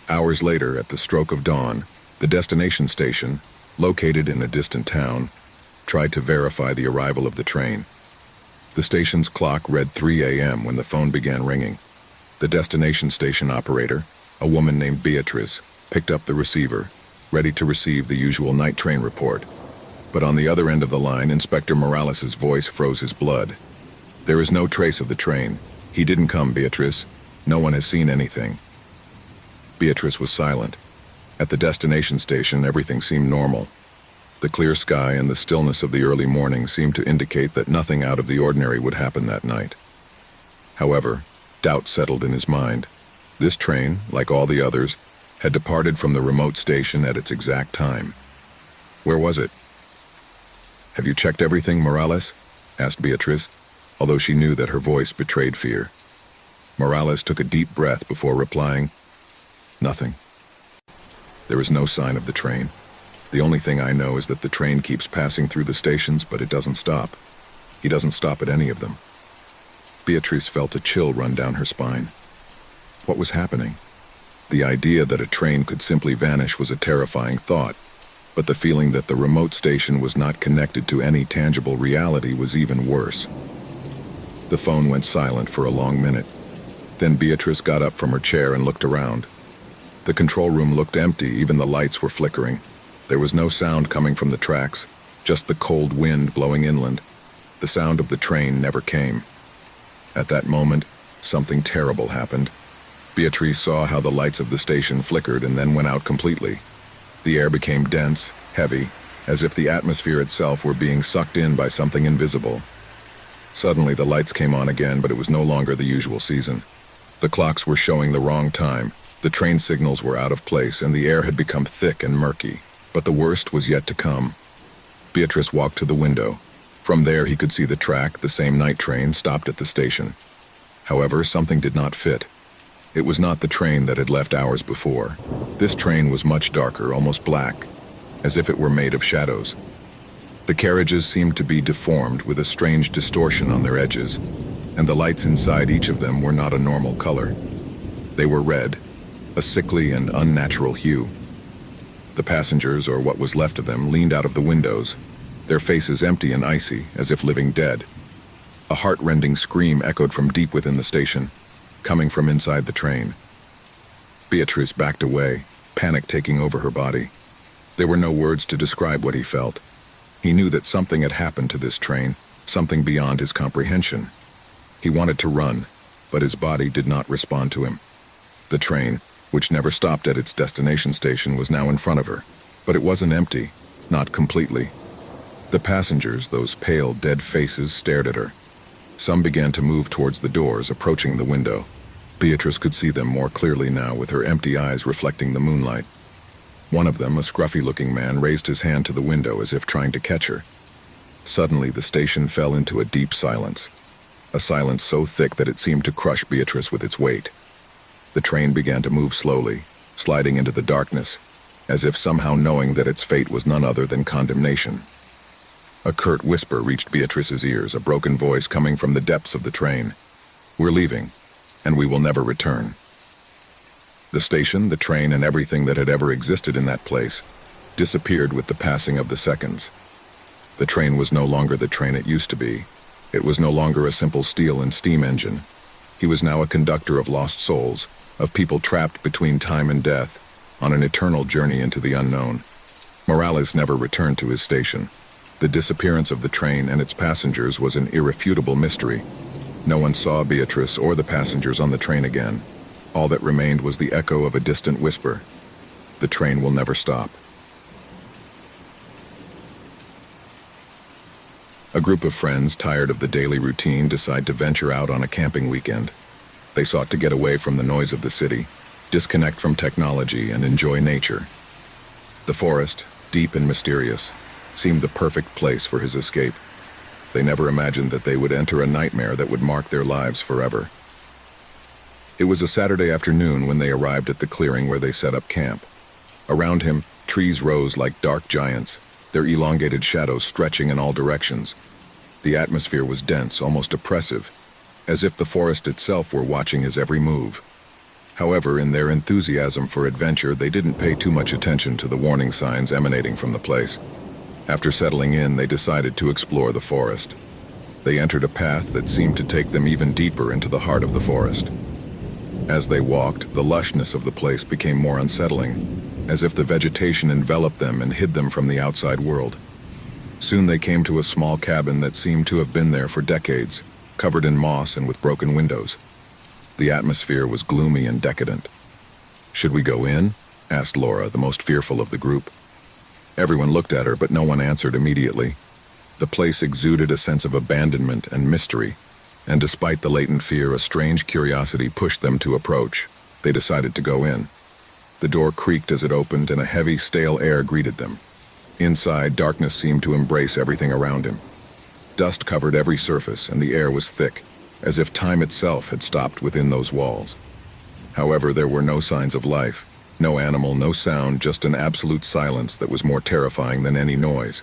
Hours later, at the stroke of dawn, the destination station, located in a distant town, tried to verify the arrival of the train. The station's clock read 3 a.m. when the phone began ringing. The destination station operator, a woman named Beatrice, picked up the receiver, ready to receive the usual night train report. But on the other end of the line, Inspector Morales' voice froze his blood. "There is no trace of the train. He didn't come, Beatrice. No one has seen anything." Beatrice was silent. At the destination station, everything seemed normal. The clear sky and the stillness of the early morning seemed to indicate that nothing out of the ordinary would happen that night. However, doubt settled in his mind. This train, like all the others, had departed from the remote station at its exact time. Where was it? "Have you checked everything, Morales?" asked Beatrice, although she knew that her voice betrayed fear. Morales took a deep breath before replying, "Nothing. There is no sign of the train. The only thing I know is that the train keeps passing through the stations, but it doesn't stop. He doesn't stop at any of them." Beatrice felt a chill run down her spine. What was happening? The idea that a train could simply vanish was a terrifying thought, but the feeling that the remote station was not connected to any tangible reality was even worse. The phone went silent for a long minute. Then Beatrice got up from her chair and looked around. The control room looked empty, even the lights were flickering. There was no sound coming from the tracks, just the cold wind blowing inland. The sound of the train never came. At that moment, something terrible happened. Beatrice saw how the lights of the station flickered and then went out completely. The air became dense, heavy, as if the atmosphere itself were being sucked in by something invisible. Suddenly the lights came on again, but it was no longer the usual season. The clocks were showing the wrong time, the train signals were out of place, and the air had become thick and murky. But the worst was yet to come. Beatrice walked to the window. From there he could see the track, the same night train, stopped at the station. However, something did not fit. It was not the train that had left hours before. This train was much darker, almost black, as if it were made of shadows. The carriages seemed to be deformed with a strange distortion on their edges, and the lights inside each of them were not a normal color. They were red, a sickly and unnatural hue. The passengers, or what was left of them, leaned out of the windows, their faces empty and icy, as if living dead. A heart-rending scream echoed from deep within the station, coming from inside the train. Beatrice backed away, panic taking over her body. There were no words to describe what he felt. He knew that something had happened to this train, something beyond his comprehension. He wanted to run, but his body did not respond to him. The train, which never stopped at its destination station, was now in front of her, but it wasn't empty, not completely. The passengers, those pale, dead faces, stared at her. Some began to move towards the doors, approaching the window. Beatrice could see them more clearly now, with her empty eyes reflecting the moonlight. One of them, a scruffy-looking man, raised his hand to the window as if trying to catch her. Suddenly, the station fell into a deep silence. A silence so thick that it seemed to crush Beatrice with its weight. The train began to move slowly, sliding into the darkness, as if somehow knowing that its fate was none other than condemnation. A curt whisper reached Beatrice's ears, a broken voice coming from the depths of the train. "We're leaving, and we will never return." The station, the train, and everything that had ever existed in that place disappeared with the passing of the seconds. The train was no longer the train it used to be. It was no longer a simple steel and steam engine. He was now a conductor of lost souls, of people trapped between time and death, on an eternal journey into the unknown. Morales never returned to his station. The disappearance of the train and its passengers was an irrefutable mystery. No one saw Beatrice or the passengers on the train again. All that remained was the echo of a distant whisper. The train will never stop. A group of friends, tired of the daily routine, decide to venture out on a camping weekend. They sought to get away from the noise of the city, disconnect from technology, and enjoy nature. The forest, deep and mysterious, seemed the perfect place for his escape. They never imagined that they would enter a nightmare that would mark their lives forever. It was a Saturday afternoon when they arrived at the clearing where they set up camp. Around him, trees rose like dark giants, their elongated shadows stretching in all directions. The atmosphere was dense, almost oppressive, as if the forest itself were watching his every move. However, in their enthusiasm for adventure, they didn't pay too much attention to the warning signs emanating from the place. After settling in, they decided to explore the forest. They entered a path that seemed to take them even deeper into the heart of the forest. As they walked, the lushness of the place became more unsettling, as if the vegetation enveloped them and hid them from the outside world. Soon they came to a small cabin that seemed to have been there for decades, covered in moss and with broken windows. The atmosphere was gloomy and decadent. "Should we go in?" asked Laura, the most fearful of the group. Everyone looked at her, but no one answered immediately. The place exuded a sense of abandonment and mystery, and despite the latent fear, a strange curiosity pushed them to approach. They decided to go in. The door creaked as it opened, and a heavy, stale air greeted them. Inside, darkness seemed to embrace everything around him. Dust covered every surface, and the air was thick, as if time itself had stopped within those walls. However, there were no signs of life. No animal, no sound, just an absolute silence that was more terrifying than any noise.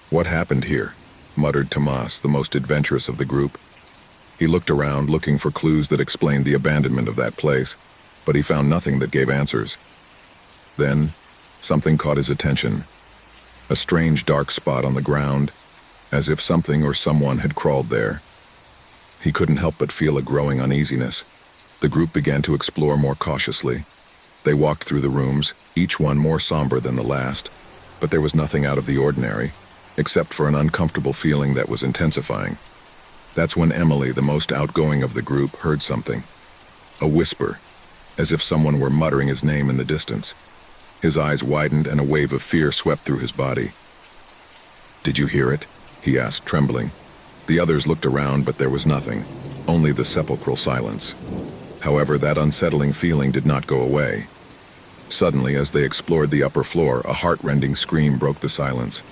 "What happened here?" muttered Tomas, the most adventurous of the group. He looked around, looking for clues that explained the abandonment of that place, but he found nothing that gave answers. Then, something caught his attention. A strange dark spot on the ground, as if something or someone had crawled there. He couldn't help but feel a growing uneasiness. The group began to explore more cautiously. They walked through the rooms, each one more somber than the last, but there was nothing out of the ordinary, except for an uncomfortable feeling that was intensifying. That's when Emily, the most outgoing of the group, heard something. A whisper, as if someone were muttering his name in the distance. His eyes widened and a wave of fear swept through his body. "Did you hear it?" he asked, trembling. The others looked around, but there was nothing, only the sepulchral silence. However, that unsettling feeling did not go away. Suddenly, as they explored the upper floor, a heart-rending scream broke the silence.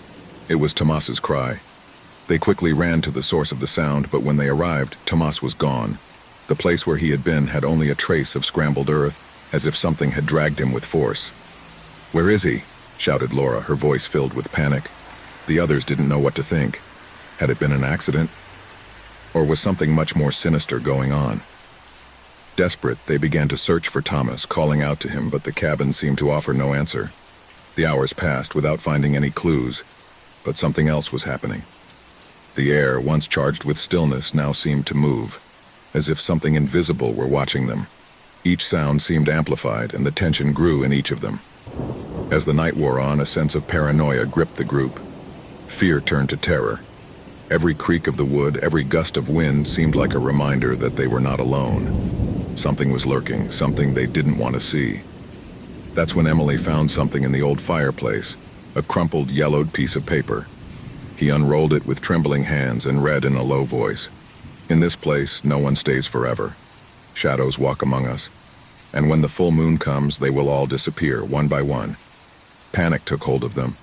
It was Tomas's cry. They quickly ran to the source of the sound, but when they arrived, Tomas was gone. The place where he had been had only a trace of scrambled earth, as if something had dragged him with force. "Where is he?" shouted Laura, her voice filled with panic. The others didn't know what to think. Had it been an accident? Or was something much more sinister going on? Desperate, they began to search for Thomas, calling out to him, but the cabin seemed to offer no answer. The hours passed without finding any clues, but something else was happening. The air, once charged with stillness, now seemed to move, as if something invisible were watching them. Each sound seemed amplified, and the tension grew in each of them. As the night wore on, a sense of paranoia gripped the group. Fear turned to terror. Every creak of the wood, every gust of wind seemed like a reminder that they were not alone. Something was lurking, something they didn't want to see. That's when Emily found something in the old fireplace, a crumpled, yellowed piece of paper. He unrolled it with trembling hands and read in a low voice, "In this place, no one stays forever. Shadows walk among us, and when the full moon comes, they will all disappear, one by one." Panic took hold of them.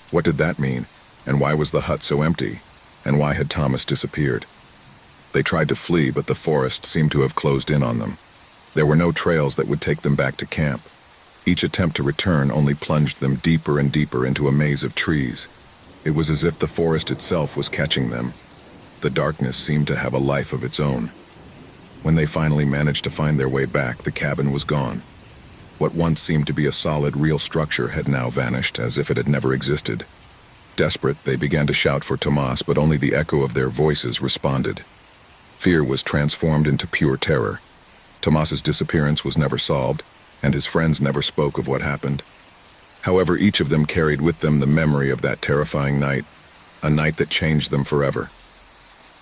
What did that mean? And why was the hut so empty? And why had Thomas disappeared? They tried to flee, but the forest seemed to have closed in on them. There were no trails that would take them back to camp. Each attempt to return only plunged them deeper and deeper into a maze of trees. It was as if the forest itself was catching them. The darkness seemed to have a life of its own. When they finally managed to find their way back, the cabin was gone. What once seemed to be a solid, real structure had now vanished, as if it had never existed. Desperate, they began to shout for Tomas, but only the echo of their voices responded. Fear was transformed into pure terror. Tomas's disappearance was never solved, and his friends never spoke of what happened. However, each of them carried with them the memory of that terrifying night, a night that changed them forever.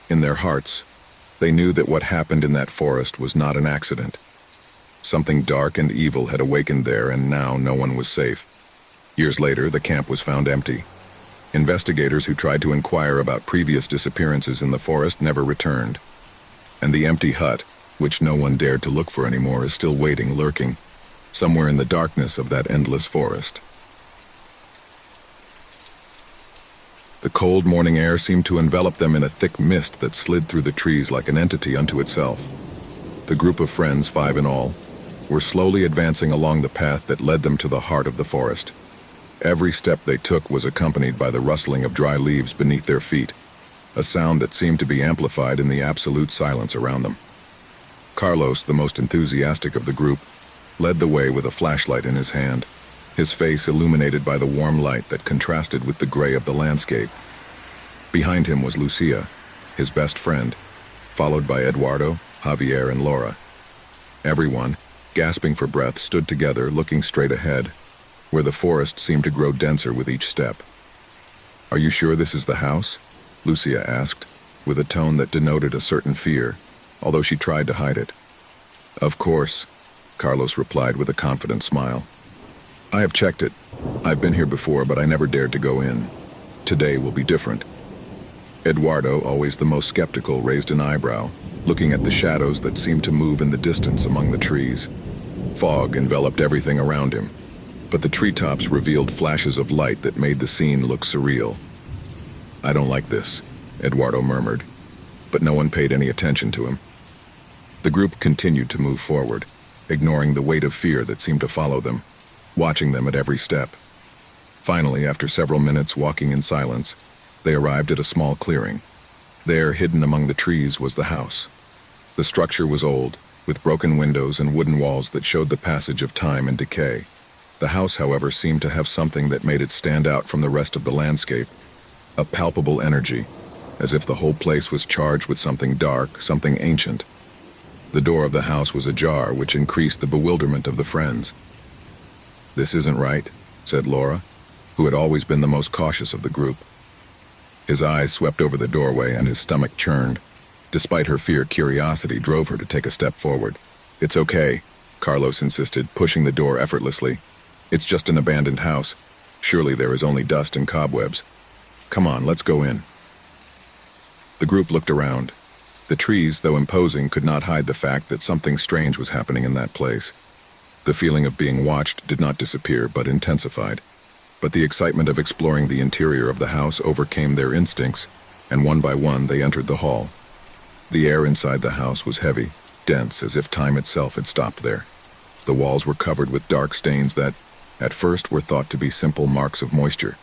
In their hearts, they knew that what happened in that forest was not an accident. Something dark and evil had awakened there, and now no one was safe. Years later, the camp was found empty. Investigators who tried to inquire about previous disappearances in the forest never returned. And the empty hut, which no one dared to look for anymore, is still waiting, lurking, somewhere in the darkness of that endless forest. The cold morning air seemed to envelop them in a thick mist that slid through the trees like an entity unto itself. The group of friends, 5 in all, were slowly advancing along the path that led them to the heart of the forest. Every step they took was accompanied by the rustling of dry leaves beneath their feet, a sound that seemed to be amplified in the absolute silence around them. Carlos, the most enthusiastic of the group, led the way with a flashlight in his hand, his face illuminated by the warm light that contrasted with the gray of the landscape. Behind him was Lucia, his best friend, followed by Eduardo, Javier, and Laura. Everyone, gasping for breath, stood together, looking straight ahead, where the forest seemed to grow denser with each step. "Are you sure this is the house?" Lucia asked, with a tone that denoted a certain fear, although she tried to hide it. "Of course," Carlos replied with a confident smile. "I have checked it. I've been here before, but I never dared to go in. Today will be different." Eduardo, always the most skeptical, raised an eyebrow, looking at the shadows that seemed to move in the distance among the trees. Fog enveloped everything around him, but the treetops revealed flashes of light that made the scene look surreal. "I don't like this," Eduardo murmured, but no one paid any attention to him. The group continued to move forward, ignoring the weight of fear that seemed to follow them, watching them at every step. Finally, after several minutes walking in silence, they arrived at a small clearing. There, hidden among the trees, was the house. The structure was old, with broken windows and wooden walls that showed the passage of time and decay. The house, however, seemed to have something that made it stand out from the rest of the landscape, a palpable energy, as if the whole place was charged with something dark, something ancient. The door of the house was ajar, which increased the bewilderment of the friends. "This isn't right," said Laura, who had always been the most cautious of the group. His eyes swept over the doorway and his stomach churned. Despite her fear, curiosity drove her to take a step forward. "It's okay," Carlos insisted, pushing the door effortlessly. "It's just an abandoned house. Surely there is only dust and cobwebs. Come on, let's go in." The group looked around. The trees, though imposing, could not hide the fact that something strange was happening in that place. The feeling of being watched did not disappear, but intensified. But the excitement of exploring the interior of the house overcame their instincts, and one by one they entered the hall. The air inside the house was heavy, dense, as if time itself had stopped there. The walls were covered with dark stains that, at first, were thought to be simple marks of moisture.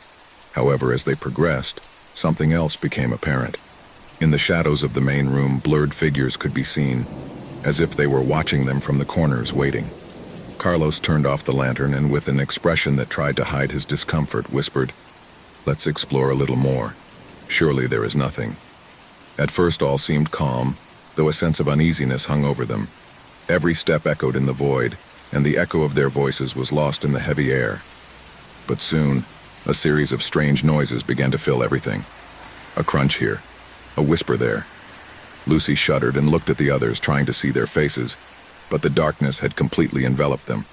However, as they progressed, something else became apparent. In the shadows of the main room, blurred figures could be seen. as if they were watching them from the corners waiting. Carlos turned off the lantern and, with an expression that tried to hide his discomfort, whispered, "Let's explore a little more. Surely there is nothing." At first all seemed calm, though a sense of uneasiness hung over them. Every step echoed in the void, and the echo of their voices was lost in the heavy air. But soon, a series of strange noises began to fill everything. A crunch here, a whisper there. Lucy shuddered and looked at the others, trying to see their faces, but the darkness had completely enveloped them.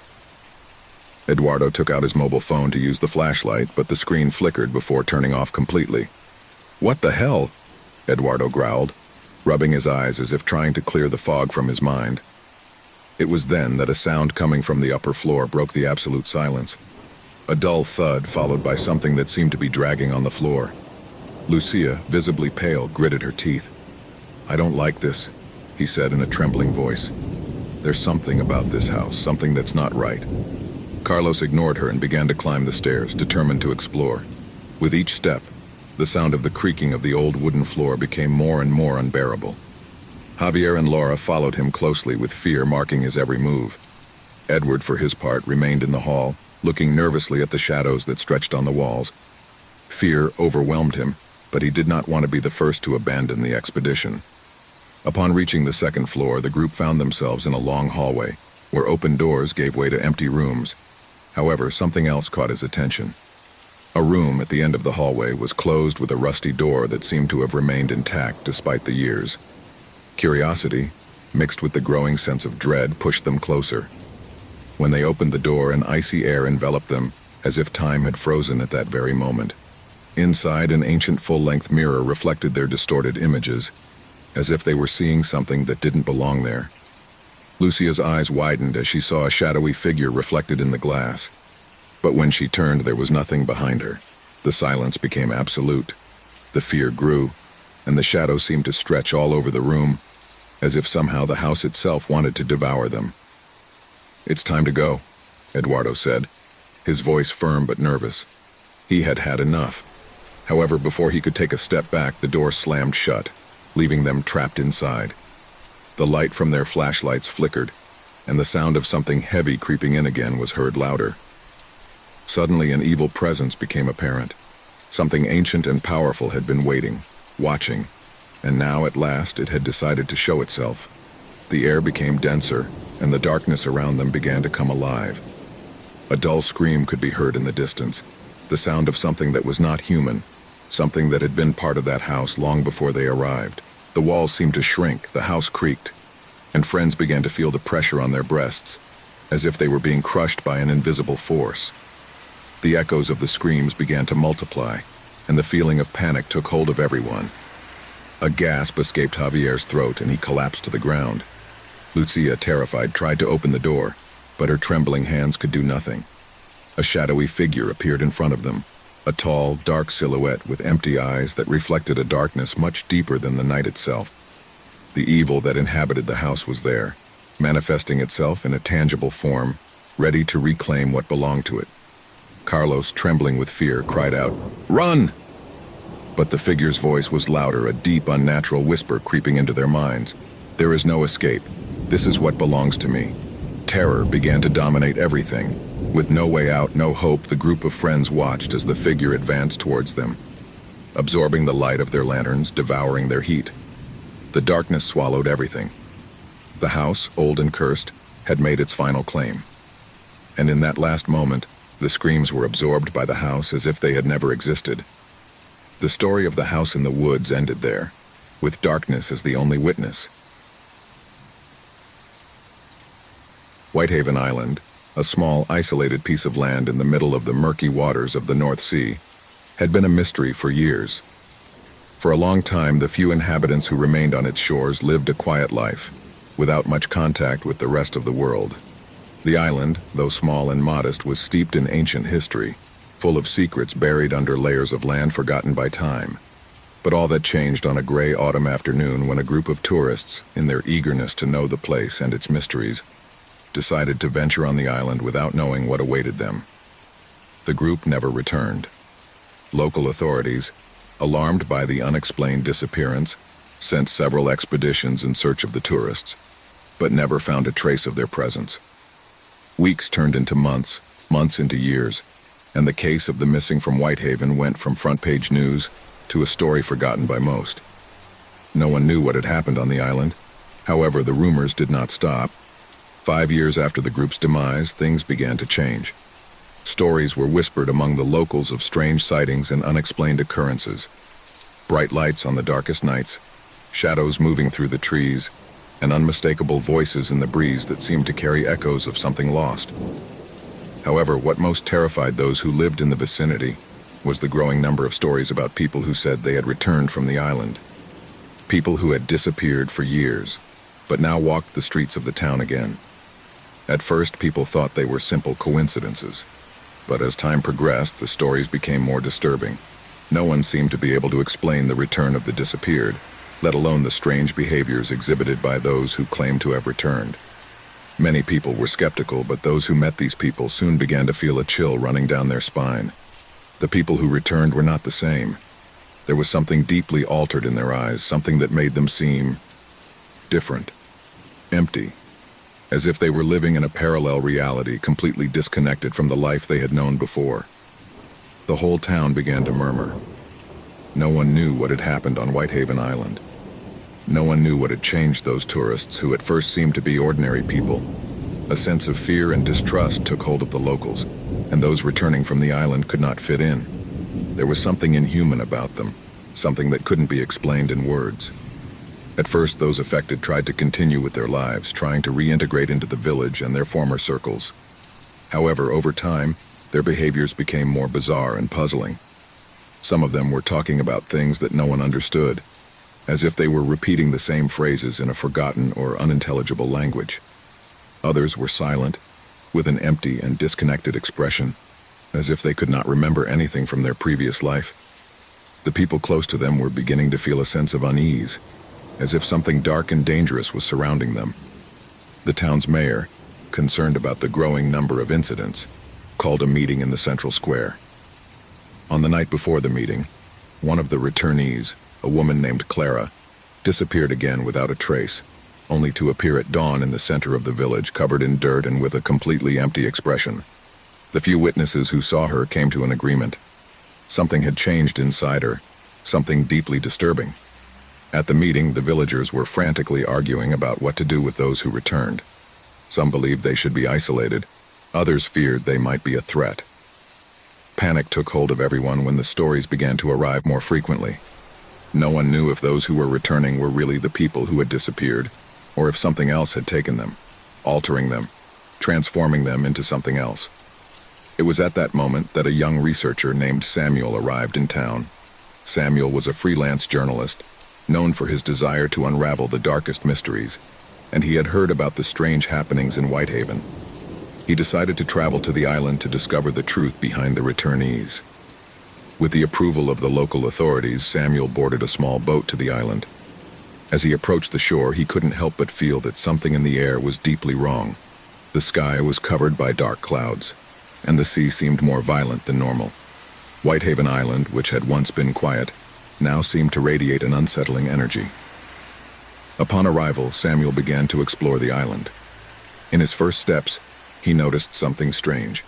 Eduardo took out his mobile phone to use the flashlight, but the screen flickered before turning off completely. "What the hell?" Eduardo growled, rubbing his eyes as if trying to clear the fog from his mind. It was then that a sound coming from the upper floor broke the absolute silence. A dull thud followed by something that seemed to be dragging on the floor. Lucia, visibly pale, gritted her teeth. "I don't like this," he said in a trembling voice. "There's something about this house, something that's not right." Carlos ignored her and began to climb the stairs, determined to explore. With each step, the sound of the creaking of the old wooden floor became more and more unbearable. Javier and Laura followed him closely, with fear marking his every move. Edward, for his part, remained in the hall, looking nervously at the shadows that stretched on the walls. Fear overwhelmed him, but he did not want to be the first to abandon the expedition. Upon reaching the second floor, the group found themselves in a long hallway, where open doors gave way to empty rooms. However, something else caught his attention. A room at the end of the hallway was closed with a rusty door that seemed to have remained intact despite the years. Curiosity, mixed with the growing sense of dread, pushed them closer. When they opened the door, an icy air enveloped them, as if time had frozen at that very moment. Inside, an ancient full-length mirror reflected their distorted images, as if they were seeing something that didn't belong there. Lucia's eyes widened as she saw a shadowy figure reflected in the glass. But when she turned, there was nothing behind her. The silence became absolute. The fear grew, and the shadow seemed to stretch all over the room, as if somehow the house itself wanted to devour them. "It's time to go," Eduardo said, his voice firm but nervous. He had had enough. However, before he could take a step back, the door slammed shut, leaving them trapped inside. The light from their flashlights flickered, and the sound of something heavy creeping in again was heard louder. Suddenly, an evil presence became apparent. Something ancient and powerful had been waiting, watching, and now at last it had decided to show itself. The air became denser, and the darkness around them began to come alive. A dull scream could be heard in the distance, the sound of something that was not human, something that had been part of that house long before they arrived. The walls seemed to shrink, the house creaked, and friends began to feel the pressure on their breasts, as if they were being crushed by an invisible force. The echoes of the screams began to multiply, and the feeling of panic took hold of everyone. A gasp escaped Javier's throat, and he collapsed to the ground. Lucia, terrified, tried to open the door, but her trembling hands could do nothing. A shadowy figure appeared in front of them, a tall, dark silhouette with empty eyes that reflected a darkness much deeper than the night itself. The evil that inhabited the house was there, manifesting itself in a tangible form, ready to reclaim what belonged to it. Carlos, trembling with fear, cried out, "Run!" But the figure's voice was louder, a deep, unnatural whisper creeping into their minds. "There is no escape. This is what belongs to me." Terror began to dominate everything. With no way out, no hope, the group of friends watched as the figure advanced towards them, absorbing the light of their lanterns, devouring their heat. The darkness swallowed everything. The house, old and cursed, had made its final claim. And in that last moment, the screams were absorbed by the house as if they had never existed. The story of the house in the woods ended there, with darkness as the only witness. Whitehaven Island, a small, isolated piece of land in the middle of the murky waters of the North Sea, had been a mystery for years. For a long time, the few inhabitants who remained on its shores lived a quiet life, without much contact with the rest of the world. The island, though small and modest, was steeped in ancient history, full of secrets buried under layers of land forgotten by time. But all that changed on a gray autumn afternoon when a group of tourists, in their eagerness to know the place and its mysteries, decided to venture on the island without knowing what awaited them. The group never returned. Local authorities, alarmed by the unexplained disappearance, sent several expeditions in search of the tourists, but never found a trace of their presence. Weeks turned into months, months into years, and the case of the missing from Whitehaven went from front-page news to a story forgotten by most. No one knew what had happened on the island. However, the rumors did not stop. 5 years after the group's demise, things began to change. Stories were whispered among the locals of strange sightings and unexplained occurrences. Bright lights on the darkest nights, shadows moving through the trees, and unmistakable voices in the breeze that seemed to carry echoes of something lost. However, what most terrified those who lived in the vicinity was the growing number of stories about people who said they had returned from the island. People who had disappeared for years, but now walked the streets of the town again. At first, people thought they were simple coincidences, but as time progressed, the stories became more disturbing. No one seemed to be able to explain the return of the disappeared, let alone the strange behaviors exhibited by those who claimed to have returned. Many people were skeptical, but those who met these people soon began to feel a chill running down their spine. The people who returned were not the same. There was something deeply altered in their eyes, something that made them seem different, empty, as if they were living in a parallel reality, completely disconnected from the life they had known before. The whole town began to murmur. No one knew what had happened on Whitehaven Island. No one knew what had changed those tourists who at first seemed to be ordinary people. A sense of fear and distrust took hold of the locals, and those returning from the island could not fit in. There was something inhuman about them, something that couldn't be explained in words. At first, those affected tried to continue with their lives, trying to reintegrate into the village and their former circles. However, over time, their behaviors became more bizarre and puzzling. Some of them were talking about things that no one understood, as if they were repeating the same phrases in a forgotten or unintelligible language. Others were silent, with an empty and disconnected expression, as if they could not remember anything from their previous life. The people close to them were beginning to feel a sense of unease, as if something dark and dangerous was surrounding them. The town's mayor, concerned about the growing number of incidents, called a meeting in the central square. On the night before the meeting, one of the returnees, a woman named Clara, disappeared again without a trace, only to appear at dawn in the center of the village, covered in dirt and with a completely empty expression. The few witnesses who saw her came to an agreement. Something had changed inside her, something deeply disturbing. At the meeting, the villagers were frantically arguing about what to do with those who returned. Some believed they should be isolated. Others feared they might be a threat. Panic took hold of everyone when the stories began to arrive more frequently. No one knew if those who were returning were really the people who had disappeared, or if something else had taken them, altering them, transforming them into something else. It was at that moment that a young researcher named Samuel arrived in town. Samuel was a freelance journalist, known for his desire to unravel the darkest mysteries, and he had heard about the strange happenings in Whitehaven. He decided to travel to the island to discover the truth behind the returnees. With the approval of the local authorities, Samuel boarded a small boat to the island. As he approached the shore, he couldn't help but feel that something in the air was deeply wrong. The sky was covered by dark clouds, and the sea seemed more violent than normal. Whitehaven Island, which had once been quiet, now seemed to radiate an unsettling energy. Upon arrival, Samuel began to explore the island. In his first steps, he noticed something strange.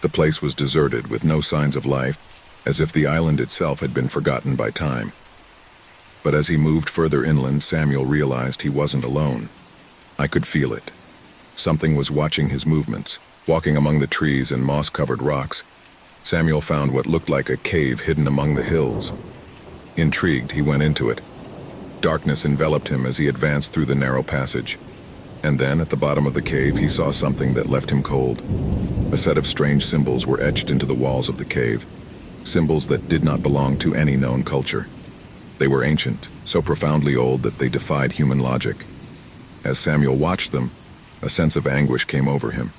The place was deserted with no signs of life, as if the island itself had been forgotten by time. But as he moved further inland, Samuel realized he wasn't alone. I could feel it. Something was watching his movements, walking among the trees and moss-covered rocks. Samuel found what looked like a cave hidden among the hills. Intrigued, he went into it. Darkness enveloped him as he advanced through the narrow passage. And then, at the bottom of the cave, he saw something that left him cold. A set of strange symbols were etched into the walls of the cave, symbols that did not belong to any known culture. They were ancient, so profoundly old that they defied human logic. As Samuel watched them, a sense of anguish came over him.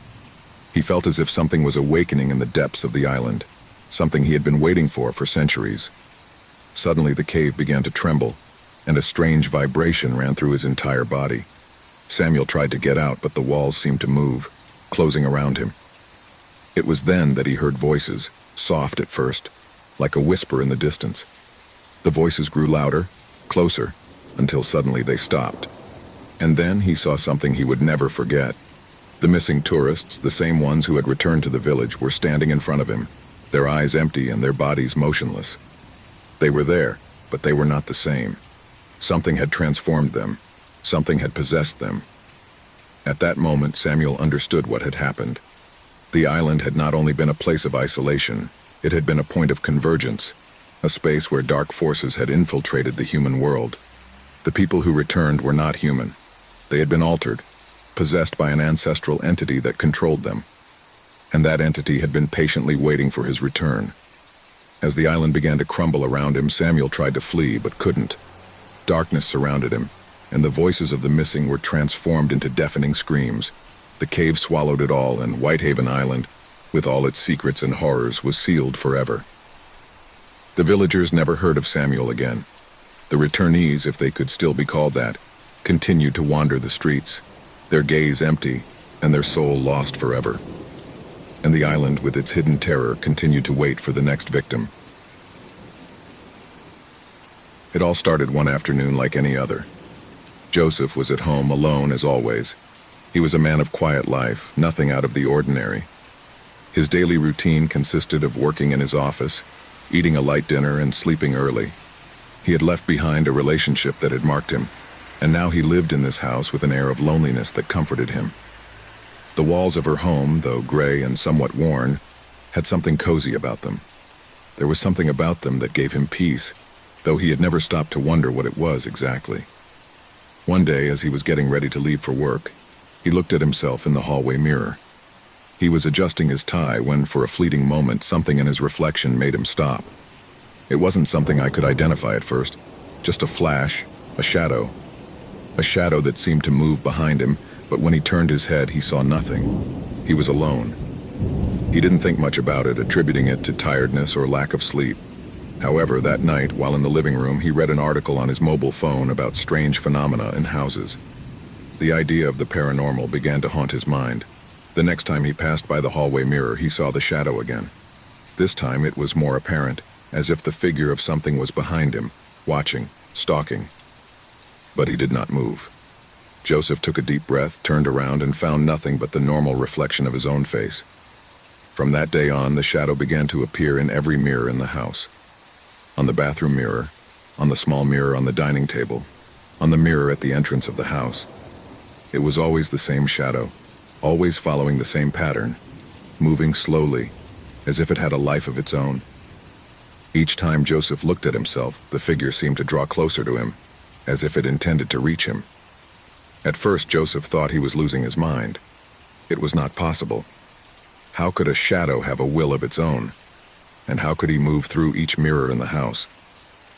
He felt as if something was awakening in the depths of the island, something he had been waiting for centuries. Suddenly, the cave began to tremble, and a strange vibration ran through his entire body. Samuel tried to get out, but the walls seemed to move, closing around him. It was then that he heard voices, soft at first, like a whisper in the distance. The voices grew louder, closer, until suddenly they stopped. And then he saw something he would never forget. The missing tourists, the same ones who had returned to the village, were standing in front of him, their eyes empty and their bodies motionless. They were there, but they were not the same. Something had transformed them. Something had possessed them. At that moment, Samuel understood what had happened. The island had not only been a place of isolation, it had been a point of convergence, a space where dark forces had infiltrated the human world. The people who returned were not human. They had been altered, possessed by an ancestral entity that controlled them. And that entity had been patiently waiting for his return. As the island began to crumble around him, Samuel tried to flee but couldn't. Darkness surrounded him, and the voices of the missing were transformed into deafening screams. The cave swallowed it all, and Whitehaven Island, with all its secrets and horrors, was sealed forever. The villagers never heard of Samuel again. The returnees, if they could still be called that, continued to wander the streets, their gaze empty and their soul lost forever. And the island, with its hidden terror, continued to wait for the next victim. It all started one afternoon like any other. Joseph was at home alone as always. He was a man of quiet life, nothing out of the ordinary. His daily routine consisted of working in his office, eating a light dinner, and sleeping early. He had left behind a relationship that had marked him, and now he lived in this house with an air of loneliness that comforted him. The walls of her home, though gray and somewhat worn, had something cozy about them. There was something about them that gave him peace, though he had never stopped to wonder what it was exactly. One day, as he was getting ready to leave for work, he looked at himself in the hallway mirror. He was adjusting his tie when, for a fleeting moment, something in his reflection made him stop. It wasn't something I could identify at first, just a flash, a shadow that seemed to move behind him, but when he turned his head, he saw nothing. He was alone. He didn't think much about it, attributing it to tiredness or lack of sleep. However, that night, while in the living room, he read an article on his mobile phone about strange phenomena in houses. The idea of the paranormal began to haunt his mind. The next time he passed by the hallway mirror, he saw the shadow again. This time it was more apparent, as if the figure of something was behind him, watching, stalking. But he did not move. Joseph took a deep breath, turned around, and found nothing but the normal reflection of his own face. From that day on, the shadow began to appear in every mirror in the house. On the bathroom mirror, on the small mirror on the dining table, on the mirror at the entrance of the house. It was always the same shadow, always following the same pattern, moving slowly, as if it had a life of its own. Each time Joseph looked at himself, the figure seemed to draw closer to him, as if it intended to reach him. At first, Joseph thought he was losing his mind. It was not possible. How could a shadow have a will of its own? And how could he move through each mirror in the house?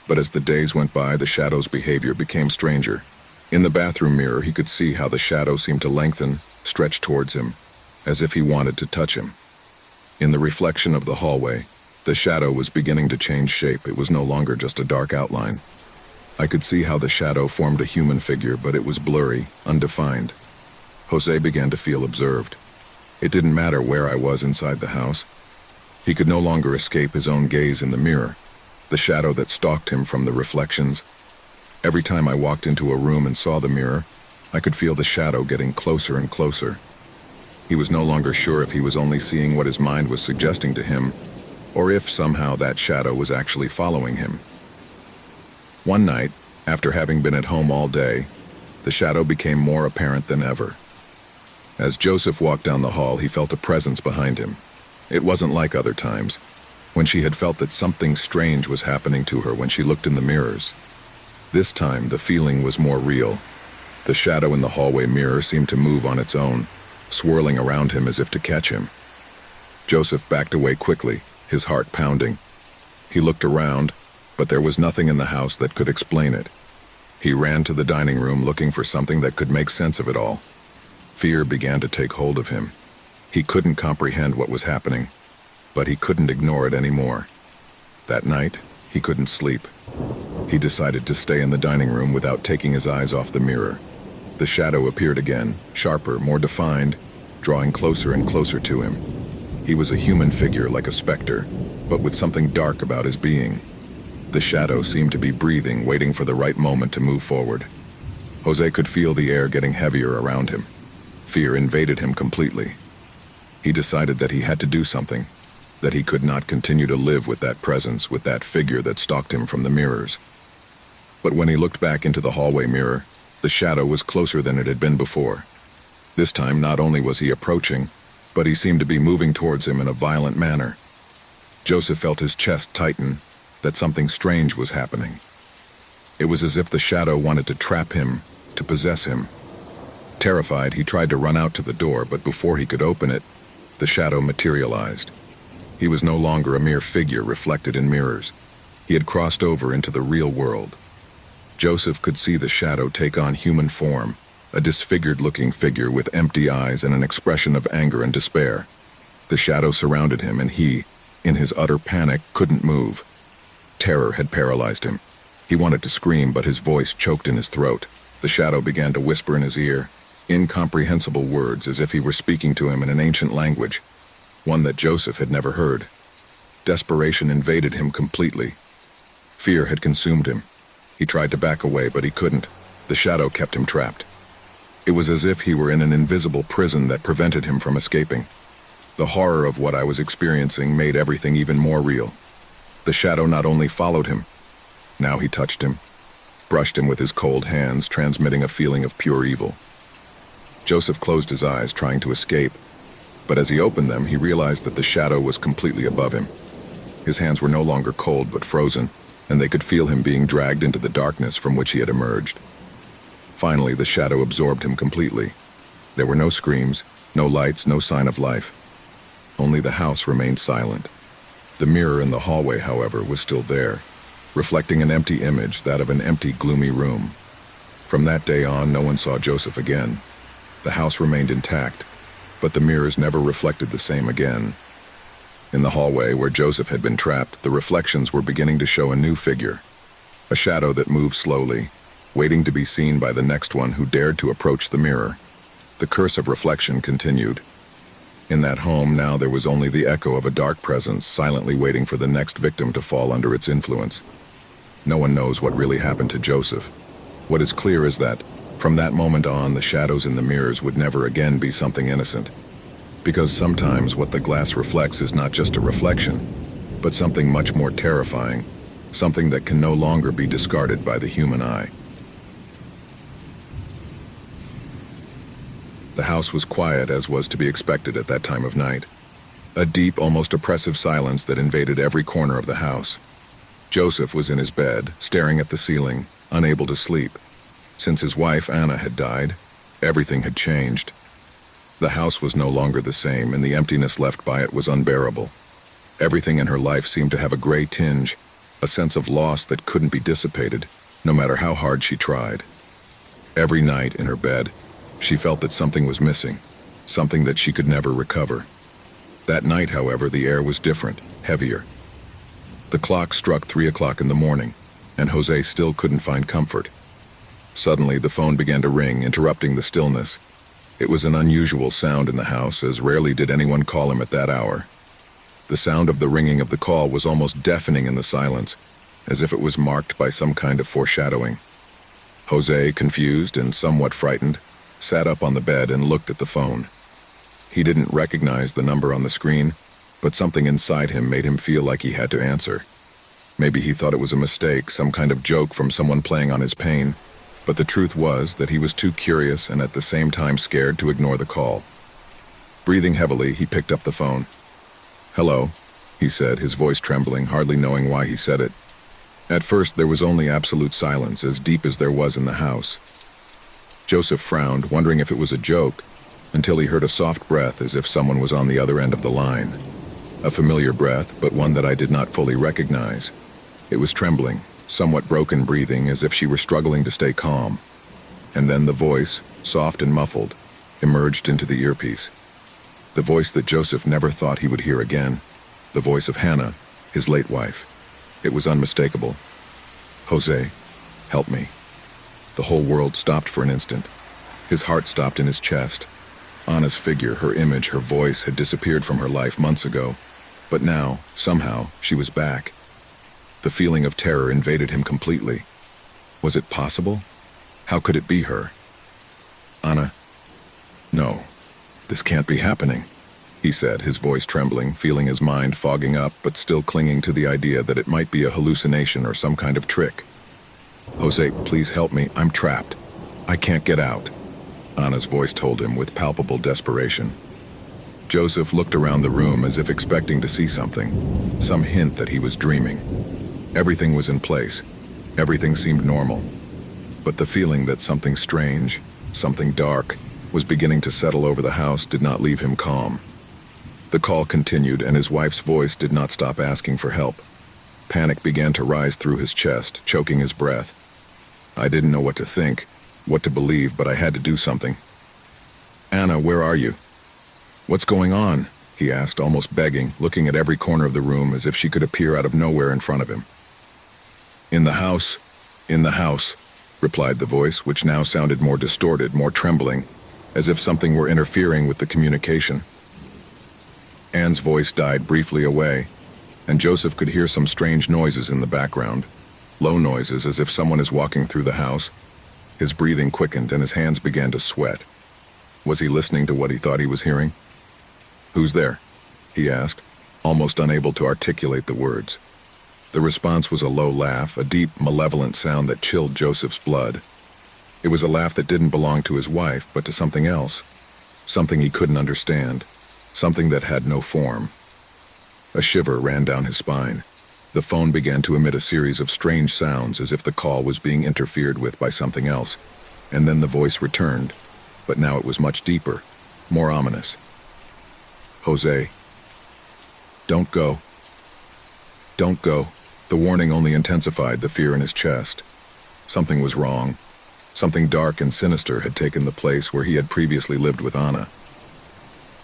But as the days went by, the shadow's behavior became stranger. In the bathroom mirror, he could see how the shadow seemed to lengthen, stretch towards him, as if he wanted to touch him. In the reflection of the hallway, the shadow was beginning to change shape. It was no longer just a dark outline. I could see how the shadow formed a human figure, but it was blurry, undefined. Jose began to feel observed. It didn't matter where I was inside the house. He could no longer escape his own gaze in the mirror, the shadow that stalked him from the reflections. Every time I walked into a room and saw the mirror, I could feel the shadow getting closer and closer. He was no longer sure if he was only seeing what his mind was suggesting to him, or if somehow that shadow was actually following him. One night, after having been at home all day, the shadow became more apparent than ever. As Joseph walked down the hall, he felt a presence behind him. It wasn't like other times, when she had felt that something strange was happening to her when she looked in the mirrors. This time, the feeling was more real. The shadow in the hallway mirror seemed to move on its own, swirling around him as if to catch him. Joseph backed away quickly, his heart pounding. He looked around, but there was nothing in the house that could explain it. He ran to the dining room looking for something that could make sense of it all. Fear began to take hold of him. He couldn't comprehend what was happening, but he couldn't ignore it anymore. That night, he couldn't sleep. He decided to stay in the dining room without taking his eyes off the mirror. The shadow appeared again, sharper, more defined, drawing closer and closer to him. He was a human figure like a specter, but with something dark about his being. The shadow seemed to be breathing, waiting for the right moment to move forward. Jose could feel the air getting heavier around him. Fear invaded him completely. He decided that he had to do something, that he could not continue to live with that presence, with that figure that stalked him from the mirrors. But when he looked back into the hallway mirror, the shadow was closer than it had been before. This time, not only was he approaching, but he seemed to be moving towards him in a violent manner. Joseph felt his chest tighten, that something strange was happening. It was as if the shadow wanted to trap him, to possess him. Terrified, he tried to run out to the door, but before he could open it, the shadow materialized. He was no longer a mere figure reflected in mirrors. He had crossed over into the real world. Joseph could see the shadow take on human form, a disfigured-looking figure with empty eyes and an expression of anger and despair. The shadow surrounded him, and he, in his utter panic, couldn't move. Terror had paralyzed him. He wanted to scream, but his voice choked in his throat. The shadow began to whisper in his ear, incomprehensible words as if he were speaking to him in an ancient language, one that Joseph had never heard. Desperation invaded him completely. Fear had consumed him. He tried to back away, but he couldn't. The shadow kept him trapped. It was as if he were in an invisible prison that prevented him from escaping. The horror of what I was experiencing made everything even more real. The shadow not only followed him, now he touched him, brushed him with his cold hands, transmitting a feeling of pure evil. Joseph closed his eyes, trying to escape, but as he opened them, he realized that the shadow was completely above him. His hands were no longer cold but frozen, and they could feel him being dragged into the darkness from which he had emerged. Finally, the shadow absorbed him completely. There were no screams, no lights, no sign of life. Only the house remained silent. The mirror in the hallway, however, was still there, reflecting an empty image, that of an empty, gloomy room. From that day on, no one saw Joseph again. The house remained intact, but the mirrors never reflected the same again. In the hallway where Joseph had been trapped, the reflections were beginning to show a new figure, a shadow that moved slowly, waiting to be seen by the next one who dared to approach the mirror. The curse of reflection continued. In that home now there was only the echo of a dark presence silently waiting for the next victim to fall under its influence. No one knows what really happened to Joseph. What is clear is that, from that moment on, the shadows in the mirrors would never again be something innocent. Because sometimes what the glass reflects is not just a reflection, but something much more terrifying, something that can no longer be discarded by the human eye. The house was quiet, as was to be expected at that time of night. A deep, almost oppressive silence that invaded every corner of the house. Joseph was in his bed, staring at the ceiling, unable to sleep. Since his wife, Anna, had died, everything had changed. The house was no longer the same, and the emptiness left by it was unbearable. Everything in her life seemed to have a gray tinge, a sense of loss that couldn't be dissipated, no matter how hard she tried. Every night in her bed, she felt that something was missing, something that she could never recover. That night, however, the air was different, heavier. The clock struck 3 o'clock in the morning, and Jose still couldn't find comfort. Suddenly, the phone began to ring, interrupting the stillness. It was an unusual sound in the house, as rarely did anyone call him at that hour. The sound of the ringing of the call was almost deafening in the silence, as if it was marked by some kind of foreshadowing. Jose, confused and somewhat frightened, sat up on the bed and looked at the phone. He didn't recognize the number on the screen, but something inside him made him feel like he had to answer. Maybe he thought it was a mistake, some kind of joke from someone playing on his pain, but the truth was that he was too curious and at the same time scared to ignore the call. Breathing heavily, he picked up the phone. "Hello," he said, his voice trembling, hardly knowing why he said it. At first, there was only absolute silence, as deep as there was in the house. Joseph frowned, wondering if it was a joke, until he heard a soft breath as if someone was on the other end of the line. A familiar breath, but one that I did not fully recognize. It was trembling, somewhat broken breathing, as if she were struggling to stay calm. And then the voice, soft and muffled, emerged into the earpiece. The voice that Joseph never thought he would hear again. The voice of Hannah, his late wife. It was unmistakable. "Jose, help me." The whole world stopped for an instant. His heart stopped in his chest. Anna's figure, her image, her voice had disappeared from her life months ago. But now, somehow, she was back. The feeling of terror invaded him completely. Was it possible? How could it be her? Anna? No, this can't be happening, he said, his voice trembling, feeling his mind fogging up, but still clinging to the idea that it might be a hallucination or some kind of trick. Jose, please help me. I'm trapped. I can't get out, Anna's voice told him with palpable desperation. Joseph looked around the room as if expecting to see something, some hint that he was dreaming. Everything was in place. Everything seemed normal. But the feeling that something strange, something dark, was beginning to settle over the house did not leave him calm. The call continued, and his wife's voice did not stop asking for help. Panic began to rise through his chest, choking his breath. I didn't know what to think, what to believe, but I had to do something. Anna, where are you? What's going on? He asked, almost begging, looking at every corner of the room as if she could appear out of nowhere in front of him. In the house, replied the voice, which now sounded more distorted, more trembling, as if something were interfering with the communication. Anne's voice died briefly away, and Joseph could hear some strange noises in the background, low noises as if someone is walking through the house. His breathing quickened and his hands began to sweat. Was he listening to what he thought he was hearing? Who's there? He asked, almost unable to articulate the words. The response was a low laugh, a deep, malevolent sound that chilled Joseph's blood. It was a laugh that didn't belong to his wife, but to something else, something he couldn't understand, something that had no form. A shiver ran down his spine. The phone began to emit a series of strange sounds as if the call was being interfered with by something else, and then the voice returned, but now it was much deeper, more ominous. Jose. Don't go. Don't go. The warning only intensified the fear in his chest. Something was wrong. Something dark and sinister had taken the place where he had previously lived with Anna.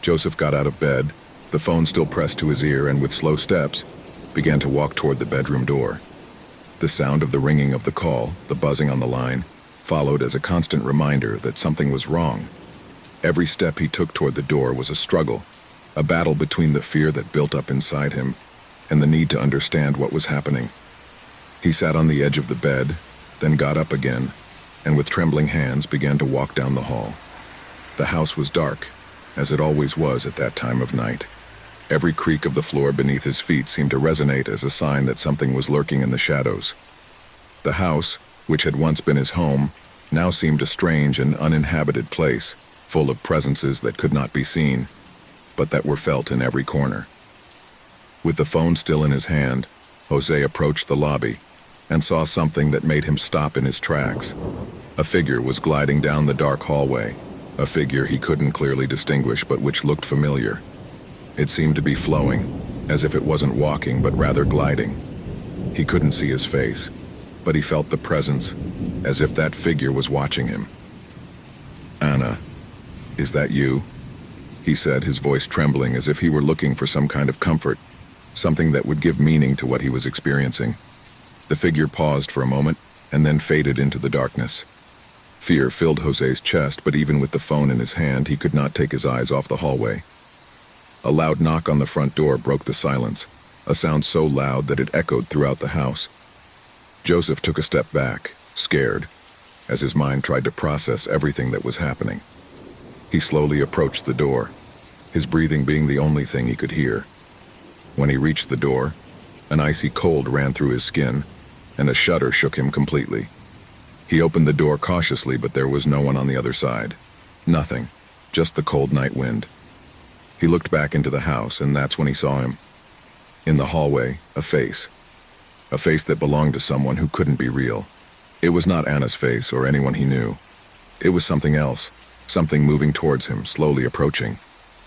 Joseph got out of bed, the phone still pressed to his ear, and with slow steps, began to walk toward the bedroom door. The sound of the ringing of the call, the buzzing on the line, followed as a constant reminder that something was wrong. Every step he took toward the door was a struggle, a battle between the fear that built up inside him and the need to understand what was happening. He sat on the edge of the bed, then got up again, and with trembling hands began to walk down the hall. The house was dark, as it always was at that time of night. Every creak of the floor beneath his feet seemed to resonate as a sign that something was lurking in the shadows. The house, which had once been his home, now seemed a strange and uninhabited place, full of presences that could not be seen, but that were felt in every corner. With the phone still in his hand, Jose approached the lobby and saw something that made him stop in his tracks. A figure was gliding down the dark hallway, a figure he couldn't clearly distinguish but which looked familiar. It seemed to be flowing, as if it wasn't walking but rather gliding. He couldn't see his face, but he felt the presence, as if that figure was watching him. Anna, is that you? He said, his voice trembling as if he were looking for some kind of comfort, something that would give meaning to what he was experiencing. The figure paused for a moment and then faded into the darkness. Fear filled Jose's chest, but even with the phone in his hand, he could not take his eyes off the hallway. A loud knock on the front door broke the silence, a sound so loud that it echoed throughout the house. Joseph took a step back, scared, as his mind tried to process everything that was happening. He slowly approached the door, his breathing being the only thing he could hear. When he reached the door, an icy cold ran through his skin, and a shudder shook him completely. He opened the door cautiously, but there was no one on the other side. Nothing, just the cold night wind. He looked back into the house, and that's when he saw him. In the hallway, a face that belonged to someone who couldn't be real. It was not Anna's face or anyone he knew. It was something else, something moving towards him, slowly approaching.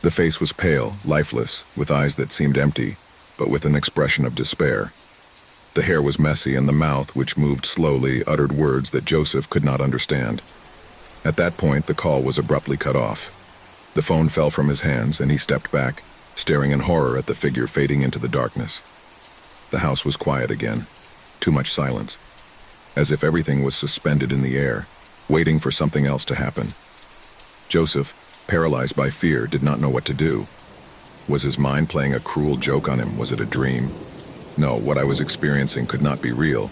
The face was pale, lifeless, with eyes that seemed empty, but with an expression of despair. The hair was messy, and the mouth, which moved slowly, uttered words that Joseph could not understand. At that point, the call was abruptly cut off. The phone fell from his hands, and he stepped back, staring in horror at the figure fading into the darkness. The house was quiet again. Too much silence. As if everything was suspended in the air, waiting for something else to happen. Joseph, paralyzed by fear, did not know what to do. Was his mind playing a cruel joke on him? Was it a dream? No, what I was experiencing could not be real.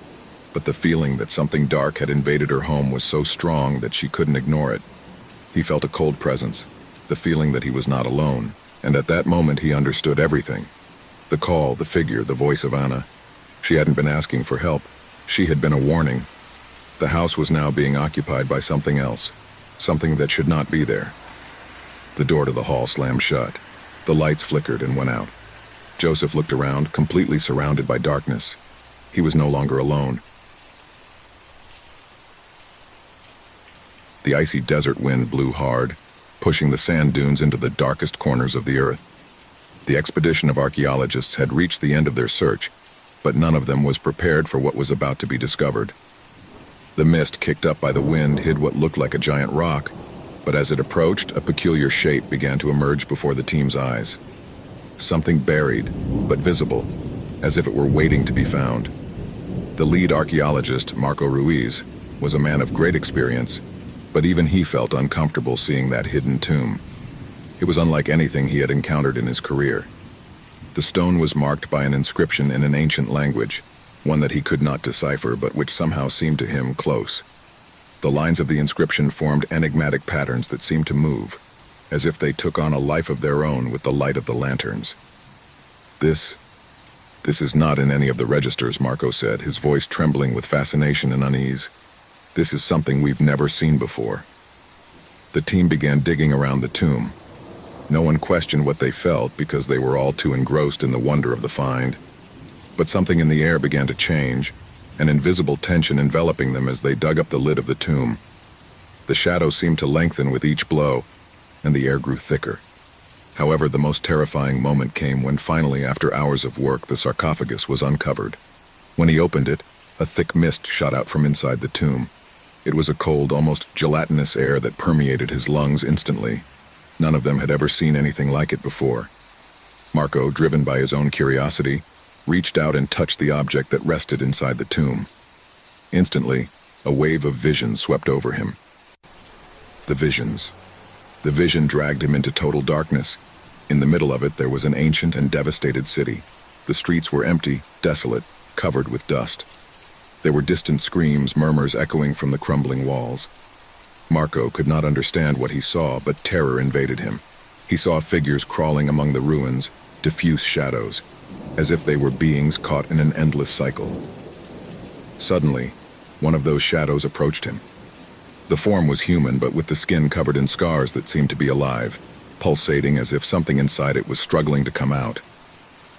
but the feeling that something dark had invaded her home was so strong that she couldn't ignore it. He felt a cold presence, the feeling that he was not alone, and at that moment he understood everything. The call, the figure, the voice of Anna. She hadn't been asking for help. She had been a warning. The house was now being occupied by something else, something that should not be there. The door to the hall slammed shut. The lights flickered and went out. Joseph looked around, completely surrounded by darkness. He was no longer alone. The icy desert wind blew hard, pushing the sand dunes into the darkest corners of the earth. The expedition of archaeologists had reached the end of their search, but none of them was prepared for what was about to be discovered. The mist kicked up by the wind hid what looked like a giant rock, but as it approached, a peculiar shape began to emerge before the team's eyes. Something buried, but visible, as if it were waiting to be found. The lead archaeologist, Marco Ruiz, was a man of great experience, but even he felt uncomfortable seeing that hidden tomb. It was unlike anything he had encountered in his career. The stone was marked by an inscription in an ancient language, one that he could not decipher but which somehow seemed to him close. The lines of the inscription formed enigmatic patterns that seemed to move, as if they took on a life of their own with the light of the lanterns. This is not in any of the registers, Marco said, his voice trembling with fascination and unease. This is something we've never seen before. The team began digging around the tomb. No one questioned what they felt because they were all too engrossed in the wonder of the find. But something in the air began to change, an invisible tension enveloping them as they dug up the lid of the tomb. The shadow seemed to lengthen with each blow, and the air grew thicker. However, the most terrifying moment came when finally, after hours of work, the sarcophagus was uncovered. When he opened it, a thick mist shot out from inside the tomb. It was a cold, almost gelatinous air that permeated his lungs instantly. None of them had ever seen anything like it before. Marco, driven by his own curiosity, reached out and touched the object that rested inside the tomb. Instantly, a wave of vision swept over him. The visions. The vision dragged him into total darkness. In the middle of it, there was an ancient and devastated city. The streets were empty, desolate, covered with dust. There were distant screams, murmurs echoing from the crumbling walls. Marco could not understand what he saw, but terror invaded him. He saw figures crawling among the ruins, diffuse shadows, as if they were beings caught in an endless cycle. Suddenly, one of those shadows approached him. The form was human, but with the skin covered in scars that seemed to be alive, pulsating as if something inside it was struggling to come out.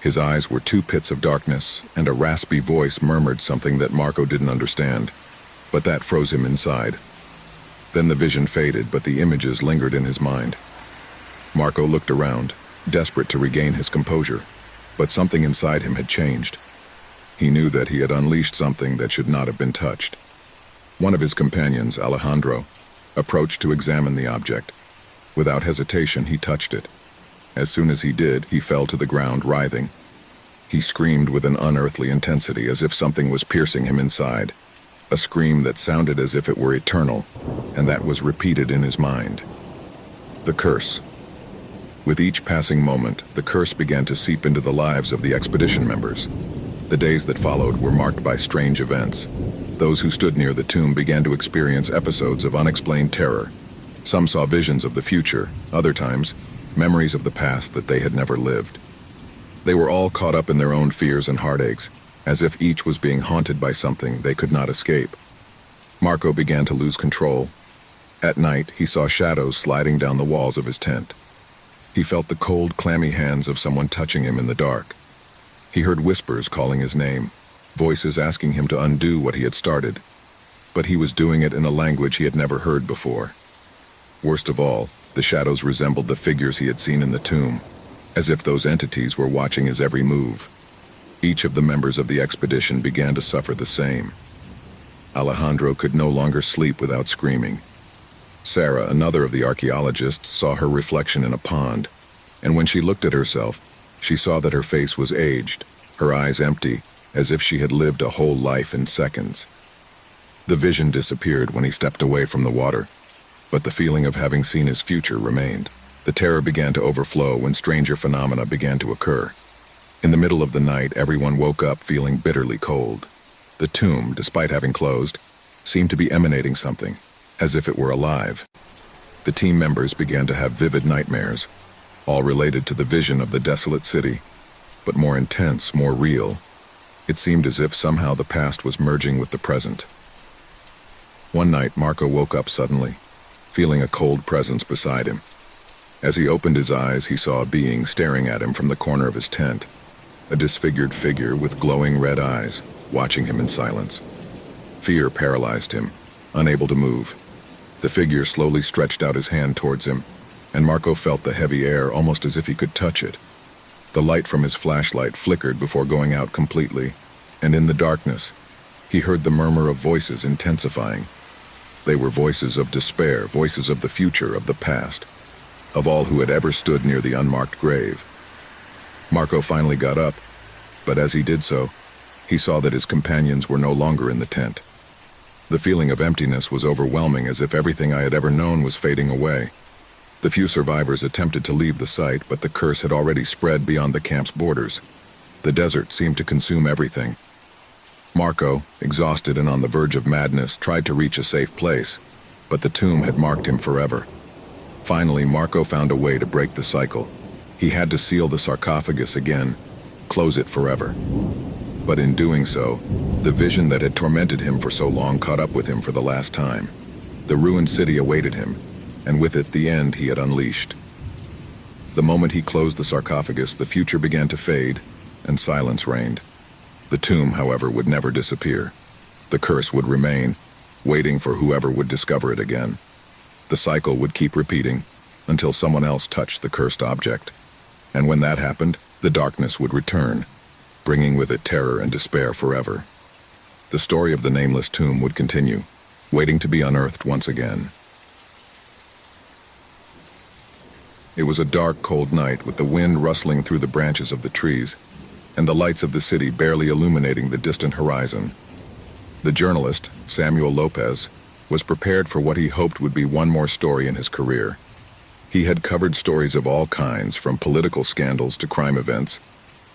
His eyes were two pits of darkness, and a raspy voice murmured something that Marco didn't understand, but that froze him inside. Then the vision faded, but the images lingered in his mind. Marco looked around, desperate to regain his composure, but something inside him had changed. He knew that he had unleashed something that should not have been touched. One of his companions, Alejandro, approached to examine the object. Without hesitation, he touched it. As soon as he did, he fell to the ground, writhing. He screamed with an unearthly intensity, as if something was piercing him inside. A scream that sounded as if it were eternal, and that was repeated in his mind. The curse. With each passing moment, the curse began to seep into the lives of the expedition members. The days that followed were marked by strange events. Those who stood near the tomb began to experience episodes of unexplained terror. Some saw visions of the future, other times, memories of the past that they had never lived. They were all caught up in their own fears and heartaches, as if each was being haunted by something they could not escape. Marco began to lose control. At night, he saw shadows sliding down the walls of his tent. He felt the cold, clammy hands of someone touching him in the dark. He heard whispers calling his name, voices asking him to undo what he had started. But he was doing it in a language he had never heard before. Worst of all, the shadows resembled the figures he had seen in the tomb, as if those entities were watching his every move. Each of the members of the expedition began to suffer the same. Alejandro could no longer sleep without screaming. Sarah, another of the archaeologists, saw her reflection in a pond, and when she looked at herself, she saw that her face was aged, her eyes empty, as if she had lived a whole life in seconds. The vision disappeared when he stepped away from the water, but the feeling of having seen his future remained. The terror began to overflow when stranger phenomena began to occur. In the middle of the night, everyone woke up feeling bitterly cold. The tomb, despite having closed, seemed to be emanating something, as if it were alive. The team members began to have vivid nightmares, all related to the vision of the desolate city, but more intense, more real. It seemed as if somehow the past was merging with the present. One night, Marco woke up suddenly, feeling a cold presence beside him. As he opened his eyes, he saw a being staring at him from the corner of his tent, a disfigured figure with glowing red eyes, watching him in silence. Fear paralyzed him, unable to move. The figure slowly stretched out his hand towards him, and Marco felt the heavy air almost as if he could touch it. The light from his flashlight flickered before going out completely, and in the darkness, he heard the murmur of voices intensifying. They were voices of despair, voices of the future, of the past, of all who had ever stood near the unmarked grave. Marco finally got up, but as he did so, he saw that his companions were no longer in the tent. The feeling of emptiness was overwhelming, as if everything I had ever known was fading away. The few survivors attempted to leave the site, but the curse had already spread beyond the camp's borders. The desert seemed to consume everything. Marco, exhausted and on the verge of madness, tried to reach a safe place, but the tomb had marked him forever. Finally, Marco found a way to break the cycle. He had to seal the sarcophagus again, close it forever. But in doing so, the vision that had tormented him for so long caught up with him for the last time. The ruined city awaited him, and with it the end he had unleashed. The moment he closed the sarcophagus, the future began to fade, and silence reigned. The tomb, however, would never disappear. The curse would remain, waiting for whoever would discover it again. The cycle would keep repeating until someone else touched the cursed object. And when that happened, the darkness would return, bringing with it terror and despair forever. The story of the nameless tomb would continue, waiting to be unearthed once again. It was a dark, cold night, with the wind rustling through the branches of the trees, and the lights of the city barely illuminating the distant horizon. The journalist, Samuel Lopez, was prepared for what he hoped would be one more story in his career. He had covered stories of all kinds, from political scandals to crime events,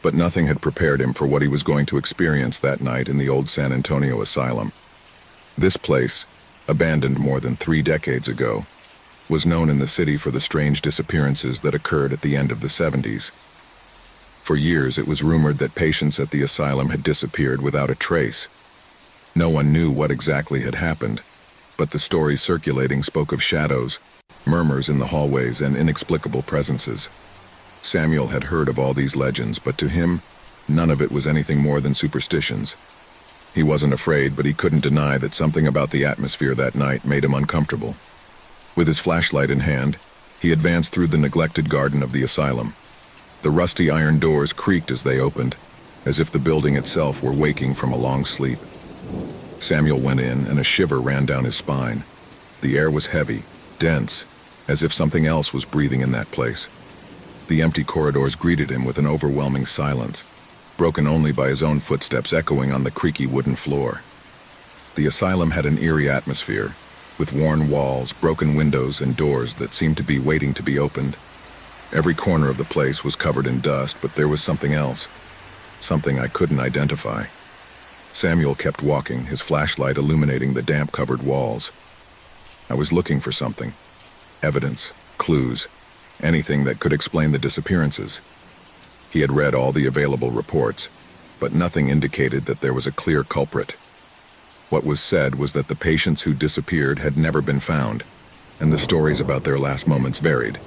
but nothing had prepared him for what he was going to experience that night in the old San Antonio asylum. This place, abandoned more than 3 decades ago, was known in the city for the strange disappearances that occurred at the end of the 70s. For years, it was rumored that patients at the asylum had disappeared without a trace. No one knew what exactly had happened, but the stories circulating spoke of shadows, murmurs in the hallways, and inexplicable presences. Samuel had heard of all these legends, but to him, none of it was anything more than superstitions. He wasn't afraid, but he couldn't deny that something about the atmosphere that night made him uncomfortable. With his flashlight in hand, he advanced through the neglected garden of the asylum. The rusty iron doors creaked as they opened, as if the building itself were waking from a long sleep. Samuel went in, and a shiver ran down his spine. The air was heavy, dense, as if something else was breathing in that place. The empty corridors greeted him with an overwhelming silence, broken only by his own footsteps echoing on the creaky wooden floor. The asylum had an eerie atmosphere, with worn walls, broken windows, and doors that seemed to be waiting to be opened. Every corner of the place was covered in dust, but there was something else, something I couldn't identify. Samuel kept walking, his flashlight illuminating the damp-covered walls. I was looking for something. Evidence, clues, anything that could explain the disappearances. He had read all the available reports, but nothing indicated that there was a clear culprit. What was said was that the patients who disappeared had never been found, and the stories about their last moments varied.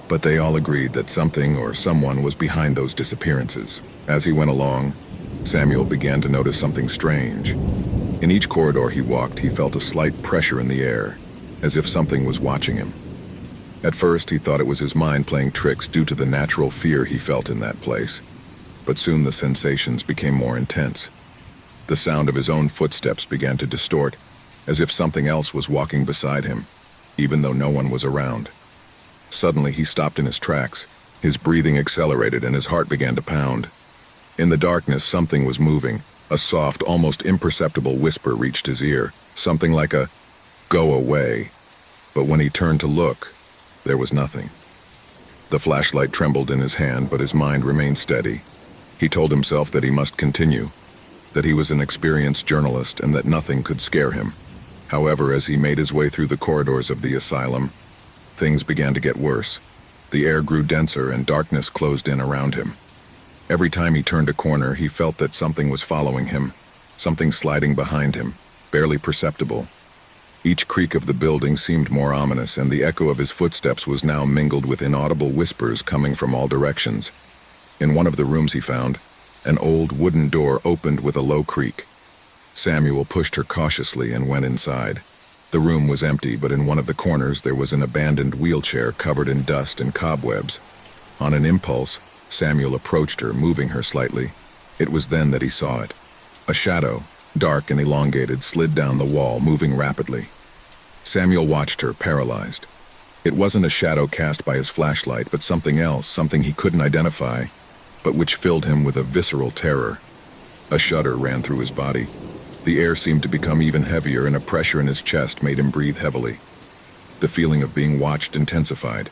But they all agreed that something or someone was behind those disappearances. As he went along, Samuel began to notice something strange. In each corridor he walked, he felt a slight pressure in the air, as if something was watching him. At first, he thought it was his mind playing tricks due to the natural fear he felt in that place. But soon the sensations became more intense. The sound of his own footsteps began to distort, as if something else was walking beside him, even though no one was around. Suddenly, he stopped in his tracks. His breathing accelerated and his heart began to pound. In the darkness, something was moving. A soft, almost imperceptible whisper reached his ear, something like a, "Go away." But when he turned to look, there was nothing. The flashlight trembled in his hand, but his mind remained steady. He told himself that he must continue. that he was an experienced journalist and that nothing could scare him. However, as he made his way through the corridors of the asylum, things began to get worse. The air grew denser and darkness closed in around him. Every time he turned a corner, he felt that something was following him, something sliding behind him, barely perceptible. Each creak of the building seemed more ominous, and the echo of his footsteps was now mingled with inaudible whispers coming from all directions. In one of the rooms he found, an old wooden door opened with a low creak. Samuel pushed her cautiously and went inside. The room was empty, but in one of the corners there was an abandoned wheelchair covered in dust and cobwebs. On an impulse, Samuel approached her, moving her slightly. It was then that he saw it. A shadow, dark and elongated, slid down the wall, moving rapidly. Samuel watched her, paralyzed. It wasn't a shadow cast by his flashlight, but something else, something he couldn't identify, but which filled him with a visceral terror. A shudder ran through his body. The air seemed to become even heavier, and a pressure in his chest made him breathe heavily. The feeling of being watched intensified.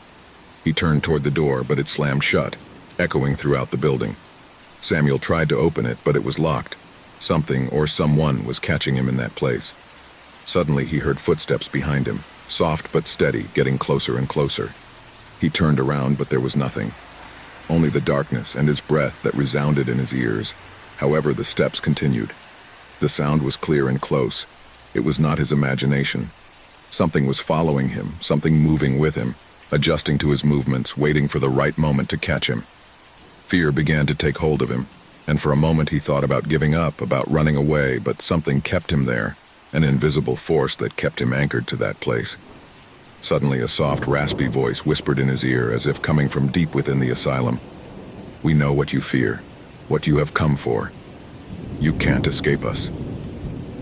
He turned toward the door, but it slammed shut, echoing throughout the building. Samuel tried to open it, but it was locked. Something or someone was catching him in that place. Suddenly he heard footsteps behind him, soft but steady, getting closer and closer. He turned around, but there was nothing. Only the darkness and his breath that resounded in his ears. However, the steps continued. The sound was clear and close. It was not his imagination. Something was following him, something moving with him, adjusting to his movements, waiting for the right moment to catch him. Fear began to take hold of him, and for a moment he thought about giving up, about running away, but something kept him there, an invisible force that kept him anchored to that place. Suddenly a soft, raspy voice whispered in his ear, as if coming from deep within the asylum. "We know what you fear, what you have come for. You can't escape us."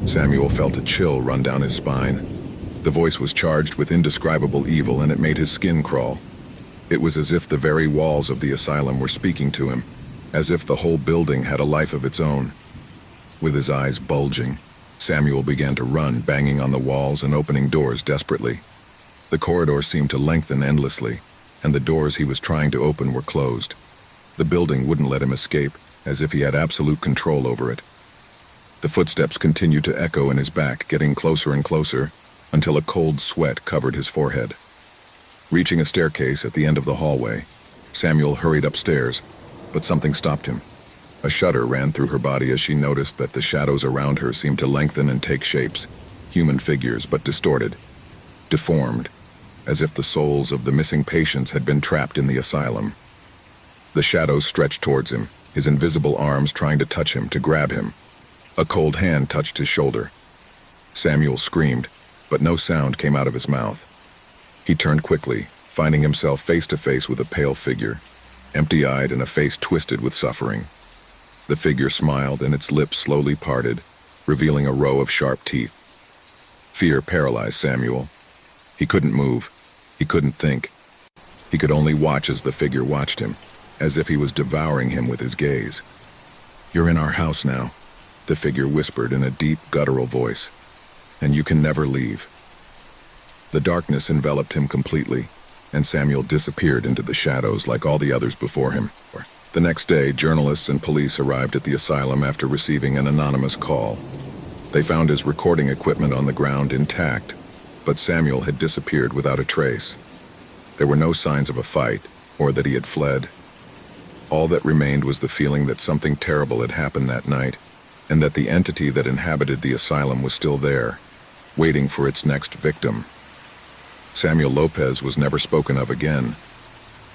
Samuel felt a chill run down his spine. The voice was charged with indescribable evil, and it made his skin crawl. It was as if the very walls of the asylum were speaking to him, as if the whole building had a life of its own. With his eyes bulging, Samuel began to run, banging on the walls and opening doors desperately. The corridor seemed to lengthen endlessly, and the doors he was trying to open were closed. The building wouldn't let him escape, as if he had absolute control over it. The footsteps continued to echo in his back, getting closer and closer, until a cold sweat covered his forehead. Reaching a staircase at the end of the hallway, Samuel hurried upstairs, but something stopped him. A shudder ran through her body as she noticed that the shadows around her seemed to lengthen and take shapes, human figures, but distorted, deformed, as if the souls of the missing patients had been trapped in the asylum. The shadows stretched towards him, his invisible arms trying to touch him, to grab him. A cold hand touched his shoulder. Samuel screamed, but no sound came out of his mouth. He turned quickly, finding himself face to face with a pale figure, empty-eyed and a face twisted with suffering. The figure smiled, and its lips slowly parted, revealing a row of sharp teeth. Fear paralyzed Samuel. He couldn't move. He couldn't think. He could only watch as the figure watched him, as if he was devouring him with his gaze. "You're in our house now," the figure whispered in a deep, guttural voice, "and you can never leave." The darkness enveloped him completely, and Samuel disappeared into the shadows like all the others before him. The next day, journalists and police arrived at the asylum after receiving an anonymous call. They found his recording equipment on the ground intact, but Samuel had disappeared without a trace. There were no signs of a fight, or that he had fled. All that remained was the feeling that something terrible had happened that night, and that the entity that inhabited the asylum was still there, waiting for its next victim. Samuel Lopez was never spoken of again,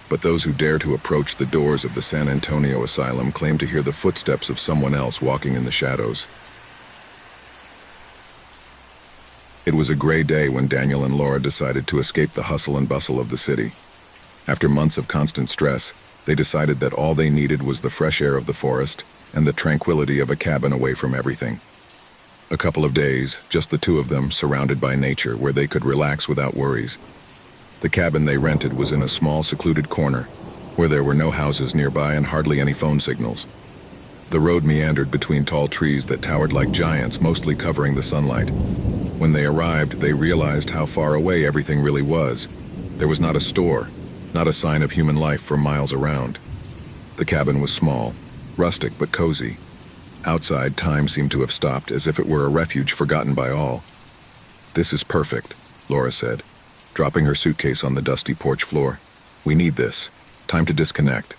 but those who dare to approach the doors of the San Antonio asylum claim to hear the footsteps of someone else walking in the shadows. It was a gray day when Daniel and Laura decided to escape the hustle and bustle of the city. After months of constant stress, they decided that all they needed was the fresh air of the forest and the tranquility of a cabin away from everything. A couple of days, just the two of them, surrounded by nature, where they could relax without worries. The cabin they rented was in a small, secluded corner, where there were no houses nearby and hardly any phone signals. The road meandered between tall trees that towered like giants, mostly covering the sunlight. When they arrived, they realized how far away everything really was. There was not a store, not a sign of human life for miles around. The cabin was small, rustic but cozy. Outside, time seemed to have stopped, as if it were a refuge forgotten by all. "This is perfect," Laura said, dropping her suitcase on the dusty porch floor. "We need this. Time to disconnect."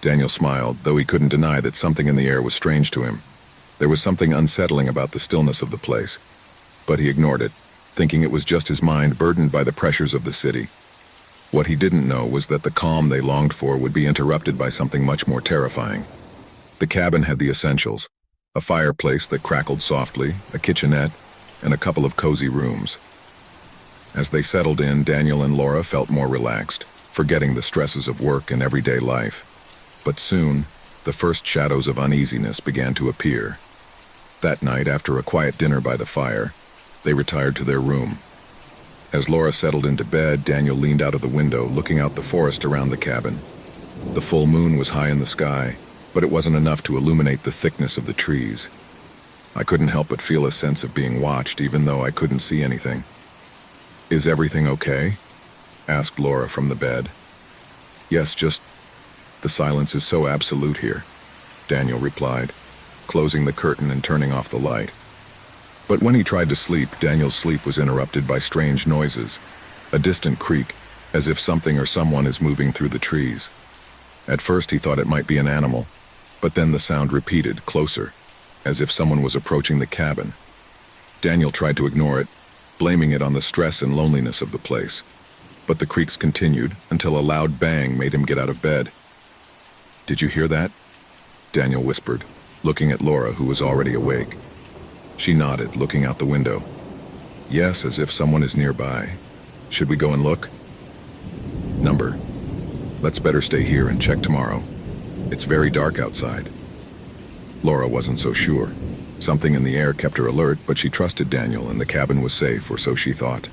Daniel smiled, though he couldn't deny that something in the air was strange to him. There was something unsettling about the stillness of the place, but he ignored it, thinking it was just his mind burdened by the pressures of the city. What he didn't know was that the calm they longed for would be interrupted by something much more terrifying. The cabin had the essentials: a fireplace that crackled softly, a kitchenette, and a couple of cozy rooms. As they settled in, Daniel and Laura felt more relaxed, forgetting the stresses of work and everyday life. But soon, the first shadows of uneasiness began to appear. That night, after a quiet dinner by the fire, they retired to their room. As Laura settled into bed, Daniel leaned out of the window, looking out the forest around the cabin. The full moon was high in the sky, but it wasn't enough to illuminate the thickness of the trees. "I couldn't help but feel a sense of being watched, even though I couldn't see anything." "Is everything okay?" asked Laura from the bed. "Yes, just... the silence is so absolute here," Daniel replied, closing the curtain and turning off the light. But when he tried to sleep, Daniel's sleep was interrupted by strange noises, a distant creak, as if something or someone is moving through the trees. At first he thought it might be an animal, but then the sound repeated, closer, as if someone was approaching the cabin. Daniel tried to ignore it, blaming it on the stress and loneliness of the place. But the creaks continued until a loud bang made him get out of bed. "Did you hear that?" Daniel whispered, looking at Laura, who was already awake. She nodded, looking out the window. "Yes, as if someone is nearby. Should we go and look?" "Number. Let's better stay here and check tomorrow. It's very dark outside." Laura wasn't so sure. Something in the air kept her alert, but she trusted Daniel and the cabin was safe, or so she thought.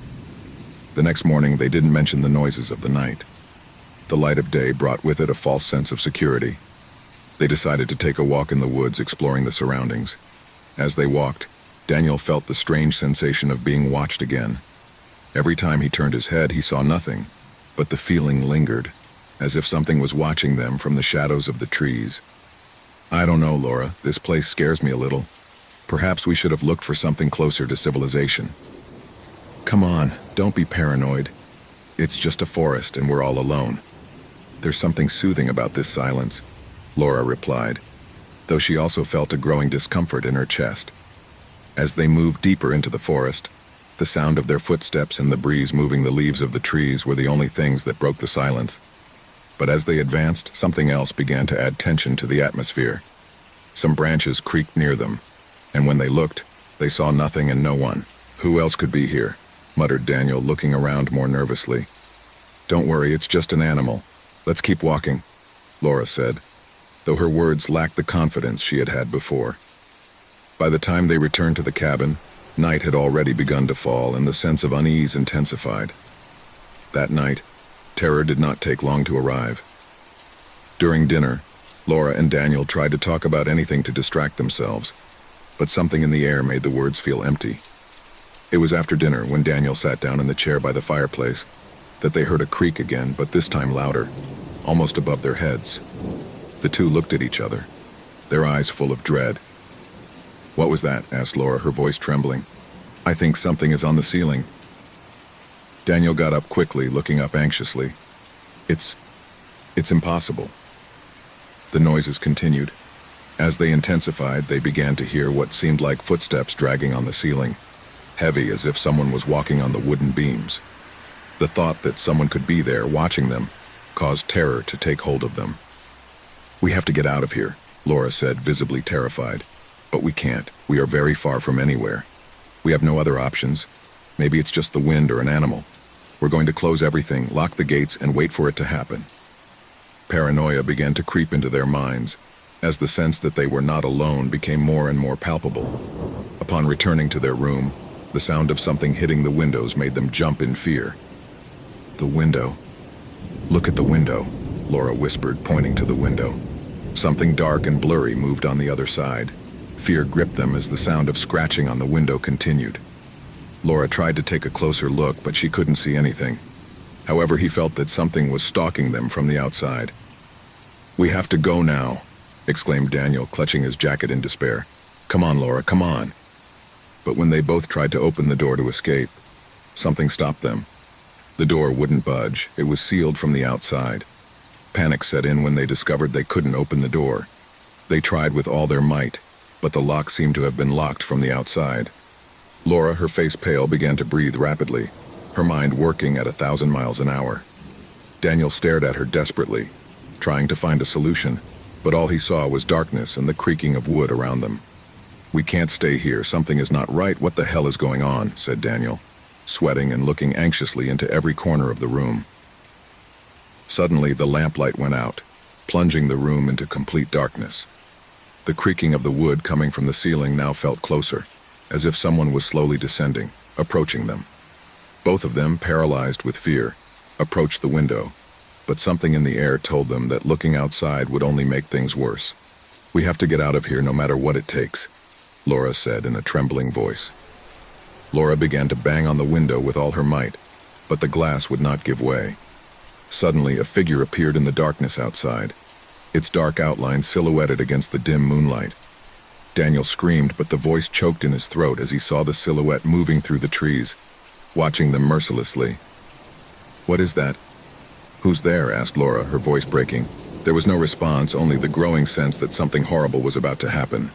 The next morning, they didn't mention the noises of the night. The light of day brought with it a false sense of security. They decided to take a walk in the woods, exploring the surroundings. As they walked, Daniel felt the strange sensation of being watched again. Every time he turned his head, he saw nothing, but the feeling lingered, as if something was watching them from the shadows of the trees. "I don't know, Laura. This place scares me a little. Perhaps we should have looked for something closer to civilization." "Come on, don't be paranoid. It's just a forest and we're all alone." "There's something soothing about this silence," Laura replied, though she also felt a growing discomfort in her chest. As they moved deeper into the forest, the sound of their footsteps and the breeze moving the leaves of the trees were the only things that broke the silence. But as they advanced, something else began to add tension to the atmosphere. Some branches creaked near them, and when they looked, they saw nothing and no one. "Who else could be here?" muttered Daniel, looking around more nervously. "Don't worry, it's just an animal. Let's keep walking," Laura said, though her words lacked the confidence she had had before. By the time they returned to the cabin, night had already begun to fall and the sense of unease intensified. That night, terror did not take long to arrive. During dinner, Laura and Daniel tried to talk about anything to distract themselves, but something in the air made the words feel empty. It was after dinner, when Daniel sat down in the chair by the fireplace, that they heard a creak again, but this time louder, almost above their heads. The two looked at each other, their eyes full of dread. "What was that?" asked Laura, her voice trembling. "I think something is on the ceiling." Daniel got up quickly, looking up anxiously. It's impossible." The noises continued. As they intensified, they began to hear what seemed like footsteps dragging on the ceiling, heavy as if someone was walking on the wooden beams. The thought that someone could be there watching them caused terror to take hold of them. "We have to get out of here," Laura said, visibly terrified. "But we can't. We are very far from anywhere. We have no other options. Maybe it's just the wind or an animal. We're going to close everything, lock the gates, and wait for it to happen." Paranoia began to creep into their minds, as the sense that they were not alone became more and more palpable. Upon returning to their room, the sound of something hitting the windows made them jump in fear. "The window. Look at the window," Laura whispered, pointing to the window. Something dark and blurry moved on the other side. Fear gripped them as the sound of scratching on the window continued. Laura tried to take a closer look, but she couldn't see anything. However, he felt that something was stalking them from the outside. "We have to go now," exclaimed Daniel, clutching his jacket in despair. "Come on, Laura, come on." But when they both tried to open the door to escape, something stopped them. The door wouldn't budge. It was sealed from the outside. Panic set in when they discovered they couldn't open the door. They tried with all their might, but the lock seemed to have been locked from the outside. Laura, her face pale, began to breathe rapidly, her mind working at 1,000 miles an hour. Daniel stared at her desperately, trying to find a solution, but all he saw was darkness and the creaking of wood around them. "We can't stay here. Something is not right. What the hell is going on?" said Daniel, sweating and looking anxiously into every corner of the room. Suddenly, the lamplight went out, plunging the room into complete darkness. The creaking of the wood coming from the ceiling now felt closer, as if someone was slowly descending, approaching them. Both of them, paralyzed with fear, approached the window, but something in the air told them that looking outside would only make things worse. "We have to get out of here no matter what it takes," Laura said in a trembling voice. Laura began to bang on the window with all her might, but the glass would not give way. Suddenly, a figure appeared in the darkness outside, its dark outline silhouetted against the dim moonlight. Daniel screamed, but the voice choked in his throat as he saw the silhouette moving through the trees, watching them mercilessly. "What is that?" "Who's there?" asked Laura, her voice breaking. There was no response, only the growing sense that something horrible was about to happen.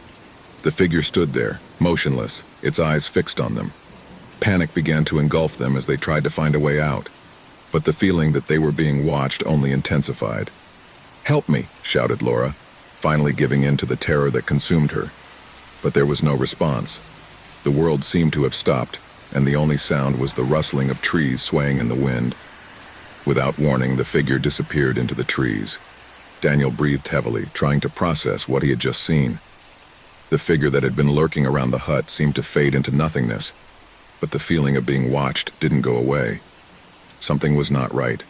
The figure stood there, motionless, its eyes fixed on them. Panic began to engulf them as they tried to find a way out, but the feeling that they were being watched only intensified. "Help me!" shouted Laura, finally giving in to the terror that consumed her. But there was no response. The world seemed to have stopped, and the only sound was the rustling of trees swaying in the wind. Without warning, the figure disappeared into the trees. Daniel breathed heavily, trying to process what he had just seen. The figure that had been lurking around the hut seemed to fade into nothingness, but the feeling of being watched didn't go away. Something was not right.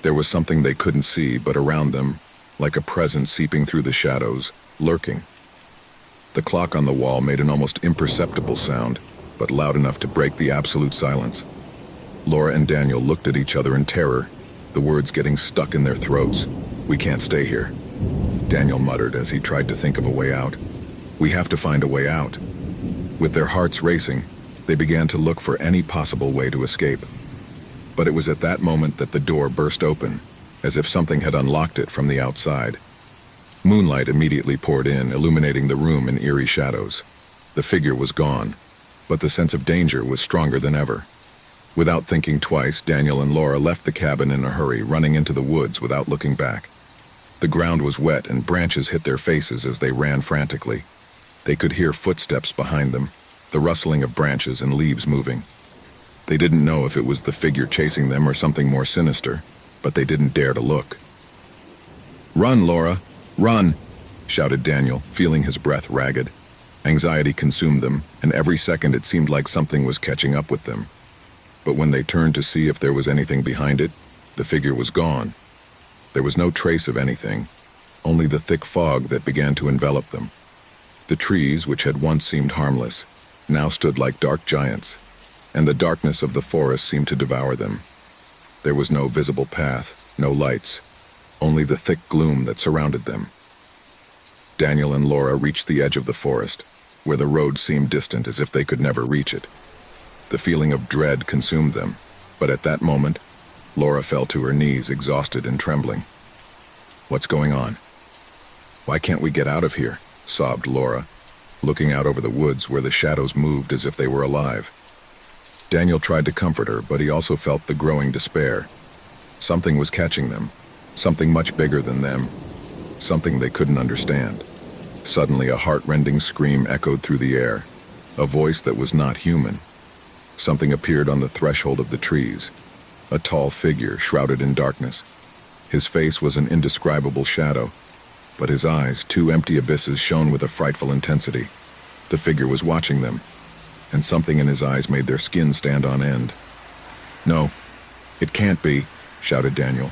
There was something they couldn't see, but around them, like a presence seeping through the shadows, lurking. The clock on the wall made an almost imperceptible sound, but loud enough to break the absolute silence. Laura and Daniel looked at each other in terror, the words getting stuck in their throats. "We can't stay here," Daniel muttered as he tried to think of a way out. "We have to find a way out." With their hearts racing, they began to look for any possible way to escape. But it was at that moment that the door burst open, as if something had unlocked it from the outside. Moonlight immediately poured in, illuminating the room in eerie shadows. The figure was gone, but the sense of danger was stronger than ever. Without thinking twice, Daniel and Laura left the cabin in a hurry, running into the woods without looking back. The ground was wet and branches hit their faces as they ran frantically. They could hear footsteps behind them, the rustling of branches and leaves moving. They didn't know if it was the figure chasing them or something more sinister, but they didn't dare to look. "Run, Laura! Run!" shouted Daniel, feeling his breath ragged. Anxiety consumed them, and every second it seemed like something was catching up with them. But when they turned to see if there was anything behind it, the figure was gone. There was no trace of anything, only the thick fog that began to envelop them. The trees, which had once seemed harmless, now stood like dark giants, and the darkness of the forest seemed to devour them. There was no visible path, no lights, only the thick gloom that surrounded them. Daniel and Laura reached the edge of the forest, where the road seemed distant as if they could never reach it. The feeling of dread consumed them, but at that moment, Laura fell to her knees, exhausted and trembling. "What's going on? Why can't we get out of here?" sobbed Laura, looking out over the woods where the shadows moved as if they were alive. Daniel tried to comfort her, but he also felt the growing despair. Something was catching them, something much bigger than them, something they couldn't understand. Suddenly, a heart-rending scream echoed through the air, a voice that was not human. Something appeared on the threshold of the trees, a tall figure shrouded in darkness. His face was an indescribable shadow, but his eyes, two empty abysses, shone with a frightful intensity. The figure was watching them, and something in his eyes made their skin stand on end. "No, it can't be," shouted Daniel,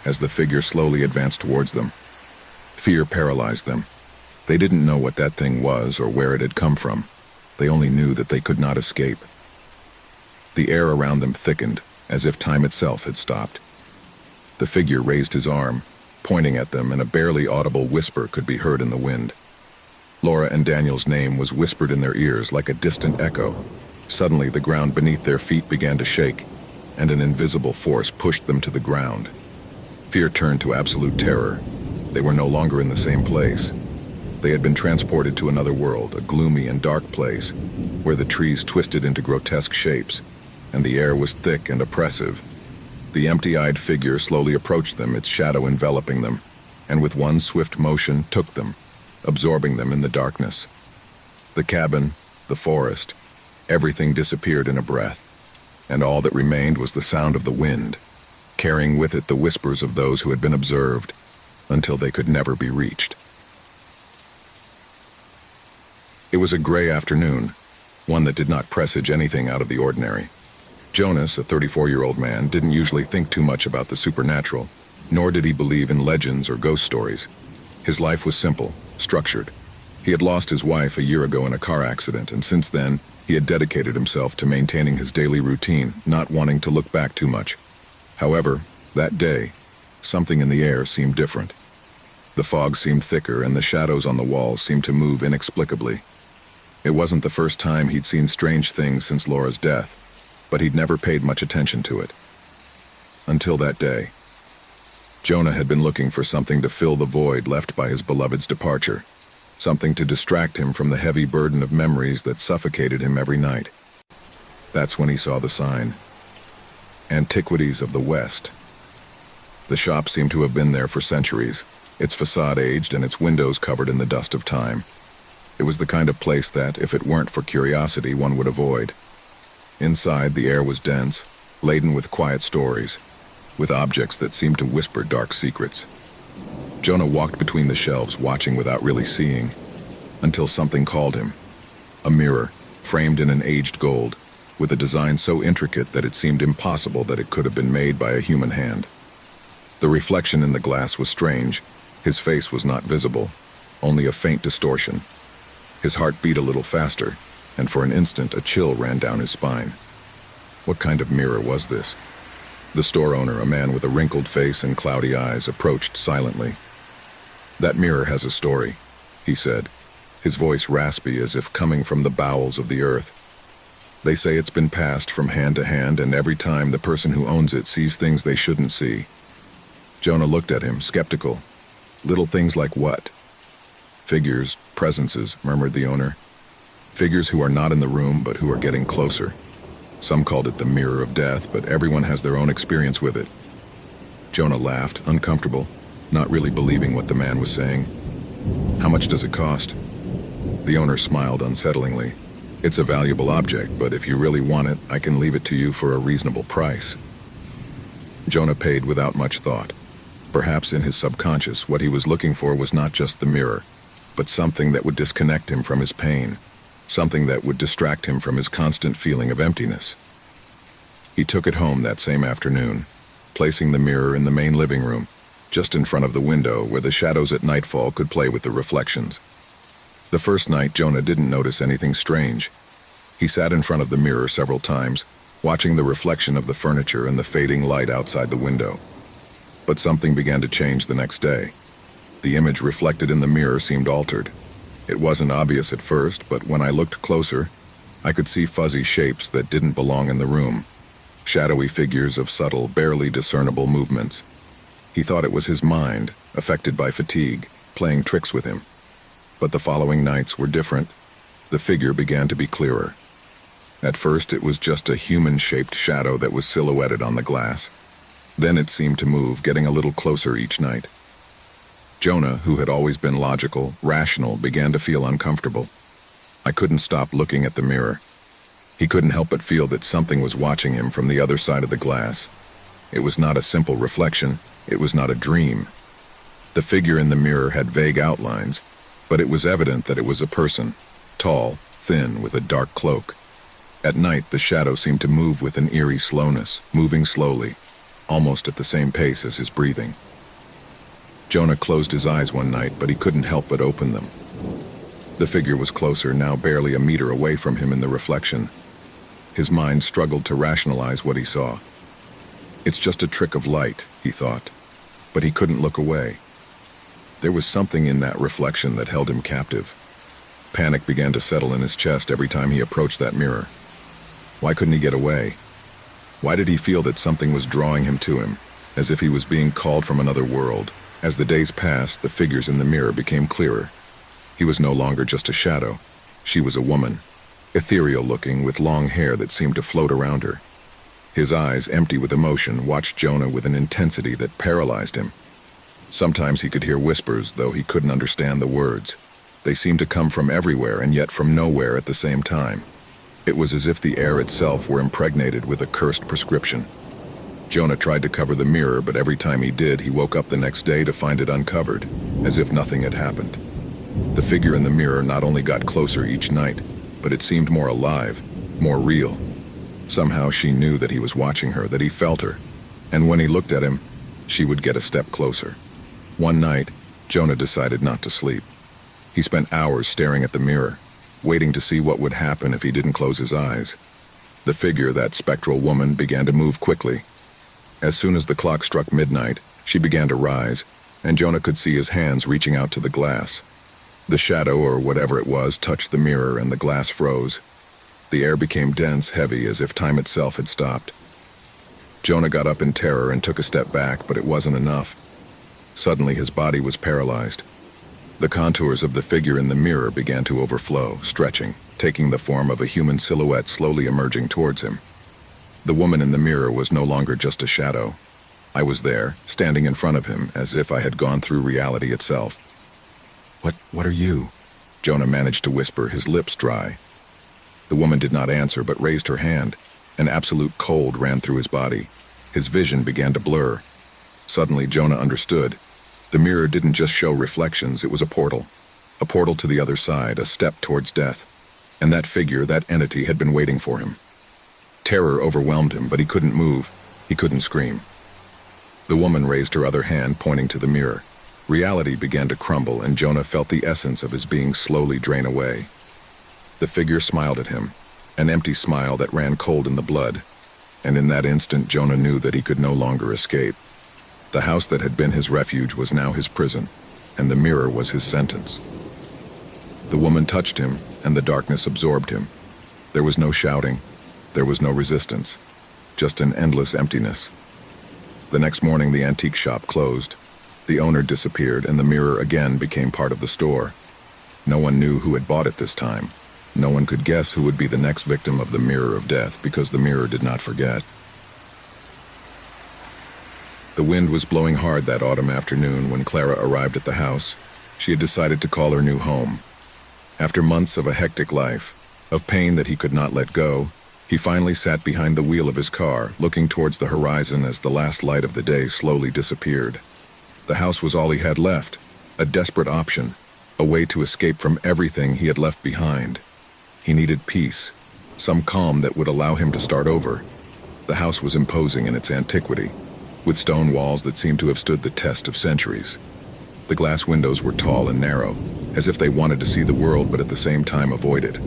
as the figure slowly advanced towards them. Fear paralyzed them. They didn't know what that thing was or where it had come from. They only knew that they could not escape. The air around them thickened, as if time itself had stopped. The figure raised his arm, pointing at them, and a barely audible whisper could be heard in the wind. Laura and Daniel's name was whispered in their ears like a distant echo. Suddenly, the ground beneath their feet began to shake, and an invisible force pushed them to the ground. Fear turned to absolute terror. They were no longer in the same place. They had been transported to another world, a gloomy and dark place, where the trees twisted into grotesque shapes, and the air was thick and oppressive. The empty-eyed figure slowly approached them, its shadow enveloping them, and with one swift motion took them, absorbing them in the darkness. The cabin, the forest, everything disappeared in a breath, and all that remained was the sound of the wind, carrying with it the whispers of those who had been observed, until they could never be reached. It was a gray afternoon, one that did not presage anything out of the ordinary. Jonas, a 34-year-old man, didn't usually think too much about the supernatural, nor did he believe in legends or ghost stories. His life was simple, structured. He had lost his wife a year ago in a car accident, and since then, he had dedicated himself to maintaining his daily routine, not wanting to look back too much. However, that day, something in the air seemed different. The fog seemed thicker, and the shadows on the walls seemed to move inexplicably. It wasn't the first time he'd seen strange things since Laura's death, but he'd never paid much attention to it. Until that day. Jonah had been looking for something to fill the void left by his beloved's departure, something to distract him from the heavy burden of memories that suffocated him every night. That's when he saw the sign. Antiquities of the West. The shop seemed to have been there for centuries, its facade aged and its windows covered in the dust of time. It was the kind of place that, if it weren't for curiosity, one would avoid. Inside, the air was dense, laden with quiet stories, with objects that seemed to whisper dark secrets. Jonah walked between the shelves, watching without really seeing, until something called him. A mirror, framed in an aged gold, with a design so intricate that it seemed impossible that it could have been made by a human hand. The reflection in the glass was strange. His face was not visible, only a faint distortion. His heart beat a little faster, and for an instant a chill ran down his spine. What kind of mirror was this? The store owner, a man with a wrinkled face and cloudy eyes, approached silently. "That mirror has a story," he said, his voice raspy as if coming from the bowels of the earth. "They say it's been passed from hand to hand, and every time the person who owns it sees things they shouldn't see." Jonah looked at him, skeptical. "Little things like what?" "Figures, presences," murmured the owner. "Figures who are not in the room, but who are getting closer. Some called it the mirror of death, but everyone has their own experience with it." Jonah laughed, uncomfortable, not really believing what the man was saying. "How much does it cost?" The owner smiled unsettlingly. "It's a valuable object, but if you really want it, I can leave it to you for a reasonable price." Jonah paid without much thought. Perhaps in his subconscious, what he was looking for was not just the mirror, but something that would disconnect him from his pain, something that would distract him from his constant feeling of emptiness. He took it home that same afternoon, placing the mirror in the main living room, just in front of the window where the shadows at nightfall could play with the reflections. The first night, Jonah didn't notice anything strange. He sat in front of the mirror several times, watching the reflection of the furniture and the fading light outside the window. But something began to change the next day. The image reflected in the mirror seemed altered. It wasn't obvious at first, but when I looked closer, I could see fuzzy shapes that didn't belong in the room, shadowy figures of subtle, barely discernible movements. He thought it was his mind, affected by fatigue, playing tricks with him. But the following nights were different. The figure began to be clearer. At first, it was just a human-shaped shadow that was silhouetted on the glass. Then it seemed to move, getting a little closer each night. Jonah, who had always been logical, rational, began to feel uncomfortable. I couldn't stop looking at the mirror. He couldn't help but feel that something was watching him from the other side of the glass. It was not a simple reflection. It was not a dream. The figure in the mirror had vague outlines, but it was evident that it was a person, tall, thin, with a dark cloak. At night, the shadow seemed to move with an eerie slowness, moving slowly, almost at the same pace as his breathing. Jonah closed his eyes one night, but he couldn't help but open them. The figure was closer, now barely a meter away from him in the reflection. His mind struggled to rationalize what he saw. "It's just a trick of light," he thought. but he couldn't look away. There was something in that reflection that held him captive. Panic began to settle in his chest every time he approached that mirror. Why couldn't he get away? Why did he feel that something was drawing him to him, as if he was being called from another world? As the days passed, the figures in the mirror became clearer. He was no longer just a shadow. She was a woman, ethereal-looking, with long hair that seemed to float around her. His eyes, empty with emotion, watched Jonah with an intensity that paralyzed him. Sometimes he could hear whispers, though he couldn't understand the words. They seemed to come from everywhere and yet from nowhere at the same time. It was as if the air itself were impregnated with a cursed prescription. Jonah tried to cover the mirror, but every time he did, he woke up the next day to find it uncovered, as if nothing had happened. The figure in the mirror not only got closer each night, but it seemed more alive, more real. Somehow she knew that he was watching her, that he felt her, and when he looked at him, she would get a step closer. One night, Jonah decided not to sleep. He spent hours staring at the mirror, waiting to see what would happen if he didn't close his eyes. The figure, that spectral woman, began to move quickly. As soon as the clock struck midnight, she began to rise, and Jonah could see his hands reaching out to the glass. The shadow, or whatever it was, touched the mirror and the glass froze. The air became dense, heavy, as if time itself had stopped. Jonah got up in terror and took a step back, but it wasn't enough. Suddenly his body was paralyzed. The contours of the figure in the mirror began to overflow, stretching, taking the form of a human silhouette slowly emerging towards him. The woman in the mirror was no longer just a shadow. I was there, standing in front of him, as if I had gone through reality itself. What are you?" Jonah managed to whisper, his lips dry. The woman did not answer, but raised her hand. An absolute cold ran through his body. His vision began to blur. Suddenly, Jonah understood. The mirror didn't just show reflections, it was a portal. A portal to the other side, a step towards death. And that figure, that entity, had been waiting for him. Terror overwhelmed him, but he couldn't move. He couldn't scream. The woman raised her other hand, pointing to the mirror. Reality began to crumble, and Jonah felt the essence of his being slowly drain away. The figure smiled at him, an empty smile that ran cold in the blood. And in that instant, Jonah knew that he could no longer escape. The house that had been his refuge was now his prison, and the mirror was his sentence. The woman touched him, and the darkness absorbed him. There was no shouting. There was no resistance. Just an endless emptiness. The next morning, the antique shop closed. The owner disappeared, and the mirror again became part of the store. No one knew who had bought it this time. No one could guess who would be the next victim of the mirror of death, because the mirror did not forget. The wind was blowing hard that autumn afternoon when Clara arrived at the house. She had decided to call her new home. After months of a hectic life, of pain that he could not let go, he finally sat behind the wheel of his car, looking towards the horizon as the last light of the day slowly disappeared. The house was all he had left, a desperate option, a way to escape from everything he had left behind. He needed peace, some calm that would allow him to start over. The house was imposing in its antiquity, with stone walls that seemed to have stood the test of centuries. The glass windows were tall and narrow, as if they wanted to see the world but at the same time avoid it.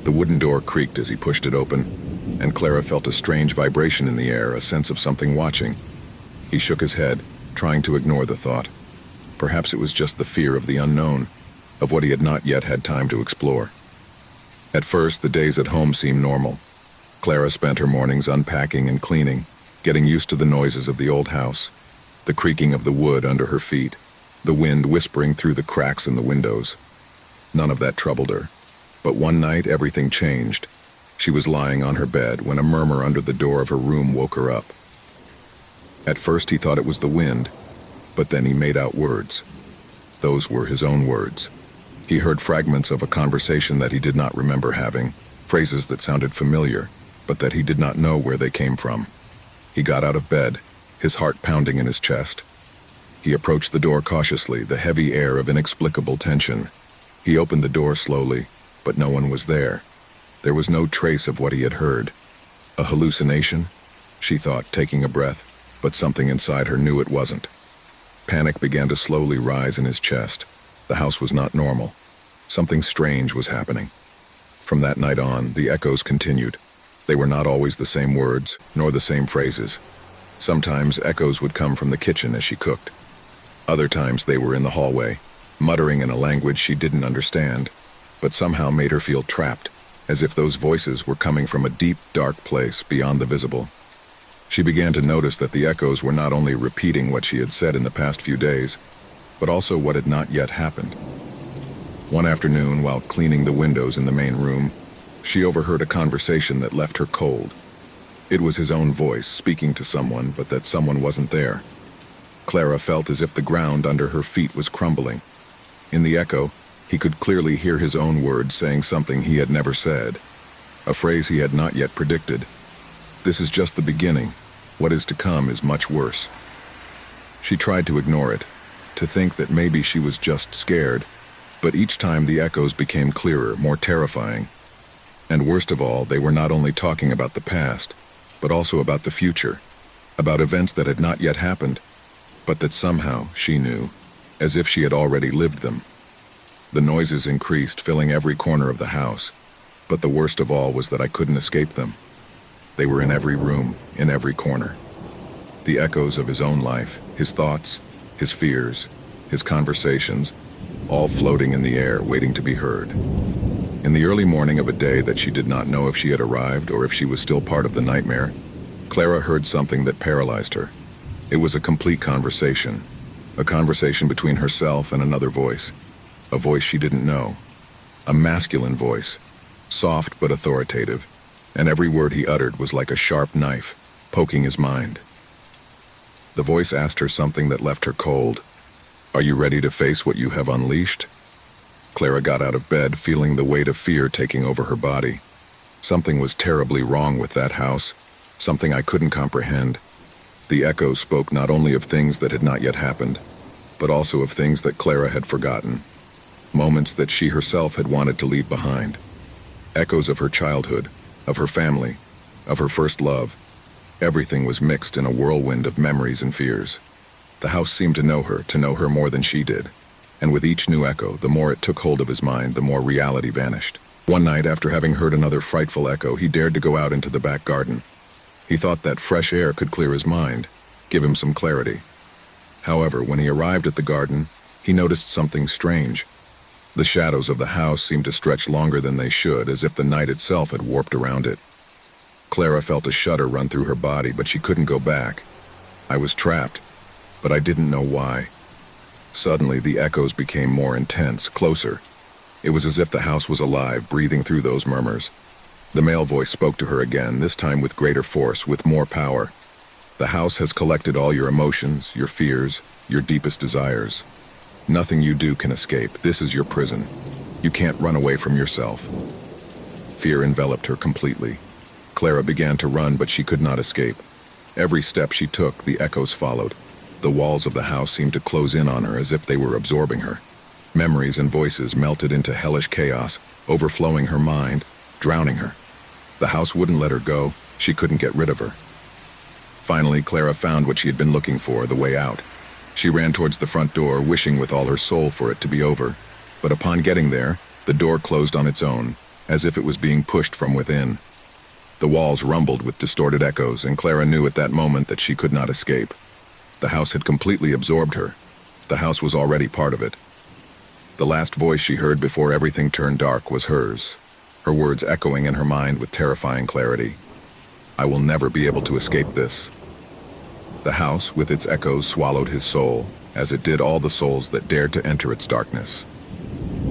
The wooden door creaked as he pushed it open, and Clara felt a strange vibration in the air, a sense of something watching. He shook his head, trying to ignore the thought. Perhaps it was just the fear of the unknown, of what he had not yet had time to explore. At first, the days at home seemed normal. Clara spent her mornings unpacking and cleaning, getting used to the noises of the old house, the creaking of the wood under her feet, the wind whispering through the cracks in the windows. None of that troubled her. But one night, everything changed. She was lying on her bed when a murmur under the door of her room woke her up. At first, he thought it was the wind, but then he made out words. Those were his own words. He heard fragments of a conversation that he did not remember having, phrases that sounded familiar, but that he did not know where they came from. He got out of bed, his heart pounding in his chest. He approached the door cautiously, the heavy air of inexplicable tension. He opened the door slowly, but no one was there. There was no trace of what he had heard. A hallucination? She thought, taking a breath, but something inside her knew it wasn't. Panic began to slowly rise in his chest. The house was not normal. Something strange was happening. From that night on, the echoes continued. They were not always the same words, nor the same phrases. Sometimes echoes would come from the kitchen as she cooked, Other times they were in the hallway, muttering in a language she didn't understand, but somehow made her feel trapped, as if those voices were coming from a deep, dark place beyond the visible. She began to notice that the echoes were not only repeating what she had said in the past few days, but also what had not yet happened. One afternoon, while cleaning the windows in the main room, she overheard a conversation that left her cold. It was his own voice speaking to someone, but that someone wasn't there. Clara felt as if the ground under her feet was crumbling. In the echo, he could clearly hear his own words saying something he had never said, a phrase he had not yet predicted. "This is just the beginning. What is to come is much worse." She tried to ignore it, to think that maybe she was just scared, but each time the echoes became clearer, more terrifying. And worst of all, they were not only talking about the past, but also about the future, about events that had not yet happened, but that somehow she knew, as if she had already lived them. The noises increased, filling every corner of the house, but the worst of all was that I couldn't escape them. They were in every room, in every corner. The echoes of his own life, his thoughts, his fears, his conversations, all floating in the air, waiting to be heard. In the early morning of a day that she did not know if she had arrived or if she was still part of the nightmare, Clara heard something that paralyzed her. It was a complete conversation, a conversation between herself and another voice, a voice she didn't know, a masculine voice, soft but authoritative, and every word he uttered was like a sharp knife, poking his mind. The voice asked her something that left her cold. "Are you ready to face what you have unleashed?" Clara got out of bed, feeling the weight of fear taking over her body. Something was terribly wrong with that house, something I couldn't comprehend. The echoes spoke not only of things that had not yet happened, but also of things that Clara had forgotten, moments that she herself had wanted to leave behind. Echoes of her childhood, of her family, of her first love. Everything was mixed in a whirlwind of memories and fears. The house seemed to know her more than she did. And with each new echo, the more it took hold of his mind, the more reality vanished. One night, after having heard another frightful echo, he dared to go out into the back garden. He thought that fresh air could clear his mind, give him some clarity. However, when he arrived at the garden, he noticed something strange. The shadows of the house seemed to stretch longer than they should, as if the night itself had warped around it. Clara felt a shudder run through her body, but she couldn't go back. I was trapped, but I didn't know why. Suddenly, the echoes became more intense, closer. It was as if the house was alive, breathing through those murmurs. The male voice spoke to her again, this time with greater force, with more power. "The house has collected all your emotions, your fears, your deepest desires. Nothing you do can escape. This is your prison. You can't run away from yourself." Fear enveloped her completely. Clara began to run, but she could not escape. Every step she took, the echoes followed. The walls of the house seemed to close in on her as if they were absorbing her. Memories and voices melted into hellish chaos, overflowing her mind, drowning her. The house wouldn't let her go. She couldn't get rid of her. Finally, Clara found what she had been looking for, the way out. She ran towards the front door, wishing with all her soul for it to be over. But upon getting there, the door closed on its own, as if it was being pushed from within. The walls rumbled with distorted echoes, and Clara knew at that moment that she could not escape. The house had completely absorbed her. The house was already part of it. The last voice she heard before everything turned dark was hers, her words echoing in her mind with terrifying clarity. "I will never be able to escape this." The house, with its echoes, swallowed his soul, as it did all the souls that dared to enter its darkness.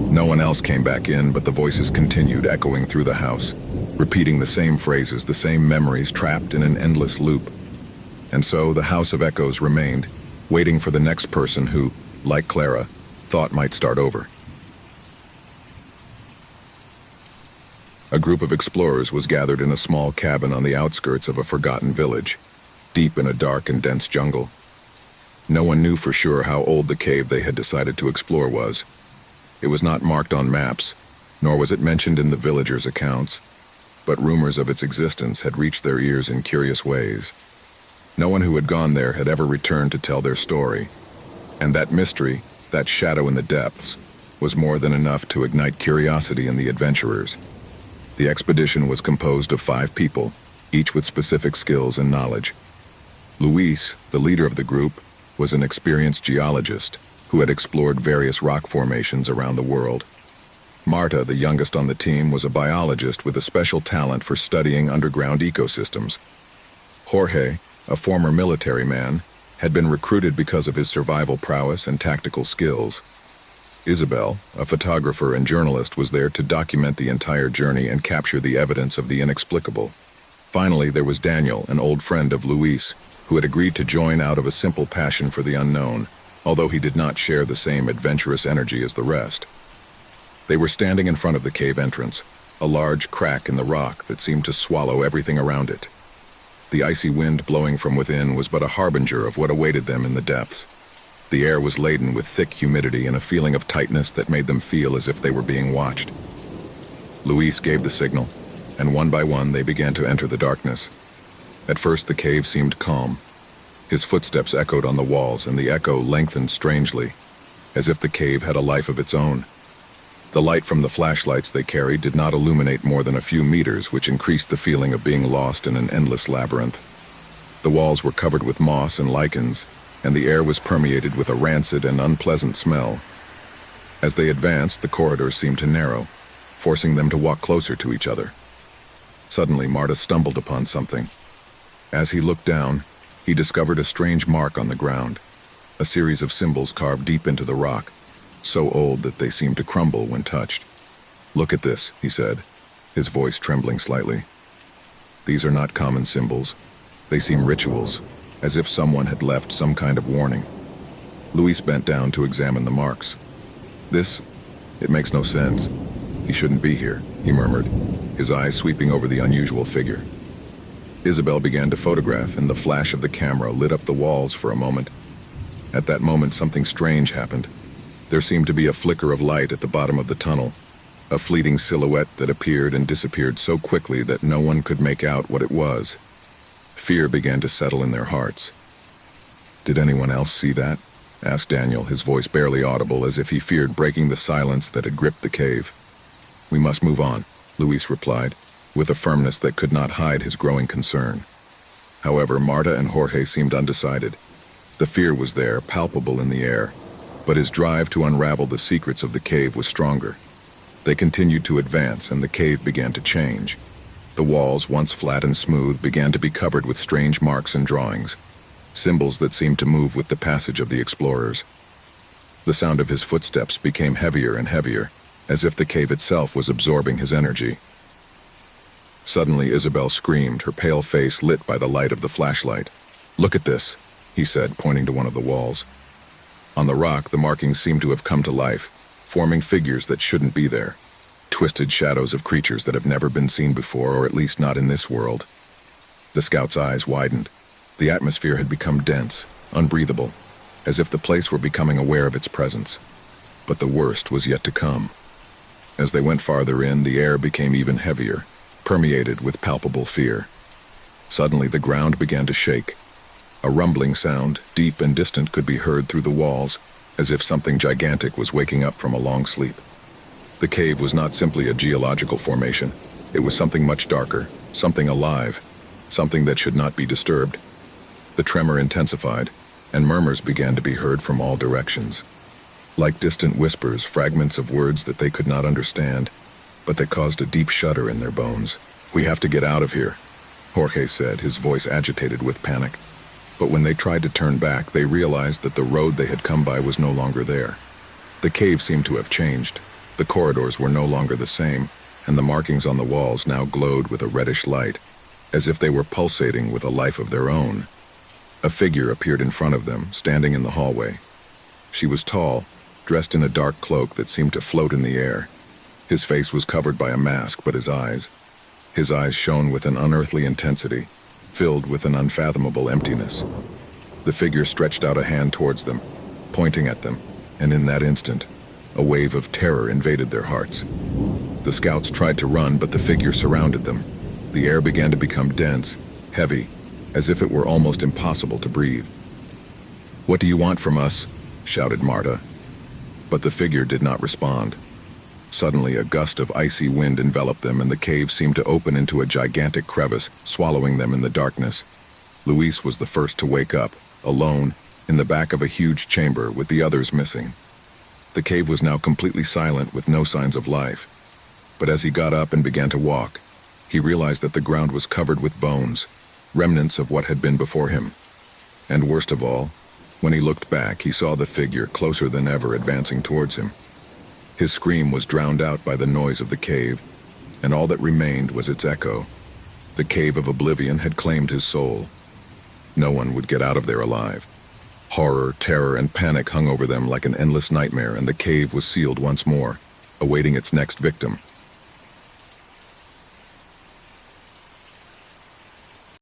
No one else came back in, but the voices continued echoing through the house, repeating the same phrases, the same memories, trapped in an endless loop. And so the house of echoes remained, waiting for the next person who, like Clara, thought might start over. A group of explorers was gathered in a small cabin on the outskirts of a forgotten village, deep in a dark and dense jungle. No one knew for sure how old the cave they had decided to explore was. It was not marked on maps, nor was it mentioned in the villagers' accounts, but rumors of its existence had reached their ears in curious ways. No one who had gone there had ever returned to tell their story, and that mystery, that shadow in the depths, was more than enough to ignite curiosity in the adventurers. The expedition was composed of 5 people, each with specific skills and knowledge. Luis, the leader of the group, was an experienced geologist who had explored various rock formations around the world. Marta, the youngest on the team, was a biologist with a special talent for studying underground ecosystems. Jorge, a former military man, had been recruited because of his survival prowess and tactical skills. Isabel, a photographer and journalist, was there to document the entire journey and capture the evidence of the inexplicable. Finally, there was Daniel, an old friend of Luis, who had agreed to join out of a simple passion for the unknown, although he did not share the same adventurous energy as the rest. They were standing in front of the cave entrance, a large crack in the rock that seemed to swallow everything around it. The icy wind blowing from within was but a harbinger of what awaited them in the depths. The air was laden with thick humidity and a feeling of tightness that made them feel as if they were being watched. Luis gave the signal, and one by one they began to enter the darkness. At first the cave seemed calm. His footsteps echoed on the walls, and the echo lengthened strangely, as if the cave had a life of its own. The light from the flashlights they carried did not illuminate more than a few meters, which increased the feeling of being lost in an endless labyrinth. The walls were covered with moss and lichens, and the air was permeated with a rancid and unpleasant smell. As they advanced, the corridors seemed to narrow, forcing them to walk closer to each other. Suddenly, Marta stumbled upon something. As he looked down, he discovered a strange mark on the ground, a series of symbols carved deep into the rock, so old that they seemed to crumble when touched. "Look at this," he said, his voice trembling slightly. "These are not common symbols. They seem rituals, as if someone had left some kind of warning." Luis bent down to examine the marks. It makes no sense. He shouldn't be here," he murmured, his eyes sweeping over the unusual figure. Isabel began to photograph, and the flash of the camera lit up the walls for a moment. At that moment, something strange happened. There seemed to be a flicker of light at the bottom of the tunnel, a fleeting silhouette that appeared and disappeared so quickly that no one could make out what it was. Fear began to settle in their hearts. "Did anyone else see that?" asked Daniel, his voice barely audible, as if he feared breaking the silence that had gripped the cave. "We must move on," Luis replied, with a firmness that could not hide his growing concern. However, Marta and Jorge seemed undecided. The fear was there, palpable in the air, but his drive to unravel the secrets of the cave was stronger. They continued to advance, and the cave began to change. The walls, once flat and smooth, began to be covered with strange marks and drawings, symbols that seemed to move with the passage of the explorers. The sound of his footsteps became heavier and heavier, as if the cave itself was absorbing his energy. Suddenly, Isabel screamed, her pale face lit by the light of the flashlight. "Look at this," he said, pointing to one of the walls. On the rock, the markings seemed to have come to life, forming figures that shouldn't be there. Twisted shadows of creatures that have never been seen before, or at least not in this world. The scout's eyes widened. The atmosphere had become dense, unbreathable, as if the place were becoming aware of its presence. But the worst was yet to come. As they went farther in, the air became even heavier, permeated with palpable fear. Suddenly, the ground began to shake. A rumbling sound, deep and distant, could be heard through the walls, as if something gigantic was waking up from a long sleep. The cave was not simply a geological formation. It was something much darker, something alive, something that should not be disturbed. The tremor intensified, and murmurs began to be heard from all directions. Like distant whispers, fragments of words that they could not understand, but that caused a deep shudder in their bones. "We have to get out of here," Jorge said, his voice agitated with panic. But when they tried to turn back, they realized that the road they had come by was no longer there. The cave seemed to have changed. The corridors were no longer the same, and the markings on the walls now glowed with a reddish light, as if they were pulsating with a life of their own. A figure appeared in front of them, standing in the hallway. She was tall, dressed in a dark cloak that seemed to float in the air. His face was covered by a mask, but his eyes shone with an unearthly intensity, filled with an unfathomable emptiness. The figure stretched out a hand towards them, pointing at them, and in that instant, a wave of terror invaded their hearts. The scouts tried to run, but the figure surrounded them. The air began to become dense, heavy, as if it were almost impossible to breathe. "What do you want from us?" shouted Marta. But the figure did not respond. Suddenly, a gust of icy wind enveloped them, and the cave seemed to open into a gigantic crevice, swallowing them in the darkness. Luis was the first to wake up, alone, in the back of a huge chamber with the others missing. The cave was now completely silent with no signs of life. But as he got up and began to walk, he realized that the ground was covered with bones, remnants of what had been before him. And worst of all, when he looked back, he saw the figure closer than ever advancing towards him. His scream was drowned out by the noise of the cave, and all that remained was its echo. The cave of oblivion had claimed his soul. No one would get out of there alive. Horror, terror, and panic hung over them like an endless nightmare, and the cave was sealed once more, awaiting its next victim.